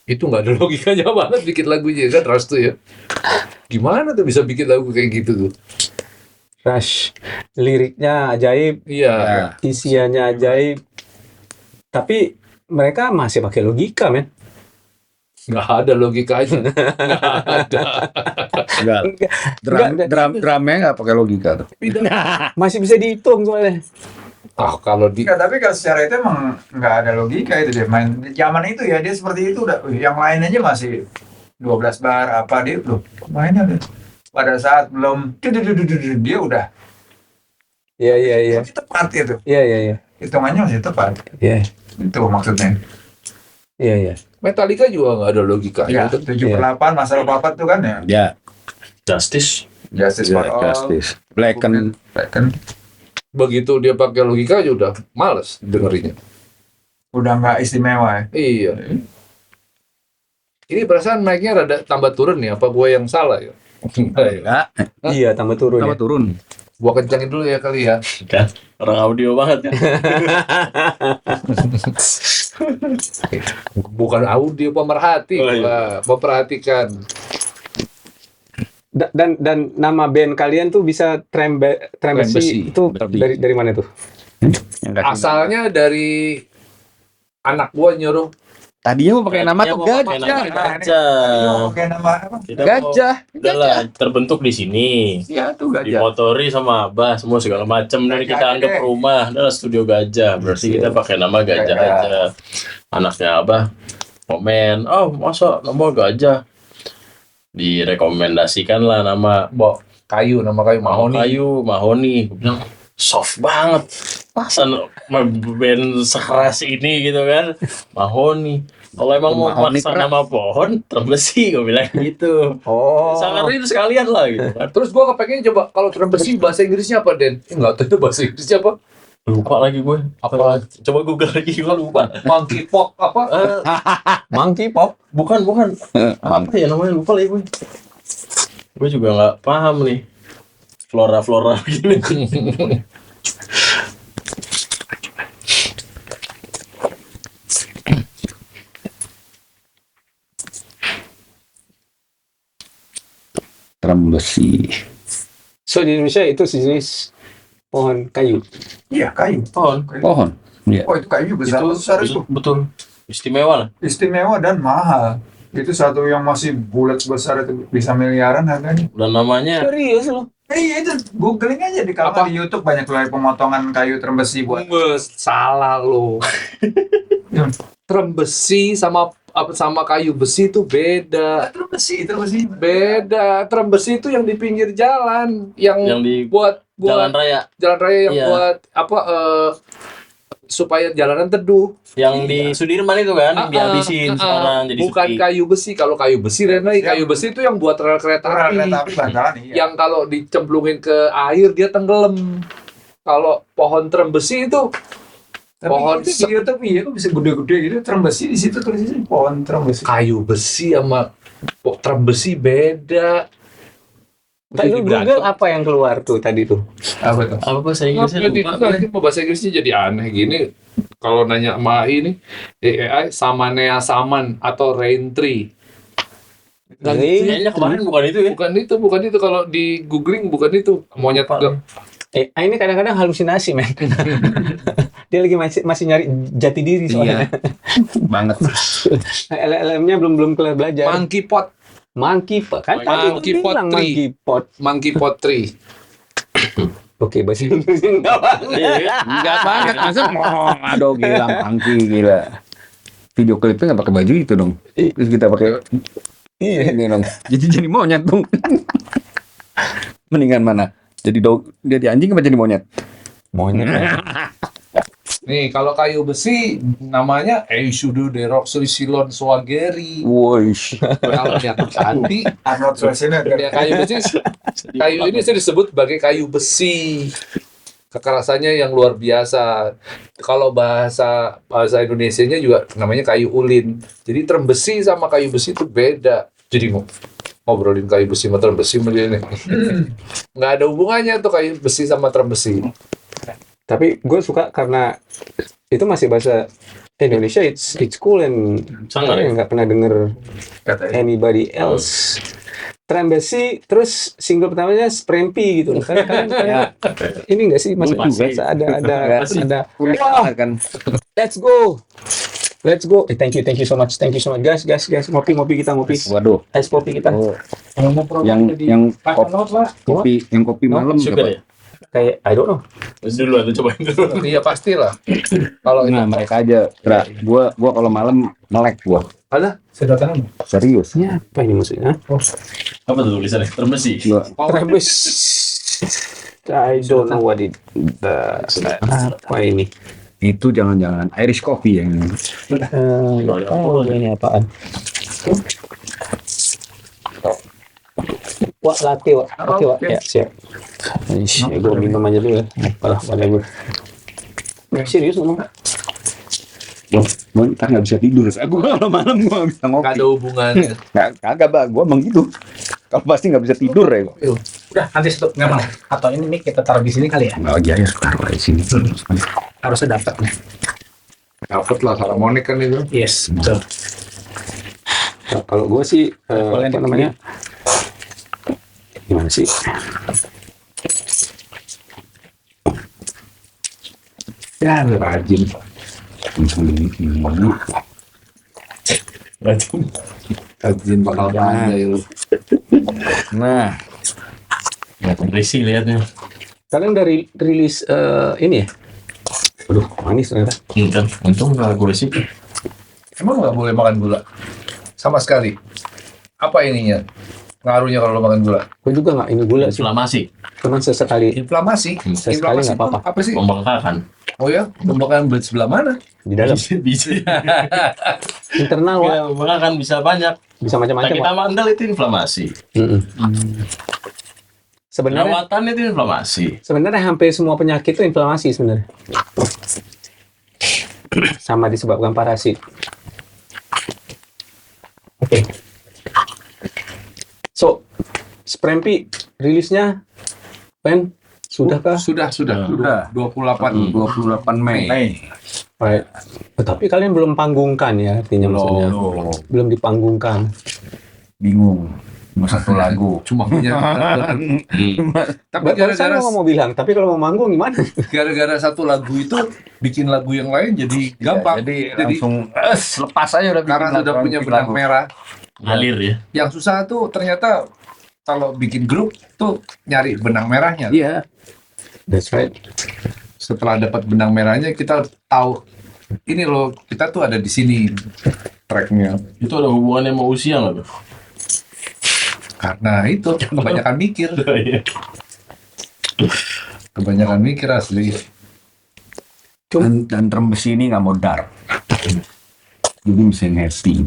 itu nggak ada logikanya banget bikin lagunya kan Rush tuh ya. Gimana tuh bisa bikin lagu kayak gitu tuh? Rush, liriknya ajaib, Iya. isiannya ajaib, tapi mereka masih pakai logika, men. Nggak ada logikanya. Nggak ada. Drumnya nggak pakai logika tuh. Masih bisa dihitung soalnya. Kalau di Enggak, tapi kalau secara itu emang nggak ada logika itu dia main zaman itu ya, dia seperti itu udah yang lain aja masih 12 bar apa dia loh mainnya deh. Pada saat belum dia udah Iya. masih tepat itu. Iya. Hitungannya masih tepat. Iya. Itu maksudnya. Iya. Metallica juga nggak ada logikanya. Ya, 78 masalah papat tuh kan ya. Ya. Justice. Justice for all. Justice. Blacken. Begitu dia pakai logika aja udah males dengerinnya. Udah nggak istimewa ya. Iya. Ini perasaan naiknya rada tambah turun nih, apa gue yang salah ya? Ya. Iya, tambah turun. Tambah Ya. turun. Gua kencangin dulu ya kali ya. Kan orang audio banget ya. Bukan audio, pemerhati. Oh, iya. Wah, memperhatikan. Dan nama band kalian tuh bisa Trembesi itu Berarti. dari mana tuh? Yang kasih Asalnya dari anak gua nyuruh, Tadinya mau pakai nama Tadinya tuh mau pakai gajah. nama gajah. Oke, nama apa? Kita Gajah. udah lah terbentuk di sini. Iya tuh gajah. Dimotori sama Abah semua segala macam dari kita Gajah anggap deh. rumah adalah studio gajah. Berarti kita pakai nama gajah Gajah. aja. Anaknya Abah komen, oh masa nama gajah? Direkomendasikan lah nama Kayu, nama kayu mahoni. mahoni. Gue bilang soft banget. Masa band sekeras ini gitu kan, mahoni. Kalau emang mau Mahoni maksa keras. nama pohon, terbesi, gue bilang gitu. Oh. Sangat itu sekalian lah gitu kan. Terus gue kepengen coba kalau term besi bahasa Inggrisnya apa, Den? Nggak tahu itu bahasa Inggrisnya apa. Lupa lagi gue. Apa? Coba Google lagi, gue lupa. Monkey pop apa? Monkey pop. Bukan. Apa ya namanya, lupa lagi gue. Gue juga nggak paham nih. Flora gini. Drum besi. So di Indonesia itu sejenis pohon kayu. Iya, kayu. Pohon. Pohon. Iya. Oh, itu kayu besar itu. Betul. Istimewa lah. Istimewa dan mahal. Itu satu yang masih bulat besar itu bisa miliaran harganya. Dan namanya Serius loh. Iya itu googling aja di kalau Apa? di YouTube banyak lagi pemotongan kayu terbesi buat. Salah lo. Term besi sama kayu besi itu beda. Terbesi. Beda. Term besi itu yang di pinggir jalan, yang di buat jalan raya, jalan raya yang Iya. buat supaya jalanan teduh. yang di Sudirman itu kan, dihabisin sekarang jadi bukan sepi. kayu besi. Kalau kayu besi Renai, Yang- kayu besi itu yang buat rel kereta api. Kereta api bantalan iya. Yang kalau dicemplungin ke air dia tenggelam. Kalau pohon term besi itu Tapi pohon itu di YouTube iya kok bisa gede-gede gitu terbesi di situ tulisnya pohon terbesi. kayu besi sama term besi beda. Tadi lu Google apa yang keluar tuh tadi tuh? Apa tuh? Apa bahasa Inggrisnya lupa. Nanti mau bahasa Inggrisnya jadi aneh gini. Kalau nanya sama ini AI Samanea saman atau rain tree. Nggak gitu ya. Kayaknya kemarin bukan itu ya. Bukan itu kalau di googling bukan itu monyet Ini kadang-kadang halusinasi men. Dia lagi masih nyari jati diri soalnya. Banget. LLM-nya belum kelar belajar. monkey pot, Monkey pot kan? Tadi Monkey lu pot bilang tree. monkey pot. monkey pot tree. Oke, bahasa Inggrisnya enggak banget. Iya. Enggak banget. Masa aduh gila, angki gila. Video klipnya nggak pakai baju itu dong. Terus kita pakai ini dong. Jadi monyet dong. Mendingan mana? Jadi anjing apa jadi monyet? Monyet. Nih kalau kayu besi namanya Eisudo Deroxysilon Swageri. Woi. Kalau yang tadi Arnold Schwarzenegger. ya kayu besi, kayu ini saya disebut sebagai kayu besi. Kekerasannya yang luar biasa. Kalau bahasa Indonesianya juga namanya kayu ulin. Jadi term besi sama kayu besi itu beda. Jadi ngobrolin kayu besi sama term besi begini. Nggak ada hubungannya tuh kayu besi sama term besi. Tapi gue suka karena itu masih bahasa Indonesia. It's cool and Sangat ya. nggak pernah denger Katanya. anybody else. Trembesi terus single pertamanya Sprempi gitu. Kan kayak ini enggak sih Mas? Masih. Ada Unik Wah, banget kan. let's go. Thank you so much guys. Ngopi kita ngopi. Waduh. Es kopi kita. Oh, Kalau mau program yang kopi malam Sugar siapa? ya. Kayak I don't know. Terus dulu atau cobain dulu. Iya pastilah. Kalau Nah, mereka aja. Tra, gua kalau malam melek gua. ada Sedotan apa? Serius. Ini apa ini maksudnya? Apa tuh tulisannya? Terbesi. Gua Trebes. I don't know what it apa ini? itu jangan-jangan Irish coffee yang Ini apaan? Wah, latte, Wak. Oke, Wak. Ya, siap. Gue minum aja dulu ya. Apalah, whatever. Serius ngomong? gua ntar nggak bisa tidur. Aku kalau malam gua nggak bisa nggak ngopi. ada hubungannya. Kagak bah, gua emang gitu. Kalau pasti nggak bisa tidur ya. Udah, nanti stop nggak mau. Atau ini mic kita taruh di sini kali ya? Nggak aja ya taruh di sini. Harusnya dapat nih. Dapat lah harmonik kan itu. Yes, betul. Nah, kalau gue sih, Boleh apa nih, namanya? Gimana sih? Ya rajin. Rajin bakal pandai lu. Nah, Risi liatnya. Kalian dari rilis ini ya? Aduh, manis ternyata. Kan, untung nggak gue sih. Emang nggak boleh makan gula? Sama sekali. Apa ininya? Ngaruhnya kalau lo makan gula? Gue juga nggak ini gula sih. Inflamasi, Cuman sesekali Inflamasi. Sesekali Inflamasi nggak itu apa-apa. apa sih? membengkakan. Oh ya, membengkakan berat sebelah mana? di dalam. Bisa. Internal, Wak. Ya, membengkakan bisa banyak. Bisa macam-macam, Sakit Wak. amandel itu inflamasi. Sebenarnya Perawatan itu inflamasi. sebenarnya hampir semua penyakit itu inflamasi sebenarnya. Sama disebabkan parasit. Oke. So, Sprempi rilisnya Ben sudahkah? Sudah. Sudah. 28. 28 Mei. Right. Tapi kalian belum panggungkan ya, artinya maksudnya. Belum dipanggungkan. Bingung. Cuma satu lagu. Cuma punya. Tapi Barusan gara-gara lo mau bilang, tapi kalau mau manggung gimana? gara-gara satu lagu itu bikin lagu yang lain jadi gampang. Jadi langsung lepas aja udah bikin karena sudah lagu, punya bikin benang lagu. merah. Ngalir ya. Yang susah tuh ternyata kalau bikin grup tuh nyari benang merahnya. Iya. That's right. Setelah dapat benang merahnya kita tahu ini loh kita tuh ada di sini tracknya. Itu ada hubungannya sama usia nggak tuh? Karena itu kebanyakan mikir, kebanyakan mikir asli. Dan drum besi ini nggak mau dark. Jadi mesin happy.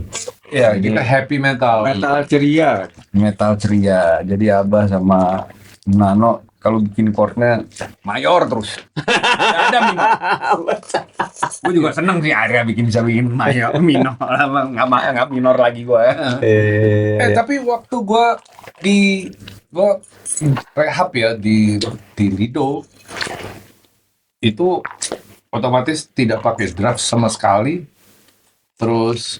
Ya kita happy metal. Metal ceria. Metal ceria. Jadi Abah sama Nano kalau bikin chordnya mayor terus. Nggak ada minor. Gue juga seneng sih Arya bisa bikin mayor, minor. Nggak minor lagi gue. Tapi waktu gua rehab ya di Lido itu otomatis tidak pakai drugs sama sekali. Terus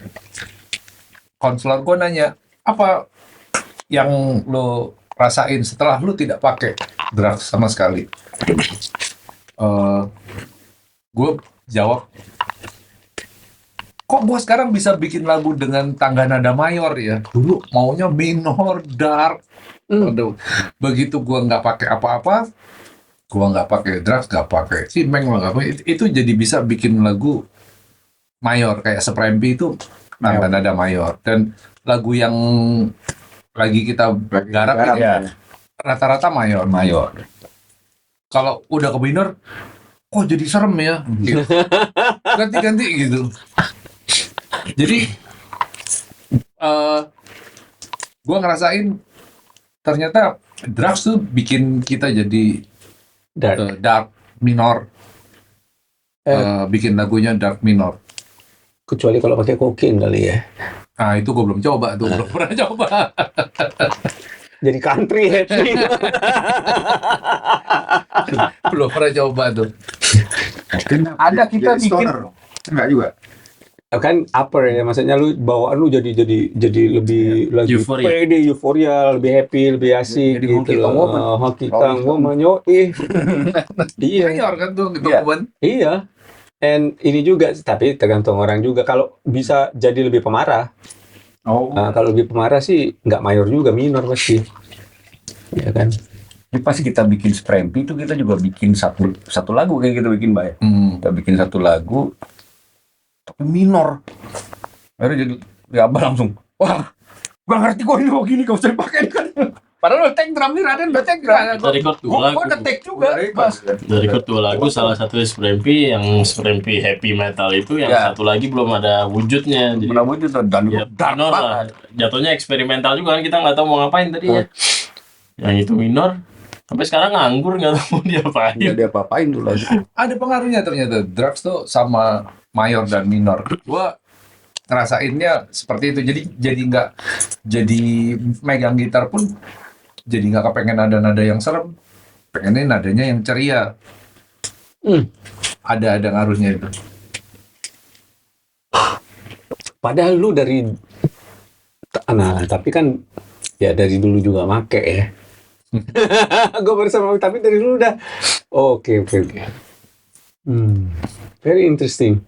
konselor gue nanya apa yang lo rasain setelah lo tidak pakai drugs sama sekali. Gue jawab, kok gue sekarang bisa bikin lagu dengan tangga nada mayor ya? Dulu maunya minor, dark. Aduh, begitu gue nggak pakai apa-apa, gue nggak pakai drugs, nggak pakai cimeng, nggak pakai itu jadi bisa bikin lagu mayor kayak Sprempi itu tangga nada mayor. Dan lagu yang lagi kita garap itu rata-rata mayor. Kalau udah ke minor, kok jadi serem ya? Gitu. Ganti-ganti gitu. Jadi, gue ngerasain ternyata drugs tuh bikin kita jadi dark minor, bikin lagunya dark minor. Kecuali kalau pakai kokain kali ya. Nah itu gue belum coba tuh, belum pernah coba. Jadi country happy. Belum pernah coba tuh. Ada kita bikin. Enggak juga. Kan upper ya, maksudnya lu bawaan lu jadi lebih lagi Euforia. pede, euforia, lebih happy, lebih asik Jadi honky gitu tonk woman. loh. Honky tonk woman, yoi. Iya. Mayor kan tuh gitu Iya. kan. Iya. And ini juga, tapi tergantung orang juga. Kalau bisa jadi lebih pemarah, kalau lebih pemarah sih nggak mayor juga, minor pasti. Ya kan? Ini pasti kita bikin Sprempi itu kita juga bikin satu lagu kayak kita bikin Mbak ya. Kita bikin satu lagu tapi minor. Akhirnya jadi ya Abah langsung, wah, gak ngerti kok ini kok gini kau usah dipakai kan. Padahal udah take drum nih, Raden udah take drum. Kita record dua lagu. Gua udah take juga, Mas. Udah record dua lagu, salah satu Sprempi, yang Sprempi happy metal itu, yang Ya. satu lagi belum ada wujudnya. Jadi Benar itu dan ya, dark minor lah. banget. Jatuhnya eksperimental juga kan, kita nggak tahu mau ngapain tadinya. Yang itu minor, sampai sekarang nganggur, nggak tahu mau diapain. Nggak dia apa-apain tuh lagu. Ada pengaruhnya ternyata drugs tuh sama mayor dan minor. Gua ngerasainnya seperti itu. Jadi nggak jadi megang gitar pun jadi nggak kepengen nada-nada yang serem. Pengennya nadanya yang ceria. Ada ngaruhnya itu. Padahal lu tapi kan ya dari dulu juga make ya. Gue bersama, tapi dari dulu udah. Oke. Very interesting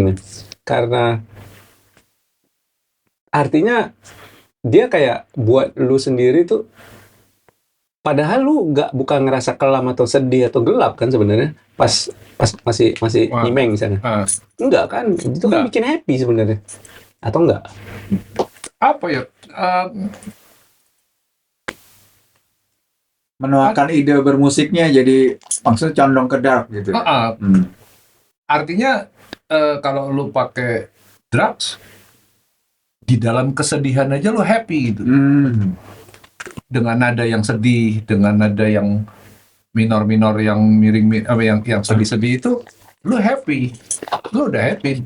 man. Karena artinya dia kayak buat lu sendiri tuh, padahal lu bukan ngerasa kelam atau sedih atau gelap kan sebenarnya pas masih Wah. nyimeng misalnya. Enggak kan, itu kan Enggak. bikin happy sebenarnya, atau enggak? Apa ya? Menuangkan ide bermusiknya jadi maksudnya condong ke dark gitu. Artinya kalau lu pakai drugs di dalam kesedihan aja lu happy gitu. Dengan nada yang sedih, dengan nada yang minor-minor yang miring yang sedih-sedih itu lu happy. Lu udah happy.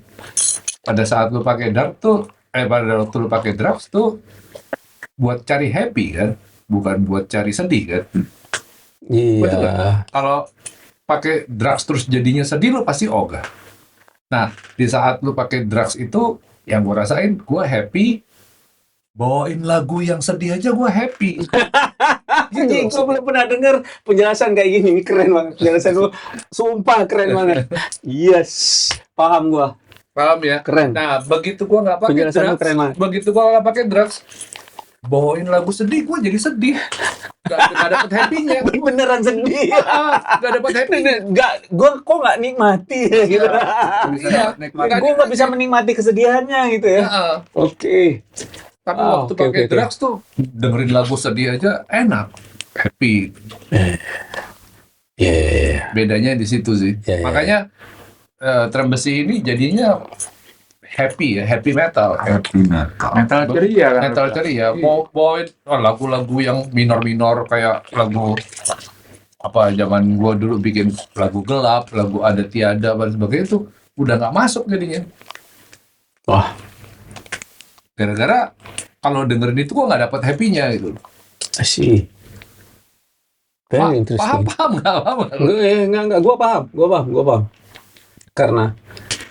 Pada saat lu pakai dark tuh pada waktu lu pakai drugs tuh buat cari happy kan, bukan buat cari sedih kan. Betul Iya. nggak? Kalau pakai drugs terus jadinya sedih lu pasti ogah. Nah, di saat lu pakai drugs itu yang gue rasain, gue happy. Bawain lagu yang sedih aja gue happy. Anjing, gue belum pernah denger penjelasan kayak gini. Ini keren banget penjelasan lu. Sumpah keren banget. Yes, paham gua. Paham ya? Keren. Nah, begitu gue nggak pakai Penjelasan lu drugs, keren banget. begitu gue nggak pakai drugs, bawain lagu sedih gue jadi sedih. Gak dapet happy-nya. Beneran sedih. Gak dapet happy-nya. Gue kok nggak nikmati ya gitu. Iya. Gue nggak bisa menikmati kesedihannya gitu ya. Oke. Tapi Oh, waktu oke, pakai oke. drugs tuh dengerin lagu sedih aja enak, happy. Iya. Bedanya di situ sih. Ya, ya, Makanya Trem Besi ini jadinya happy ya, happy metal. Metal ceria kan. Metal ceria. Mau bawain lagu-lagu yang minor-minor kayak lagu apa zaman gua dulu bikin lagu gelap, lagu ada tiada dan sebagainya itu udah nggak masuk jadinya. Wah. Gara-gara kalau dengerin itu gua nggak dapat happy-nya gitu. Sih. Very interesting. Paham nggak? Enggak, gue paham. Karena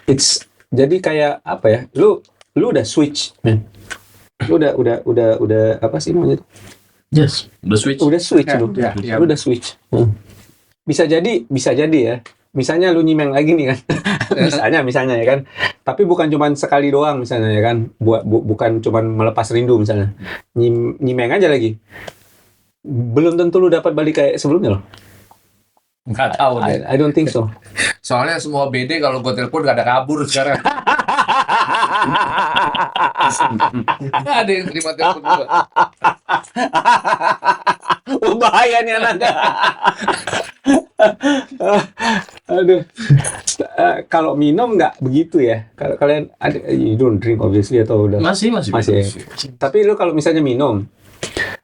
it's jadi kayak apa ya? Lu udah switch, man. Lu udah apa sih namanya? Yes, the switch. Udah switch Ya, lu. ya. Lu udah switch. Bisa jadi ya. Misalnya lu nyimeng lagi nih kan. misalnya ya kan. Tapi bukan cuman sekali doang misalnya ya kan. Bukan cuman melepas rindu misalnya. Nyimeng aja lagi. Belum tentu lu dapat balik kayak sebelumnya loh. Nggak tahu deh. I don't think so. Soalnya semua BD kalau gue telepon gak ada kabur sekarang. Nggak ada yang terima telepon gue. Oh, bahaya nih anak. Aduh. Kalau minum nggak begitu ya? Kalau kalian ada, you don't drink obviously atau udah? Masih. Tapi lu kalau misalnya minum,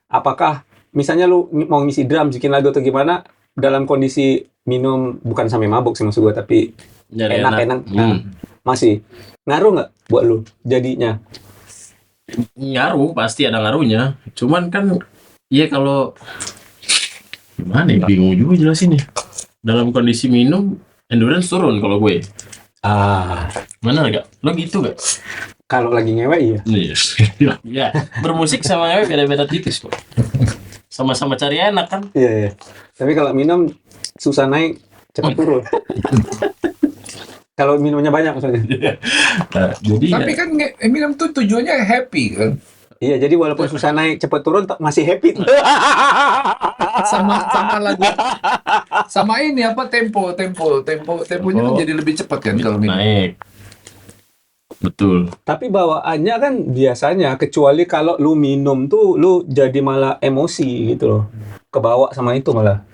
apakah misalnya lu mau ngisi drum, bikin lagu atau gimana, dalam kondisi minum bukan sampai mabuk sih maksud gue, tapi Nyari enak. Nah, masih ngaruh nggak buat lu jadinya? Ngaruh, pasti ada ngaruhnya. Cuman kan, ya kalau gimana ya, bingung juga jelasin ya. Dalam kondisi minum, endurance turun kalau gue. Mana gak? Lo gitu gak? Kalau lagi ngewe iya. Ya, bermusik sama ngewe beda-beda tipis kok. Sama-sama cari enak kan. Iya. Tapi kalau minum susah naik, cepat turun. Kalau minumnya banyak maksudnya. Nah, jadi Tapi kan minum tuh tujuannya happy kan. Iya, jadi walaupun susah naik, cepat turun, masih happy. Sama lagu. Sama ini apa temponya kan jadi lebih cepat kan kalau minum. naik. Betul. Tapi bawaannya kan biasanya, kecuali kalau lu minum tuh, lu jadi malah emosi gitu loh. Kebawa sama itu malah.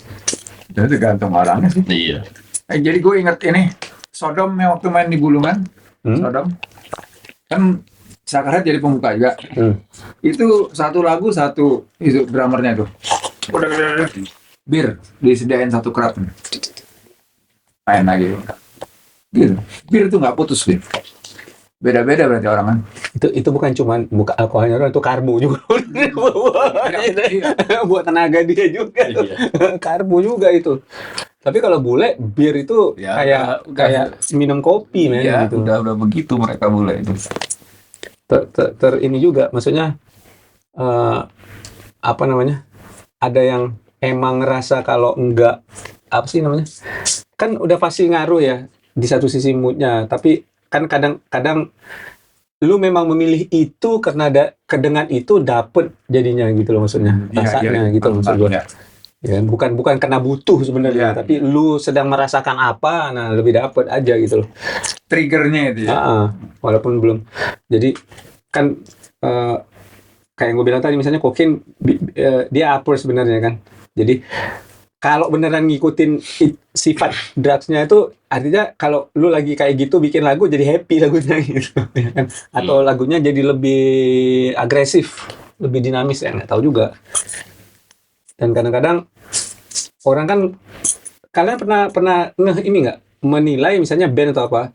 Jadi tergantung orangnya sih. Iya. Jadi gue inget ini Sodom yang waktu main di Bulungan. Sodom kan Sakarhat jadi pembuka juga. Itu satu lagu satu itu drummernya tuh. Bir disediain satu kerat. Main lagi. Bir tuh nggak putus gitu. Beda-beda berarti orang kan. Itu bukan cuman buka alkoholnya doang, itu karbo juga. Buat tenaga dia juga. Iya. Karbo juga itu. Tapi kalau bule, bir itu Ya, kayak minum kopi, men. Iya, gitu. udah begitu mereka mulai itu. Ini juga, maksudnya apa namanya? Ada yang emang ngerasa kalau enggak, apa sih namanya? Kan udah pasti ngaruh ya di satu sisi moodnya, tapi kan kadang-kadang lu memang memilih itu karena dengan itu dapet jadinya gitu loh maksudnya, rasanya gitu loh maksud gue. Iya. Ya, bukan karena butuh sebenarnya, Iya. tapi lu sedang merasakan apa, nah lebih dapet aja gitu loh. Triggernya itu ya. Walaupun belum. Jadi kan kayak yang gue bilang tadi, misalnya kokain dia upper sebenarnya kan. Jadi kalau beneran ngikutin sifat drugsnya itu, artinya kalau lu lagi kayak gitu bikin lagu jadi happy lagunya gitu, ya kan? Atau lagunya jadi lebih agresif, lebih dinamis, ya nggak tahu juga. Dan kadang-kadang orang kan, kalian pernah ini nggak menilai misalnya band atau apa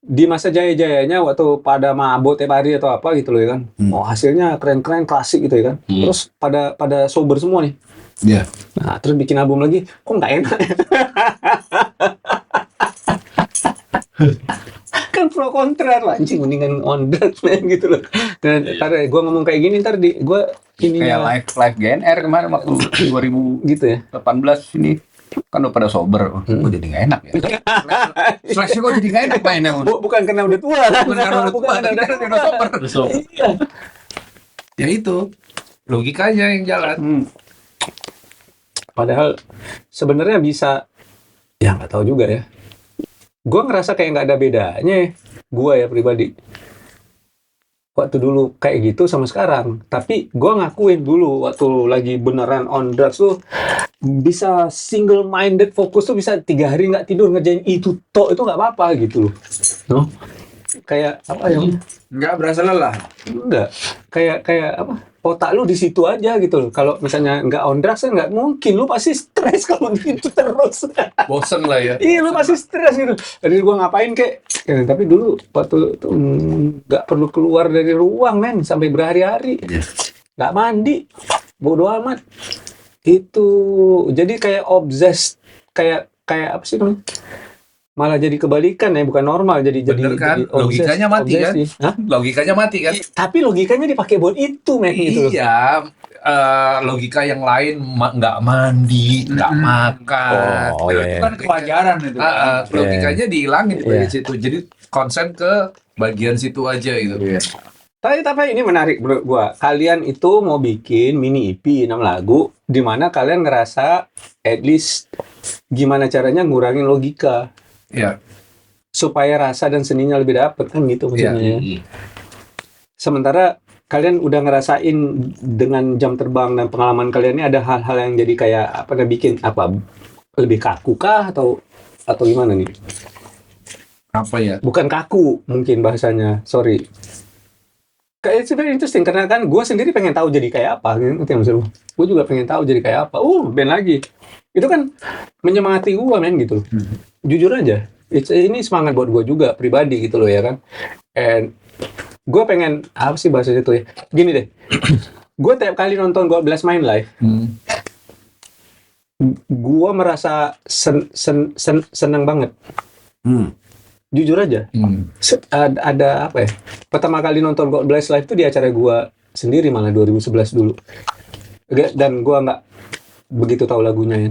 di masa jaya-jayanya waktu pada mabuk tiap hari atau apa gitu loh ya kan, oh hasilnya keren-keren klasik gitu ya kan, terus pada sober semua nih. Iya. Nah, terus bikin album lagi, kok nggak enak ya? Kan pro kontra tuh, anjing mendingan on drugs man gitu loh. Dan ntar gue ngomong kayak gini, ntar gue ini Kayak live GNR kemarin waktu 2018 gitu ya. ini kan udah pada sober, kok jadi nggak enak ya? Slash-nya kok jadi nggak enak mainnya? Bukan karena udah tua kan? Bukan karena udah tua, tapi karena dia udah sober. Iya. Ya itu logikanya yang jalan. Padahal sebenarnya bisa, ya nggak tahu juga ya. Gue ngerasa kayak nggak ada bedanya ya, gue ya pribadi. Waktu dulu kayak gitu sama sekarang. Tapi gue ngakuin dulu waktu lagi beneran on drugs tuh bisa single minded fokus tuh bisa 3 hari nggak tidur ngerjain itu tok, itu nggak apa-apa gitu loh. No? Kayak apa ya? Nggak berasa lelah. Enggak. Kayak apa? Otak lu di situ aja gitu loh. Kalau misalnya nggak on drugs kan nggak mungkin, lu pasti stres kalau gitu terus. Bosen lah ya. Iya, lu pasti stres gitu. Jadi gua ngapain kek? Ya, tapi dulu waktu itu nggak perlu keluar dari ruang men sampai berhari-hari. Nggak mandi, bodo amat. Itu jadi kayak obses, kayak apa sih namanya? Malah jadi kebalikan ya, bukan normal, jadi Bener kan? jadi obses, Logikanya mati kan? obsesi. Hah? Logikanya mati kan? Tapi logikanya dipakai buat itu men gitu loh. Iya, logika yang lain nggak mandi, nggak makan. Oh, iya, Itu iya. kan kewajaran itu. Logikanya dihilangin di Iya. situ. Jadi konsen ke bagian situ aja gitu. Tapi ini menarik menurut gua. Kalian itu mau bikin mini EP 6 lagu di mana kalian ngerasa at least gimana caranya ngurangin logika Iya. supaya rasa dan seninya lebih dapet kan gitu maksudnya. Ya. Sementara kalian udah ngerasain dengan jam terbang dan pengalaman kalian ini ada hal-hal yang jadi kayak apa, bikin apa lebih kaku kah atau gimana nih? Apa ya? Bukan kaku mungkin bahasanya, sorry. Kayak it's very interesting karena kan gue sendiri pengen tahu jadi kayak apa, gitu maksud lu. Gue juga pengen tahu jadi kayak apa. Band lagi. Itu kan menyemangati gue men gitu loh. Jujur aja. Ini semangat buat gue juga pribadi gitu loh ya kan. And gue pengen apa sih bahasa itu ya? Gini deh. Gue tiap kali nonton God Bless main live, gue merasa seneng banget. Jujur aja. Ada apa ya? Pertama kali nonton God Bless live itu di acara gue sendiri malah 2011 dulu. Dan gue nggak begitu tahu lagunya ya.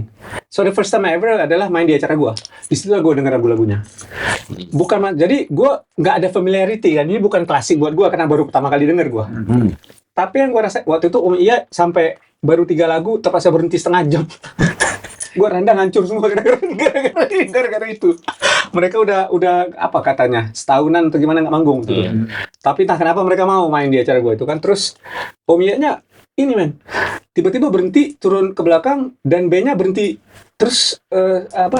So the first time ever adalah main di acara gue. Di situ gue denger lagu-lagunya. Jadi gue nggak ada familiarity kan. Ini bukan klasik buat gue karena baru pertama kali denger gue. Tapi yang gue rasa waktu itu Iya sampai baru 3 lagu terpaksa berhenti setengah jam. Gue randang hancur semua gara-gara itu. Mereka udah apa katanya setahunan atau gimana nggak manggung gitu. Tapi entah kenapa mereka mau main di acara gue itu kan. Terus Iya-nya ini men tiba-tiba berhenti turun ke belakang dan B-nya berhenti. Terus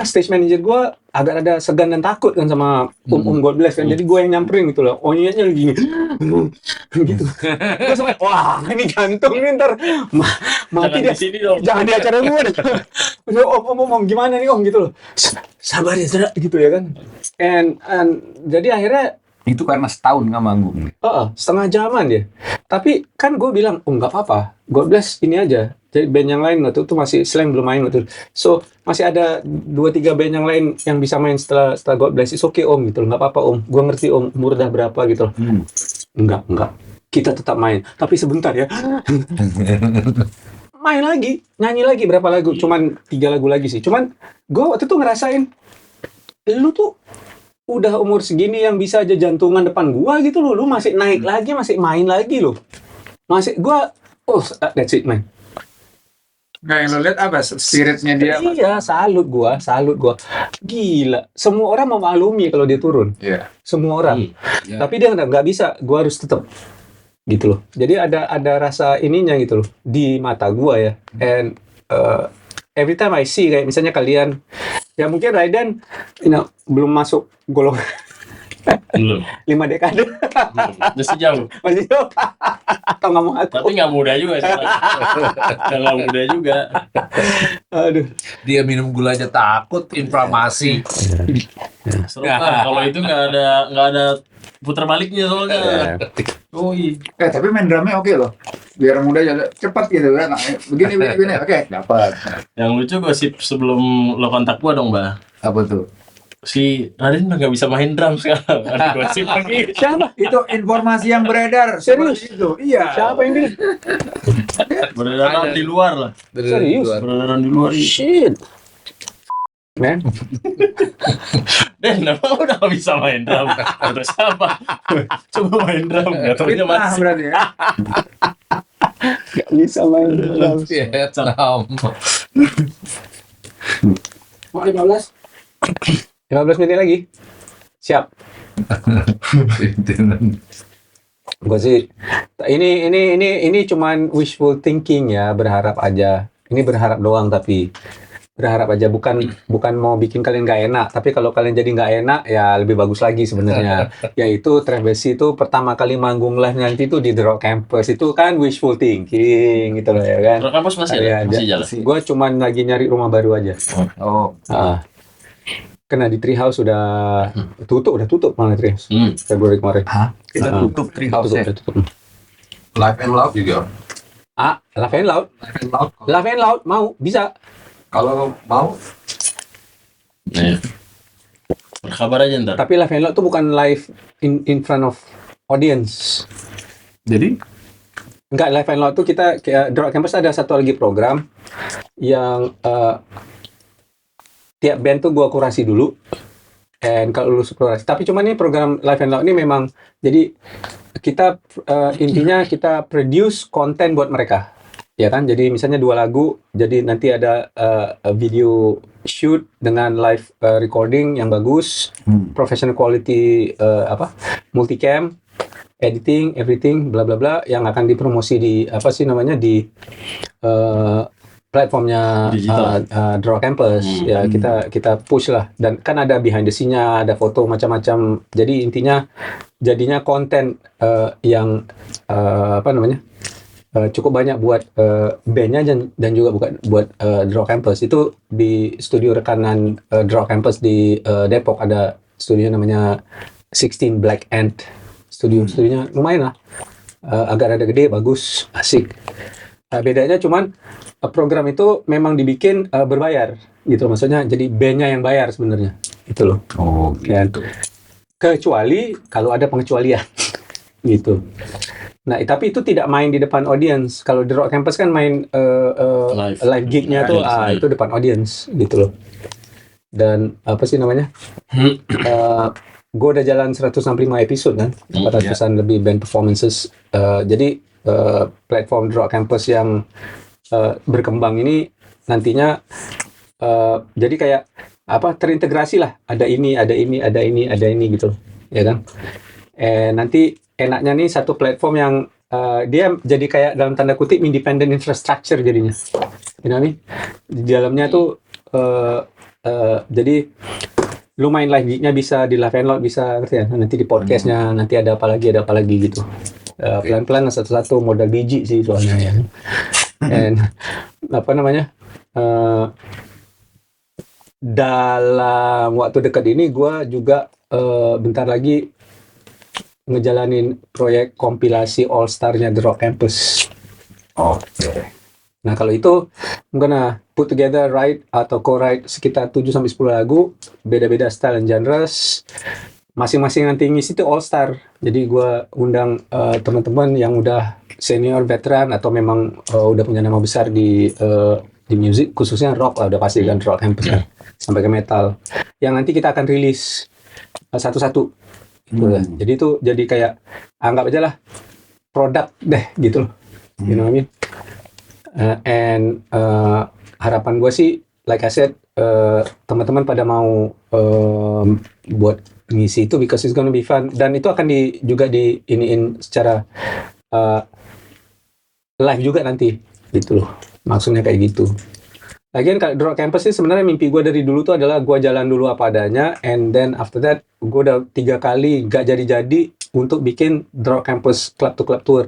stage manager gue agak ada segan dan takut kan sama God Bless kan. Jadi gue yang nyamperin gitu loh. Iya-nya lagi gini. Gitu. Gue sampai wah ini jantung nih ntar mati dia. Jangan di acara gue. Om gimana nih om gitu loh. Sabar ya saudara gitu ya kan. And jadi akhirnya Itu karena setahun nggak manggung. setengah jaman dia. Tapi kan gue bilang, nggak apa-apa. God Bless ini aja. Jadi band yang lain waktu itu masih Slang belum main waktu itu. So masih ada 2-3 band yang lain yang bisa main setelah God Bless. It's okay om gitu loh. Nggak apa-apa om. Gue ngerti om umur udah berapa gitu loh. Enggak. Kita tetap main. Tapi sebentar ya. Main lagi, nyanyi lagi berapa lagu? Cuman 3 lagu lagi sih. Cuman gue waktu itu ngerasain, lu tuh udah umur segini yang bisa aja jantungan depan gua gitu loh, lu masih naik lagi, masih main lagi loh. Masih gua, that's it man. Nggak, yang lo lihat apa? Spiritnya dia. Iya, salut gua. Gila, semua orang memaklumi kalau dia turun. Iya. Semua orang. Iya. Tapi dia nggak bisa, gua harus tetap gitu loh. Jadi ada rasa ininya gitu loh di mata gua ya. And every time I see kayak misalnya kalian, ya mungkin Raiden, belum masuk golongan Belum. 5 dekade, Masih jauh. masih jauh. Atau nggak mau aku. Tapi nggak muda juga sih. Kalau muda juga. Aduh. Dia minum gula aja takut, inflamasi. Seru kan? Kalau itu nggak ada putar baliknya soalnya. Oh iya. Tapi main drumnya oke loh. Biar mudah aja, cepat gitu kan. Nah, begini, oke, dapat. Yang lucu gosip sebelum lo kontak gua dong, Mbak. Apa tuh? Si Raden udah nggak bisa main drum sekarang. Ada gosip lagi. Siapa? Itu informasi yang beredar. Serius? Seperti itu. Iya. Siapa yang bilang? Beredaran di luar lah. Serius? Beredaran di luar. Shit. Man. Dan kenapa udah nggak bisa main drum? Kata siapa? Coba main drum. Nggak taunya Fitnah masih. berarti ya. Gak bisa main drum. Vietnam. Mau 15 menit lagi. Siap. Gue sih ini cuman wishful thinking ya, berharap aja. Ini berharap doang, tapi berharap aja, bukan mau bikin kalian nggak enak, tapi kalau kalian jadi nggak enak ya lebih bagus lagi sebenarnya. Yaitu Travis itu pertama kali manggung live nanti itu di The Rock Campus, itu kan wishful thinking gitu loh ya kan. Rock Campus masih ada? Masih jalan? Gue cuman lagi nyari rumah baru aja. Oh. Karena di Treehouse udah tutup malah Treehouse. Februari kemarin. Kita tutup Treehouse ya. Udah tutup. Live and Loud juga. Laugh and Loud mau bisa. Kalau mau. Iya. Berkabar aja ntar. Tapi Laugh and Loud tuh bukan live in front of audience. Jadi Enggak, Live and Loud tuh kita kayak The Rock Campus ada satu lagi program yang tiap band tuh gua kurasi dulu. And kalau lulus kurasi, tapi cuma nih program Live and Loud ini memang jadi kita intinya kita produce konten buat mereka. Ya kan, jadi misalnya 2 lagu, jadi nanti ada video shoot dengan live recording yang bagus, professional quality multicam, editing, everything, bla bla bla, yang akan dipromosi di di platformnya The Rock Campus. Ya kita push lah, dan kan ada behind the scene-nya, ada foto macam-macam. Jadi intinya jadinya konten yang cukup banyak buat bandnya dan juga buat The Rock Campus. Itu di studio rekanan The Rock Campus di Depok, ada studio namanya 16 Black Ant studionya lumayan lah, agak rada gede, bagus, asik. Bedanya cuman program itu memang dibikin berbayar gitu, maksudnya jadi bandnya yang bayar sebenarnya itu loh. oh gitu. Kecuali kalau ada pengecualian gitu. Nah, tapi itu tidak main di depan audience. Kalau The Rock Campus kan main live gig-nya tuh itu depan audience gitu loh. Dan gue udah jalan 165 episode kan, 400-an lebih band performances. Jadi platform The Rock Campus yang berkembang ini nantinya jadi kayak terintegrasi lah. Ada ini gitu, ya kan? Nanti enaknya nih satu platform yang dia jadi kayak dalam tanda kutip independent infrastructure jadinya. Di dalamnya tuh jadi lu main live gig-nya bisa di Live and Loud, bisa ngerti ya? Nanti di podcastnya nanti ada apa lagi gitu. Pelan-pelan satu-satu, modal biji sih soalnya ya. And dalam waktu dekat ini gue juga bentar lagi ngejalanin proyek kompilasi All Star-nya The Rock Campus. Nah, kalau itu I'm gonna put together write atau co-write sekitar 7-10 lagu, beda-beda style dan genres. Masing-masing nanti ngisi itu All Star. Jadi gue undang teman-teman yang udah senior, veteran, atau memang udah punya nama besar di musik, khususnya rock lah, udah pasti kan Rock Campus kan, sampai ke metal. Yang nanti kita akan rilis satu-satu. Gitu lah. Jadi itu jadi kayak anggap aja lah produk deh gitu loh. You know what I mean? Harapan gue sih, like I said, teman-teman pada mau buat ngisi itu because it's gonna be fun, dan itu akan juga iniin secara live juga nanti gitu loh, maksudnya kayak gitu. Lagian kalau Drop Campus sih sebenarnya mimpi gue dari dulu tuh adalah gue jalan dulu apa adanya, and then after that gue udah 3 kali gak jadi-jadi untuk bikin Drop Campus Club to Club Tour.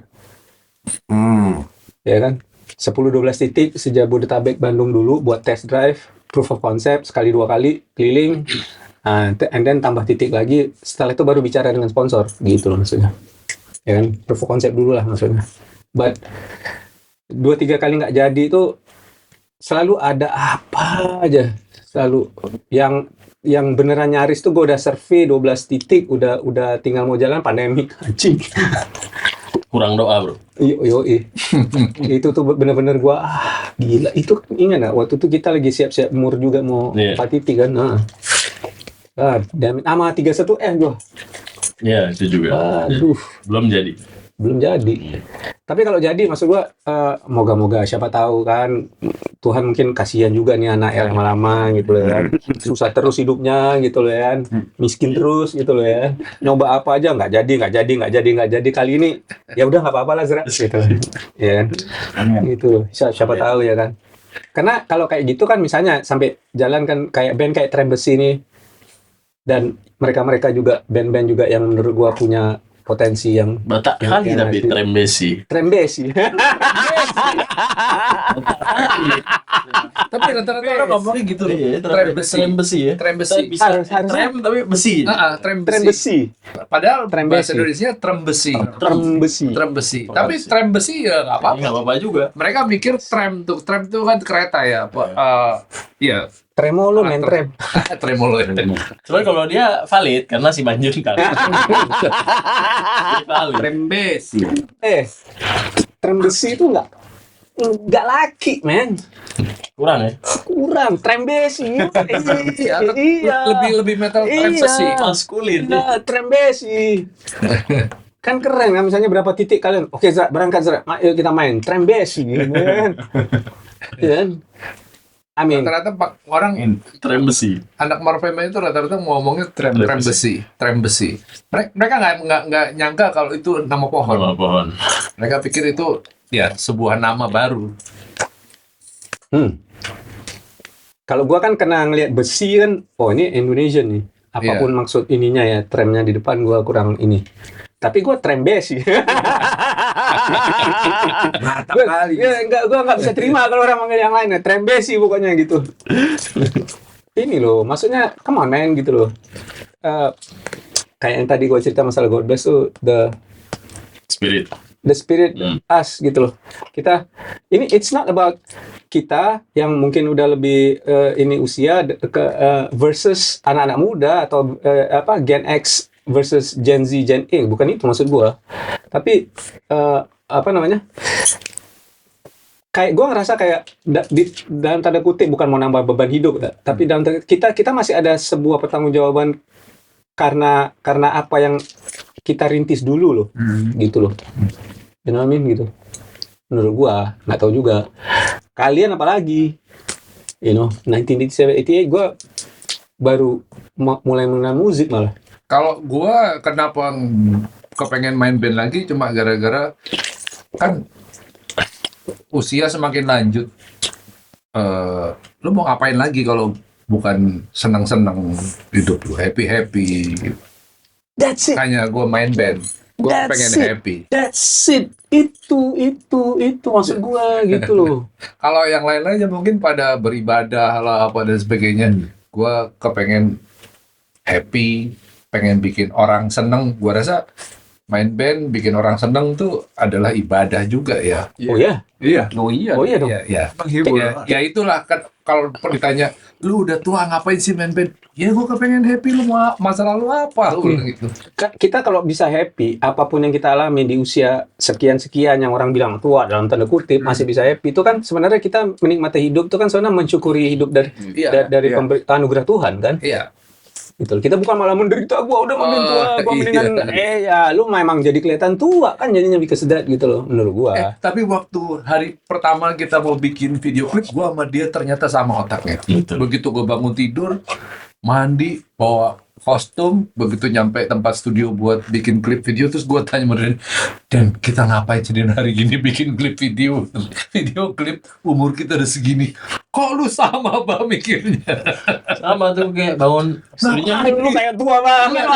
Ya kan, 10-12 titik sejabodetabek Bandung dulu buat test drive, proof of concept, sekali 2 kali keliling, and then tambah titik lagi, setelah itu baru bicara dengan sponsor gitu loh maksudnya. Ya kan, proof of concept dulu lah maksudnya. But 2-3 kali nggak jadi itu selalu ada apa aja, selalu yang beneran nyaris tuh gue udah survei 12 titik, udah tinggal mau jalan, pandemik anjing. Kurang doa, bro. Itu tuh bener-bener gue gila. Itu ingat nggak waktu itu kita lagi siap-siap mur juga mau 4 titik kan. Sama 31M gue. Ya, itu juga. Aduh, Belum jadi. Tapi kalau jadi, maksud gua moga-moga, siapa tahu kan Tuhan mungkin kasihan juga nih anak yang lama-lama gitu loh kan, susah terus hidupnya gitu loh kan, miskin terus gitu loh ya, nyoba apa aja nggak jadi, kali ini ya udah nggak apa-apa lah Zra gitu ya kan. Gitu siapa tahu ya kan, karena kalau kayak gitu kan misalnya sampai jalan kan kayak band kayak Trembesi nih, dan mereka juga band-band juga yang menurut gua punya potensi yang Batak kali tapi Trembesi. Tapi rata-rata orang ngomongnya gitu loh. Trembesi ya. Trembesi. Bisa trem tapi besi. Trembesi. Padahal Trembesi. bahasa Indonesia trembesi. Trembesi. Tapi trembesi ya nggak apa-apa. Nggak apa-apa juga. Mereka mikir tram tuh kan kereta ya. Iya. Tremolo men, Tremolo ya. Cuman kalau dia valid karena si Banjur kan. Valid. Trembesi. Trembesi itu nggak laki men, Kurang ya. Trembesi. Iya. Lebih metal trembesi. Maskulin. Nah, Trembesi. Kan keren kan, misalnya berapa titik kalian? Oke, Zra, berangkat Zra. Ayo kita main Trembesi gitu kan. Kan? Amin. Rata-rata orang Trembesi. anak Marvema itu rata-rata ngomongnya trembesi. Mereka nggak nyangka kalau itu nama pohon. Nama pohon. Mereka pikir itu ya sebuah nama baru. Kalau gua kan kena ngelihat besi kan, oh ini Indonesian nih. Apapun maksud ininya ya, tramnya di depan gua kurang ini. Tapi gua Trembesi. Mantap kali. Gua nggak bisa terima kalau orang manggil yang lain ya. Trembesi pokoknya gitu. Ini loh, maksudnya come on man gitu loh. Kayak yang tadi gua cerita masalah God Bless tuh, the spirit us gitu loh. Kita ini it's not about kita yang mungkin udah lebih ini usia versus anak-anak muda atau Gen X versus Gen Z, Gen Y, bukan itu maksud gua. Tapi kayak gue ngerasa kayak dalam tanda kutip, bukan mau nambah beban hidup, tapi dalam kita masih ada sebuah pertanggungjawaban karena apa yang kita rintis dulu loh, gitu loh. You know what I mean, gitu. Menurut gua, nggak tahu juga. Kalian apalagi, 1987, 88 gua baru mulai mengenal musik malah. Kalau gua kenapa kepengen main band lagi cuma gara-gara kan usia semakin lanjut, lu mau ngapain lagi kalau bukan senang-senang hidup lu, happy. That's it. Makanya gue main band, gue pengen happy. That's it. Itu maksud gue gitu loh. Kalau yang lain-lainnya mungkin pada beribadah lah apa dan sebagainya, gue kepengen happy, pengen bikin orang seneng. Gue rasa main band bikin orang seneng tuh adalah ibadah juga ya. Oh ya? Iya. Oh iya dong. Ya. Menghibur. Ya itulah kan, kalau ditanya lu udah tua ngapain sih main band? Ya gue kepengen happy, lu mau masa lalu apa? Gitu. Kita kalau bisa happy, apapun yang kita alami di usia sekian-sekian yang orang bilang tua dalam tanda kutip masih bisa happy, itu kan sebenarnya kita menikmati hidup itu kan sebenarnya mensyukuri hidup dari anugerah Tuhan kan? Iya. gitu. Kita bukan malah menderita, gua udah makin tua, gua Iya. mendingan ya lu memang jadi kelihatan tua kan, jadinya bikin sedap gitu loh menurut gua. Tapi waktu hari pertama kita mau bikin video klip, gua sama dia ternyata sama otaknya. Betul. Begitu gua bangun tidur, mandi, bawa kostum, begitu nyampe tempat studio buat bikin klip video, terus gua tanya sama dia, Dan kita ngapain sih hari gini bikin klip video klip, umur kita udah segini, kok lu sama Bah mikirnya? Sama tuh kayak bangun studionya. Lu kayak tua banget.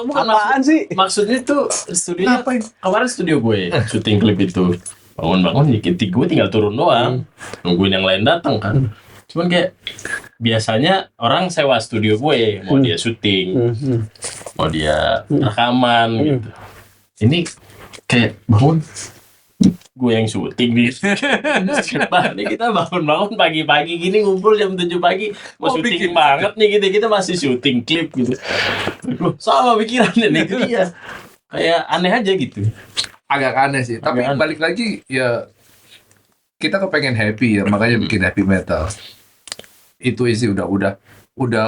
Bukan Apaan sih? maksudnya tuh studionya Ngapain? kemarin studio gue syuting klip itu bangun dikit gue tinggal turun doang nungguin yang lain datang kan. Cuman kayak biasanya orang sewa studio gue mau dia syuting mau dia rekaman gitu. Ini kayak bangun gue yang syuting nih. Ini kita bangun pagi-pagi gini ngumpul jam 7 pagi mau syuting banget nih kita masih syuting klip gitu. Loh, sama pikirannya nih itu dia. Kayak aneh aja gitu. Agak aneh sih, tapi Agak aneh. balik lagi ya kita kepengen happy ya, makanya bikin happy metal. Itu sih udah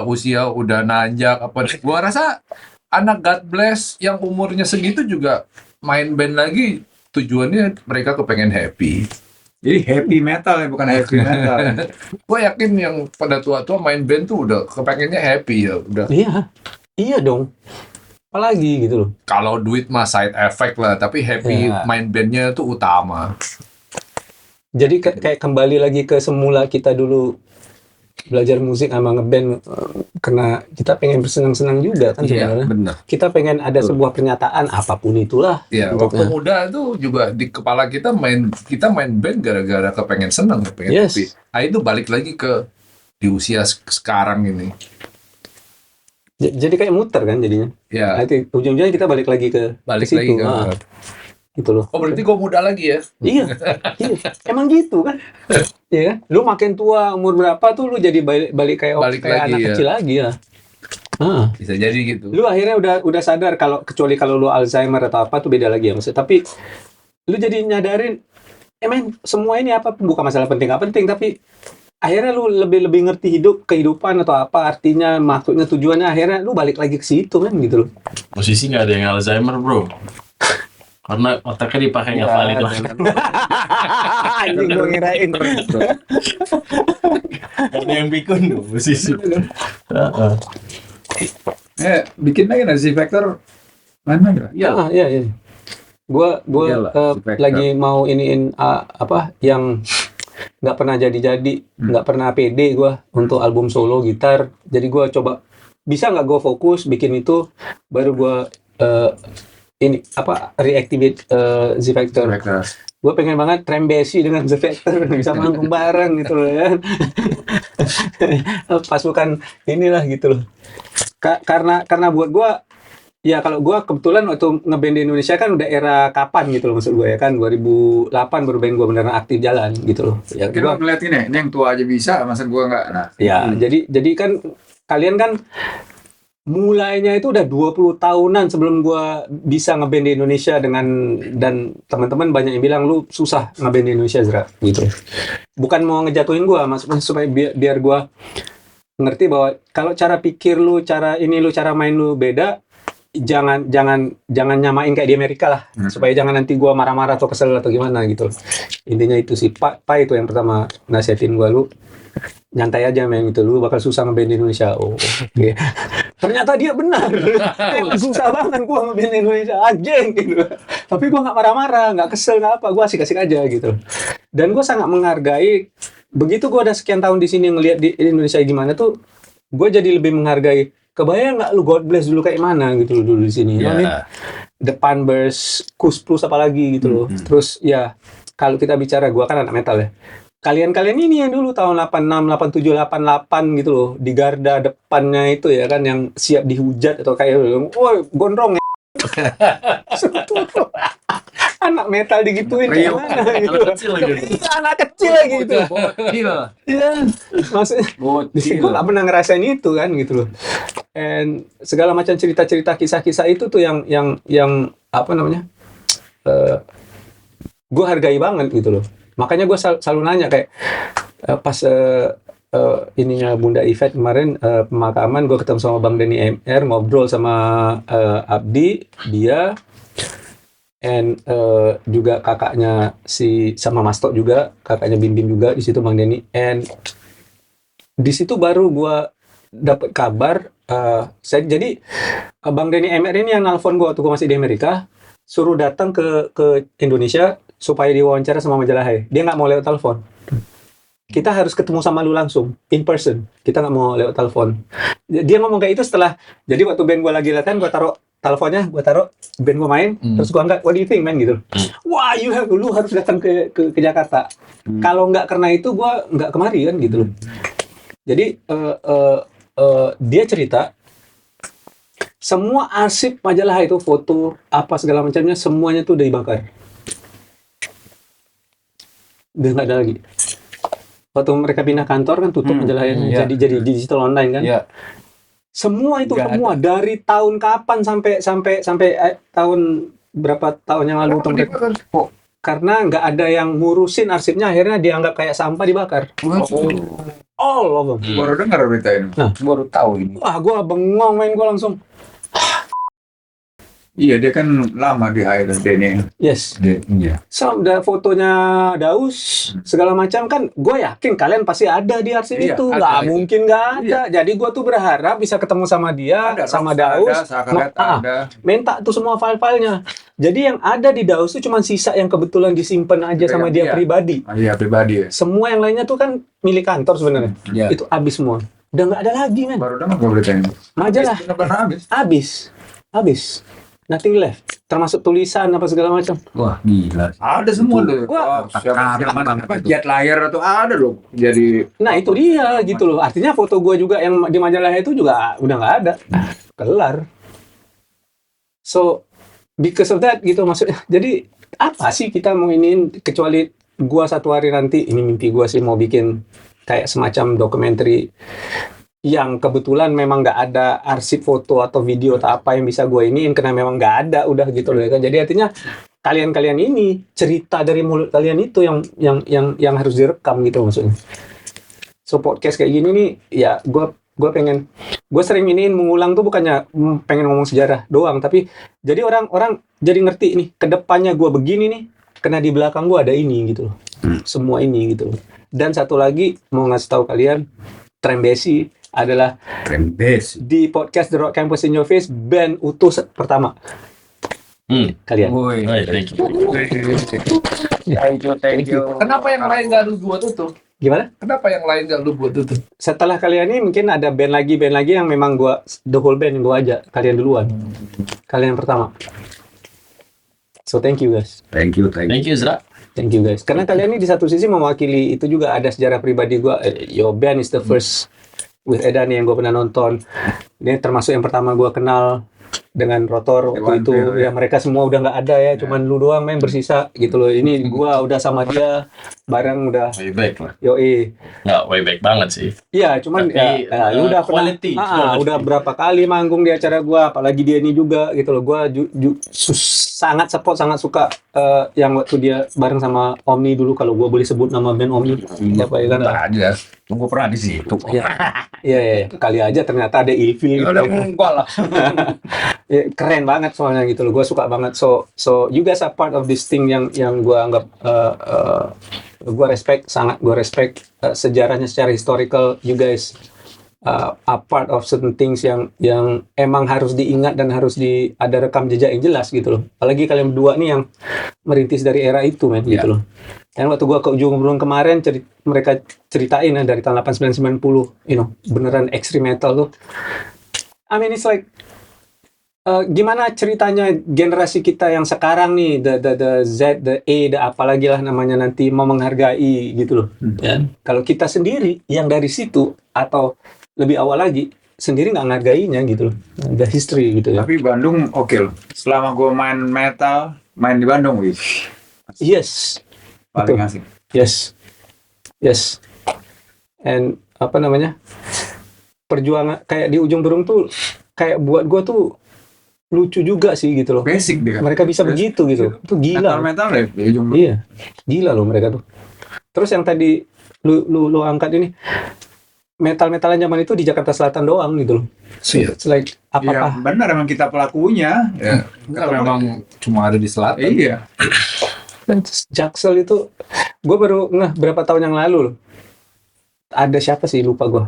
usia udah nanjak apa. Gua rasa anak God Bless yang umurnya segitu juga main band lagi tujuannya mereka kepengen happy. Jadi happy metal ya, bukan happy metal. Gua yakin yang pada tua-tua main band tuh udah kepengennya happy ya, udah. Iya dong. Apalagi gitu loh. Kalau duit mah side effect lah, tapi happy Ya. main bandnya tuh utama. Jadi kayak kembali lagi ke semula kita dulu belajar musik sama ngeband, karena kita pengen bersenang-senang juga kan Iya, sebenarnya. Bener. Kita pengen ada sebuah pernyataan apapun itulah. Ya, bentuknya. waktu muda tuh juga di kepala kita main band gara-gara kepengen seneng, kepengen Yes. happy. Nah, itu balik lagi ke di usia sekarang ini. Jadi kayak muter kan jadinya. Ya, Nah, itu ujung-ujungnya kita balik lagi ke balik situ. lagi ke Gitu loh. oh berarti gue muda lagi ya? Iya, emang gitu kan? Iya kan? Lu makin tua umur berapa tuh lu jadi balik kayak Balik kayak lagi, anak ya. kecil lagi ya. Ah. Bisa jadi gitu. Lu akhirnya udah sadar kalau kecuali kalau lu Alzheimer atau apa tuh beda lagi ya maksudnya. Tapi lu jadi nyadarin emang semua ini apa bukan masalah penting nggak penting, tapi akhirnya lu lebih ngerti kehidupan atau apa artinya, maksudnya, tujuannya, akhirnya lu balik lagi ke situ kan gitu loh. Musisi nggak ada yang Alzheimer bro, karena otaknya dipakai nggak valid lah. Anjing gua ngirain. Nggak ada yang pikun tuh musisi. Bikin lagi nggak sih Vector? Mana ya? Iya. Iya. Gua Iyalah, si Vector. lagi mau iniin apa yang nggak pernah jadi, nggak pernah pede gua untuk album solo gitar. Jadi gua coba bisa nggak gua fokus bikin itu, baru gua ini apa reactivate Z Factor. Gue pengen banget Trembesi dengan The Factor bisa manggung bareng gitu loh ya. Pasukan inilah gitu loh. Karena buat gue ya, kalau gue kebetulan waktu ngeband di Indonesia kan udah era kapan gitu loh, maksud gue ya kan 2008 baru band gue beneran aktif jalan gitu loh. Ya Kita gua, ngeliat ini yang tua aja bisa, masa gua nggak? Nah, ya jadi kan kalian kan mulainya itu udah 20 tahunan sebelum gua bisa ngeband di Indonesia dan teman-teman banyak yang bilang lu susah ngeband di Indonesia Zra gitu. Bukan mau ngejatuhin gua, maksudnya supaya biar gua ngerti bahwa kalau cara pikir lu, cara main lu beda, jangan nyamain kayak di Amerika lah, supaya jangan nanti gua marah-marah atau kesel atau gimana gitu. Intinya itu sih, Pak itu yang pertama nasihatin gua, lu nyantai aja main gitu, lu bakal susah ngeband di Indonesia. Oh, oke. Ternyata dia benar. Susah banget gua ngeband di Indonesia, anjing gitu. Tapi gua nggak marah-marah, nggak kesel, nggak apa, gua asik-asik aja gitu. Dan gua sangat menghargai, begitu gua udah sekian tahun di sini ngelihat di Indonesia gimana tuh, gua jadi lebih menghargai. Kebayang nggak lu God Bless dulu kayak mana gitu loh dulu di sini. Ya. The Panbers, Kus Plus apalagi gitu loh. Terus ya, kalau kita bicara, gua kan anak metal ya. Kalian ini yang dulu tahun 86, 87, 88 gitu loh, di garda depannya itu ya kan, yang siap dihujat atau kayak, woi gondrong ya. Anak metal digituin kayak mana gitu. Anak kecil lagi. Iya, anak kecil lagi gitu. Gila. Iya, maksudnya gue gak pernah ngerasain itu kan gitu loh. And segala macam cerita-cerita, kisah-kisah itu tuh yang apa namanya, gue hargai banget gitu loh. Makanya gue selalu nanya kayak pas ininya Bunda Ivet kemarin pemakaman, gue ketemu sama Bang Denny MR, ngobrol sama Abdi, dia, and juga kakaknya sama Mas Tok juga, kakaknya Bim Bim juga di situ Bang Denny, and di situ baru gue dapat kabar. Jadi Bang Denny MR ini yang nelfon gue waktu gue masih di Amerika, suruh datang ke Indonesia supaya diwawancara sama majalah Hai. Dia nggak mau lewat telepon. Kita harus ketemu sama lu langsung, in person. Kita nggak mau lewat telepon. Dia ngomong kayak itu setelah, jadi waktu band gue lagi latihan, gue taruh teleponnya, band gue main, terus gue angkat, what do you think man, gitu. Wah, lu harus datang ke Jakarta. Kalau nggak karena itu, gue nggak kemari kan, gitu loh. Jadi, dia cerita, semua arsip majalah itu, foto, apa segala macamnya, semuanya tuh udah dibakar. Udah nggak ada lagi. Waktu mereka pindah kantor kan tutup majalahnya, jadi digital online kan. Iya. Semua itu Nggak semua dari tahun kapan sampai tahun berapa tahun yang lalu tuh mereka. Karena nggak ada yang ngurusin arsipnya, akhirnya dianggap kayak sampah, dibakar. All of them. Baru dengar berita ini. Baru tahu ini. Wah, gua bengong main, gua langsung. Iya, dia kan lama di air Denny. Yes. Iya. Ada fotonya Daus segala macam kan, gue yakin kalian pasti ada di arsip Iya, itu, ada nggak itu. mungkin nggak ada. Jadi gue tuh berharap bisa ketemu sama dia, sama Daus, Ada, Sakaret ada. minta tuh semua file-filenya. Jadi yang ada di Daus tuh cuma sisa yang kebetulan disimpan aja Itu sama yang dia dia. pribadi. Iya, pribadi ya. Semua yang lainnya tuh kan milik kantor sebenarnya. Iya. Itu habis semua. Udah nggak ada lagi men. Baru dengar gua berita ini. Majalah Benar-benar habis. habis. Nothing left. Termasuk tulisan apa segala macam. Wah, gila. Ada semua tuh. Gua- Jet layar atau ada loh. Jadi Nah itu dia gitu loh. Artinya foto gue juga yang di majalah itu juga udah nggak ada. Kelar. So because of that gitu maksudnya. Jadi apa sih kita mau iniin kecuali gua satu hari nanti, ini mimpi gua sih mau bikin kayak semacam dokumenter yang kebetulan memang nggak ada arsip foto atau video atau apa yang bisa gue iniin karena memang nggak ada udah gitu loh kan. Jadi artinya kalian ini cerita dari mulut kalian itu yang harus direkam gitu maksudnya. So podcast kayak gini nih ya gue sering iniin mengulang tuh bukannya pengen ngomong sejarah doang, tapi jadi orang jadi ngerti nih kedepannya gue begini nih karena di belakang gue ada ini gitu loh. Semua ini gitu loh. Dan satu lagi mau ngasih tahu kalian, Trembesi adalah di podcast The Rock Campus in Your Face band utuh pertama kalian. Woi. Thank you. Thank you. Kenapa yang lain nggak lu buat itu? Gimana? Kenapa yang lain nggak lu buat itu? Setelah kalian ini mungkin ada band lagi yang memang gua the whole band yang gua ajak kalian duluan. Kalian yang pertama. So thank you guys. Thank you. Thank you, Zra. Thank you guys. Karena kalian ini di satu sisi mewakili itu juga ada sejarah pribadi gua. Your band is the first with Edan yang gue pernah nonton. Ini termasuk yang pertama gue kenal dengan Rotor waktu itu. Ya mereka semua udah nggak ada ya, cuman lu doang main bersisa gitu loh. Ini gue udah sama dia bareng udah. Way back lah. Yoi. Nggak way back banget sih. Iya, cuman Tapi, lu udah pernah, quality. udah berapa kali manggung di acara gua, apalagi dia ini juga gitu loh. Gua sangat support, sangat suka yang waktu dia bareng sama Omni dulu, kalau gua boleh sebut nama band Omni. Apa ya kan? aja. Gue pernah di situ. Iya. Kali aja ternyata ada ilfil gitu. Enggak lah. Ya, keren banget soalnya gitu loh. Gua suka banget. So you guys are part of this thing yang gua anggap gue respect sejarahnya secara historical. You guys are part of certain things yang emang harus diingat dan harus ada rekam jejak yang jelas gitu loh. Apalagi kalian berdua nih yang merintis dari era itu men gitu loh. Dan waktu gue ke ujung berung kemarin mereka ceritain ya, dari tahun 89-90 beneran extreme metal tuh. I mean it's like gimana ceritanya generasi kita yang sekarang nih, the Z, the A, the apalagi lah namanya nanti mau menghargai gitu loh. Ya. Kalau kita sendiri yang dari situ atau lebih awal lagi sendiri nggak menghargainya gitu loh. The history gitu ya. Tapi Bandung oke loh. Selama gue main metal, main di Bandung, wih, Yes. paling Betul. asik. Yes. And apa namanya? Perjuangan kayak di ujung berung tuh kayak buat gua tuh lucu juga sih gitu loh. Basic deh kan. Mereka bisa begitu gitu. Itu gila. Metal deh di ujung. Iya. Gila loh mereka tuh. Terus yang tadi lu angkat ini metal-metalan zaman itu di Jakarta Selatan doang gitu loh. Iya. It's like Ya apakah benar, emang kita pelakunya. Ya, enggak, memang cuma ada di selatan. Iya. Jaksel itu gue baru ngeh berapa tahun yang lalu loh. Ada siapa sih lupa gue.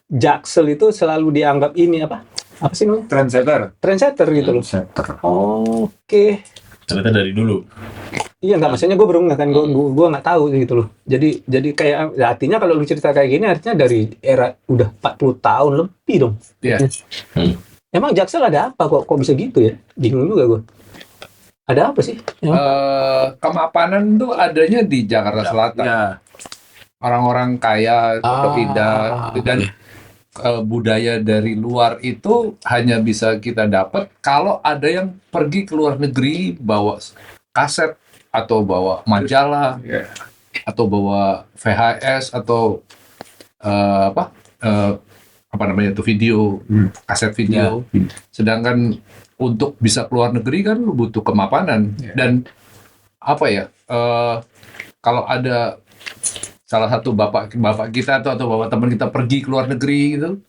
Jaksel itu selalu dianggap ini apa sih namanya? Trendsetter gitu loh. Oke. Ternyata dari dulu. Iya nggak, maksudnya gue baru nggak kan, gue nggak tahu gitu loh. Jadi kayak ya, artinya kalau lu cerita kayak gini artinya dari era udah 40 tahun lebih dong. Iya. Emang Jaksel ada apa kok bisa gitu ya? Bingung juga gue. Ada apa sih? Kemapanan tuh adanya di Jakarta Selatan. Ya. Orang-orang kaya atau pindah dan budaya dari luar itu hanya bisa kita dapat kalau ada yang pergi ke luar negeri bawa kaset atau bawa majalah atau bawa VHS atau apa namanya itu video, kaset video. Sedangkan untuk bisa keluar negeri kan lu butuh kemapanan dan apa ya, kalau ada salah satu bapak kita atau bapak teman kita pergi ke luar negeri gitu,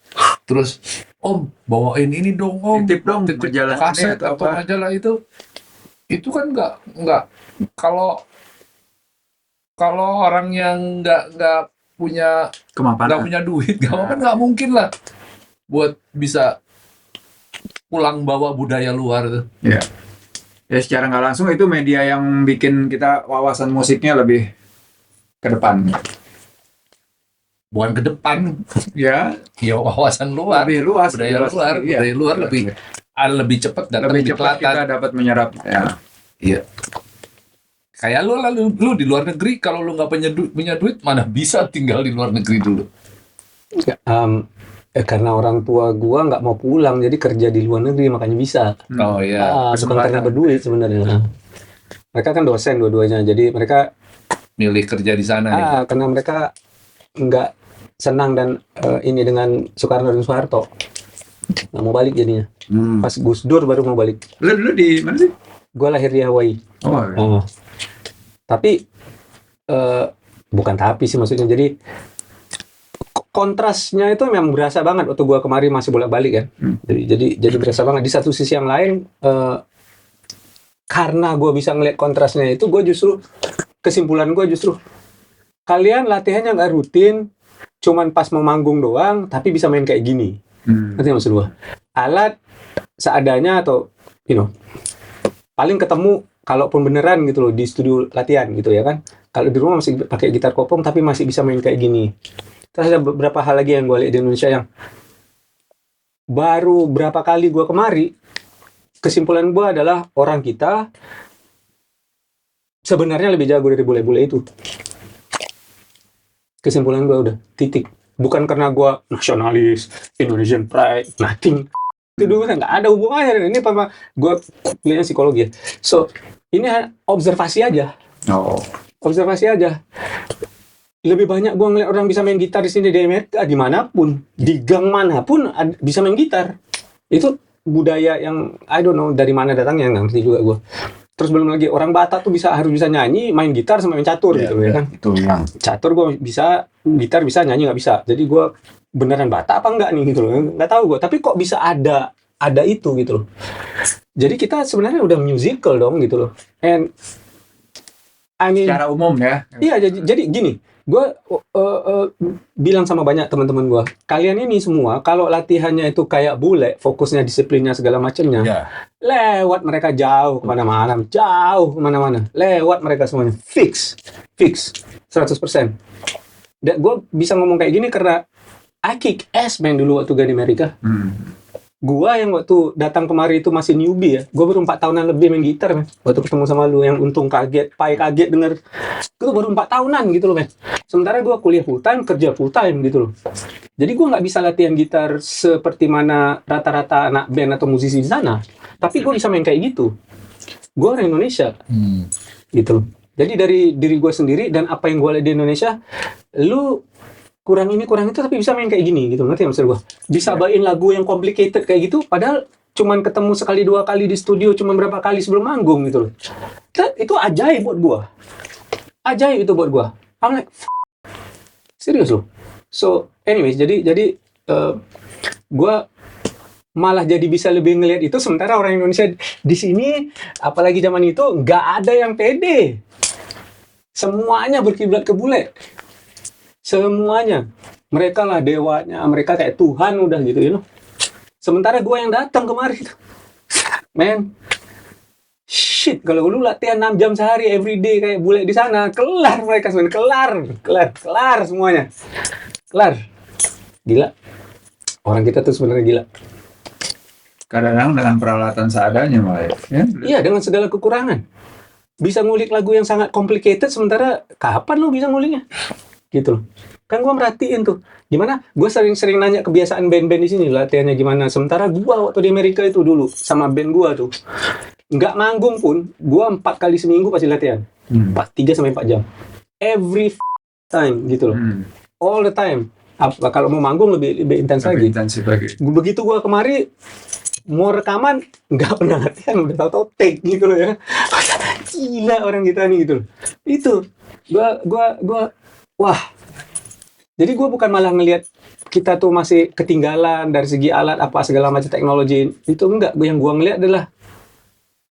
terus om bawain ini dong om, Titip dong majalah kaset ini atau atau apa. majalah itu kan nggak kalau orang yang nggak punya Kemapanan. duit nggak mungkin lah buat bisa pulang bawa budaya luar tuh. Ya. Ya secara nggak langsung itu media yang bikin kita wawasan musiknya lebih ke depan. Bukan ke depan, Ya, ya wawasan luar, lebih luas. budaya jelas. luar, Iya. budaya luar lebih cepat datang lebih di cepat Selatan. kita dapat menyerap. Ya. Iya. Kayak lu di luar negeri kalau lu nggak punya duit mana bisa tinggal di luar negeri dulu. Karena orang tua gua nggak mau pulang, jadi kerja di luar negeri makanya bisa. Oh iya. Bukan karena berduit sebenarnya. Mereka kan dosen dua-duanya, jadi mereka Milih kerja di sana nih. karena mereka nggak senang dan ini dengan Soekarno dan Soeharto, nggak mau balik jadinya. Pas Gus Dur baru mau balik. Lu dulu di mana sih? Gua lahir di Hawaii. Oh, iya. Tapi bukan tapi sih, maksudnya jadi kontrasnya itu memang berasa banget waktu gua kemarin masih bolak-balik kan. Jadi berasa banget. Di satu sisi yang lain karena gua bisa ngeliat kontrasnya itu, kesimpulan gua justru kalian latihannya nggak rutin, cuman pas mau manggung doang, tapi bisa main kayak gini. Ngerti maksud gua? Alat seadanya atau paling ketemu kalaupun beneran gitu loh di studio latihan gitu ya kan. Kalau di rumah masih pakai gitar kopong tapi masih bisa main kayak gini. Terus ada beberapa hal lagi yang gue lihat di Indonesia yang baru berapa kali gue kemari, kesimpulan gue adalah orang kita sebenarnya lebih jago dari bule-bule itu. Kesimpulan gue udah titik. Bukan karena gue nasionalis, Indonesian pride, nothing. Itu dulu nggak ada hubungannya. Ini apa? Gue kuliahnya psikologi ya. So ini observasi aja. Observasi aja. Lebih banyak gue ngeliat orang bisa main gitar di sini di Amerika, dimanapun, di gang manapun bisa main gitar. Itu budaya yang I don't know dari mana datangnya, nggak ngerti juga gue. Terus belum lagi orang Batak tuh harus bisa nyanyi, main gitar sama main catur gitu ya kan. Itu yang Catur gue bisa, gitar bisa, nyanyi nggak bisa. Jadi gue beneran Batak apa enggak nih gitu loh, nggak tahu gue. Tapi kok bisa ada itu gitu loh. Jadi kita sebenarnya udah musical dong gitu loh. And I mean, Secara umum ya. iya, jadi gini, gue bilang sama banyak teman-teman gue, kalian ini semua kalau latihannya itu kayak bule, fokusnya disiplinnya segala macamnya, lewat mereka jauh kemana-mana, lewat mereka semuanya, fix, 100%. Dan gue bisa ngomong kayak gini karena I kick ass man dulu waktu gue di Amerika. Gua yang waktu datang kemari itu masih newbie ya. Gua baru 4 tahunan lebih main gitar, men. Waktu ketemu sama lu yang untung kaget denger. Gua baru 4 tahunan gitu loh, men. Sementara gua kuliah full time, kerja full time gitu loh. Jadi gua nggak bisa latihan gitar seperti mana rata-rata anak band atau musisi di sana. Tapi gua bisa main kayak gitu. Gua orang Indonesia. Gitu loh. Jadi dari diri gua sendiri dan apa yang gua lihat di Indonesia, lu kurang ini kurang itu tapi bisa main kayak gini gitu, ngerti maksud gua? Bisa bawain lagu yang complicated kayak gitu padahal cuman ketemu sekali dua kali di studio, cuman berapa kali sebelum manggung gitu loh. Itu ajaib buat gua. Ajaib itu buat gua. I'm like, serius loh. So anyways, jadi gue malah jadi bisa lebih ngelihat itu, sementara orang Indonesia di sini apalagi zaman itu nggak ada yang pede, semuanya berkiblat ke bule, semuanya mereka lah dewanya, mereka kayak Tuhan udah gitu, you know. Sementara gue yang datang kemari itu, men, shit, kalau lu latihan 6 jam sehari everyday kayak bule di sana, kelar mereka sebenarnya, kelar semuanya, kelar, gila, orang kita tuh sebenarnya gila. Kadang-kadang dengan peralatan seadanya malah ya. Iya, dengan segala kekurangan. Bisa ngulik lagu yang sangat complicated, sementara kapan lu bisa nguliknya? Gitu loh. Kan gua merhatiin tuh. Gimana? Gua sering-sering nanya kebiasaan band-band di sini, latihannya gimana. Sementara gua waktu di Amerika itu dulu, sama band gua tuh, nggak manggung pun, gua 4 kali seminggu pasti latihan. 3-4 jam. Every time, gitu loh. All the time. Kalau mau manggung lebih intens lagi. Intensif lagi. Begitu gua kemari, mau rekaman nggak pernah latihan, udah tahu-tahu take gitu loh ya. Gila orang kita nih gitu loh. Itu gua wah. Jadi gua bukan malah ngelihat kita tuh masih ketinggalan dari segi alat apa segala macam teknologi, itu enggak. Yang gua ngelihat adalah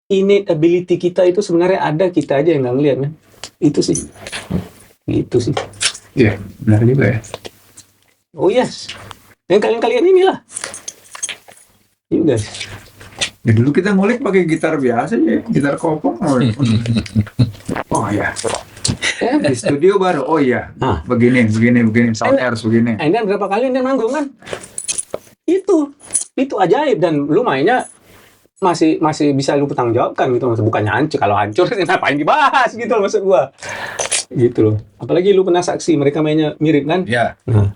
innate ability kita itu sebenarnya ada, kita aja yang nggak ngelihat, kan. Itu sih. Gitu sih. Iya, benar juga ya. Oh yes. Yang kalian inilah. You guys. Ya dulu kita ngulik pakai gitar biasa ya, gitar kopong. Oh ya. Di studio baru, oh iya, begini, sound airs begini. Dan berapa kali dia manggung kan? Itu ajaib, dan lu mainnya masih bisa lu bertanggung jawabkan gitu, maksud bukannya hancur. Kalau hancur ngapain dibahas gitu loh, maksud gua. Gitu loh. Apalagi lu pernah saksi mereka mainnya mirip kan? Ya. Nah.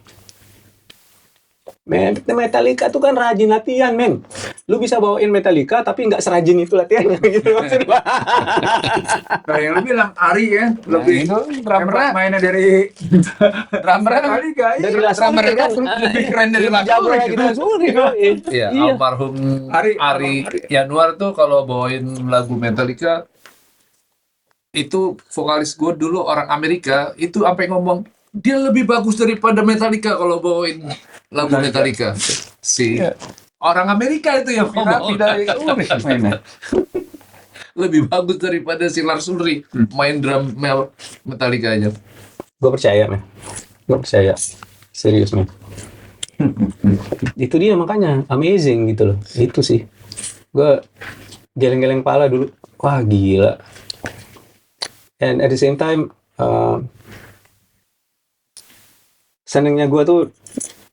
Metallica tuh kan rajin latihan, men. Lu bisa bawain Metallica tapi nggak serajin itu latihannya gitu maksud gua. Nah, yang lu bilang Ari ya, lebih drummer mainnya dari Metallica. Dari drummer kan lebih keren dari jago lagi lagu. Iya, almarhum Ari Yanuar tuh kalau bawain lagu Metallica, itu vokalis gue dulu orang Amerika, itu sampai ngomong dia lebih bagus daripada Metallica kalau bawain lagu Metallica. Orang Amerika itu yang ngomong lebih bagus daripada si Lars Ulrich main drum Metallica aja. Gue percaya, men. Gue percaya. Serius, men. Itu dia makanya amazing gitu loh. Itu sih. Gue geleng-geleng kepala dulu. Wah, gila. And at the same time, senengnya gue tuh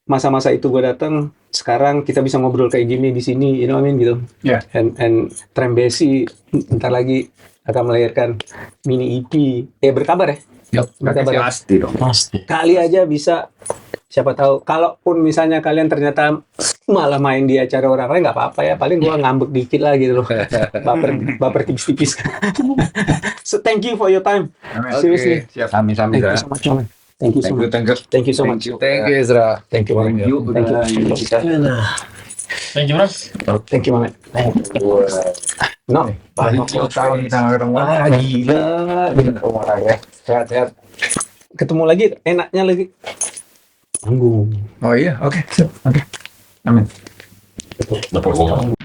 masa-masa itu gue datang, sekarang kita bisa ngobrol kayak gini di sini, you know what I mean gitu. Yeah. And Trembesi bentar lagi akan melahirkan mini EP. Berkabar ya? Berkabar ya? Pasti dong. Pasti. Kali aja bisa, siapa tahu. Kalaupun misalnya kalian ternyata malah main di acara orang lain, nggak apa-apa ya. Paling gua ngambek dikit lah gitu loh. Baper tipis-tipis. So thank you for your time. Seriously. Siap. Sami-sami. Thank you so much, man. Thank you so much. Thank you so much. Thank you, Ezra. Thank you, man. Thank you. Thank you. Thank you, Bro. Thank you, man. No. 10 tahun kita nggak ketemu. Gila. Sehat-sehat. Ketemu lagi, enaknya lagi. Tanggung. Oh iya, oke. Siap. Oke. Amin. Dapat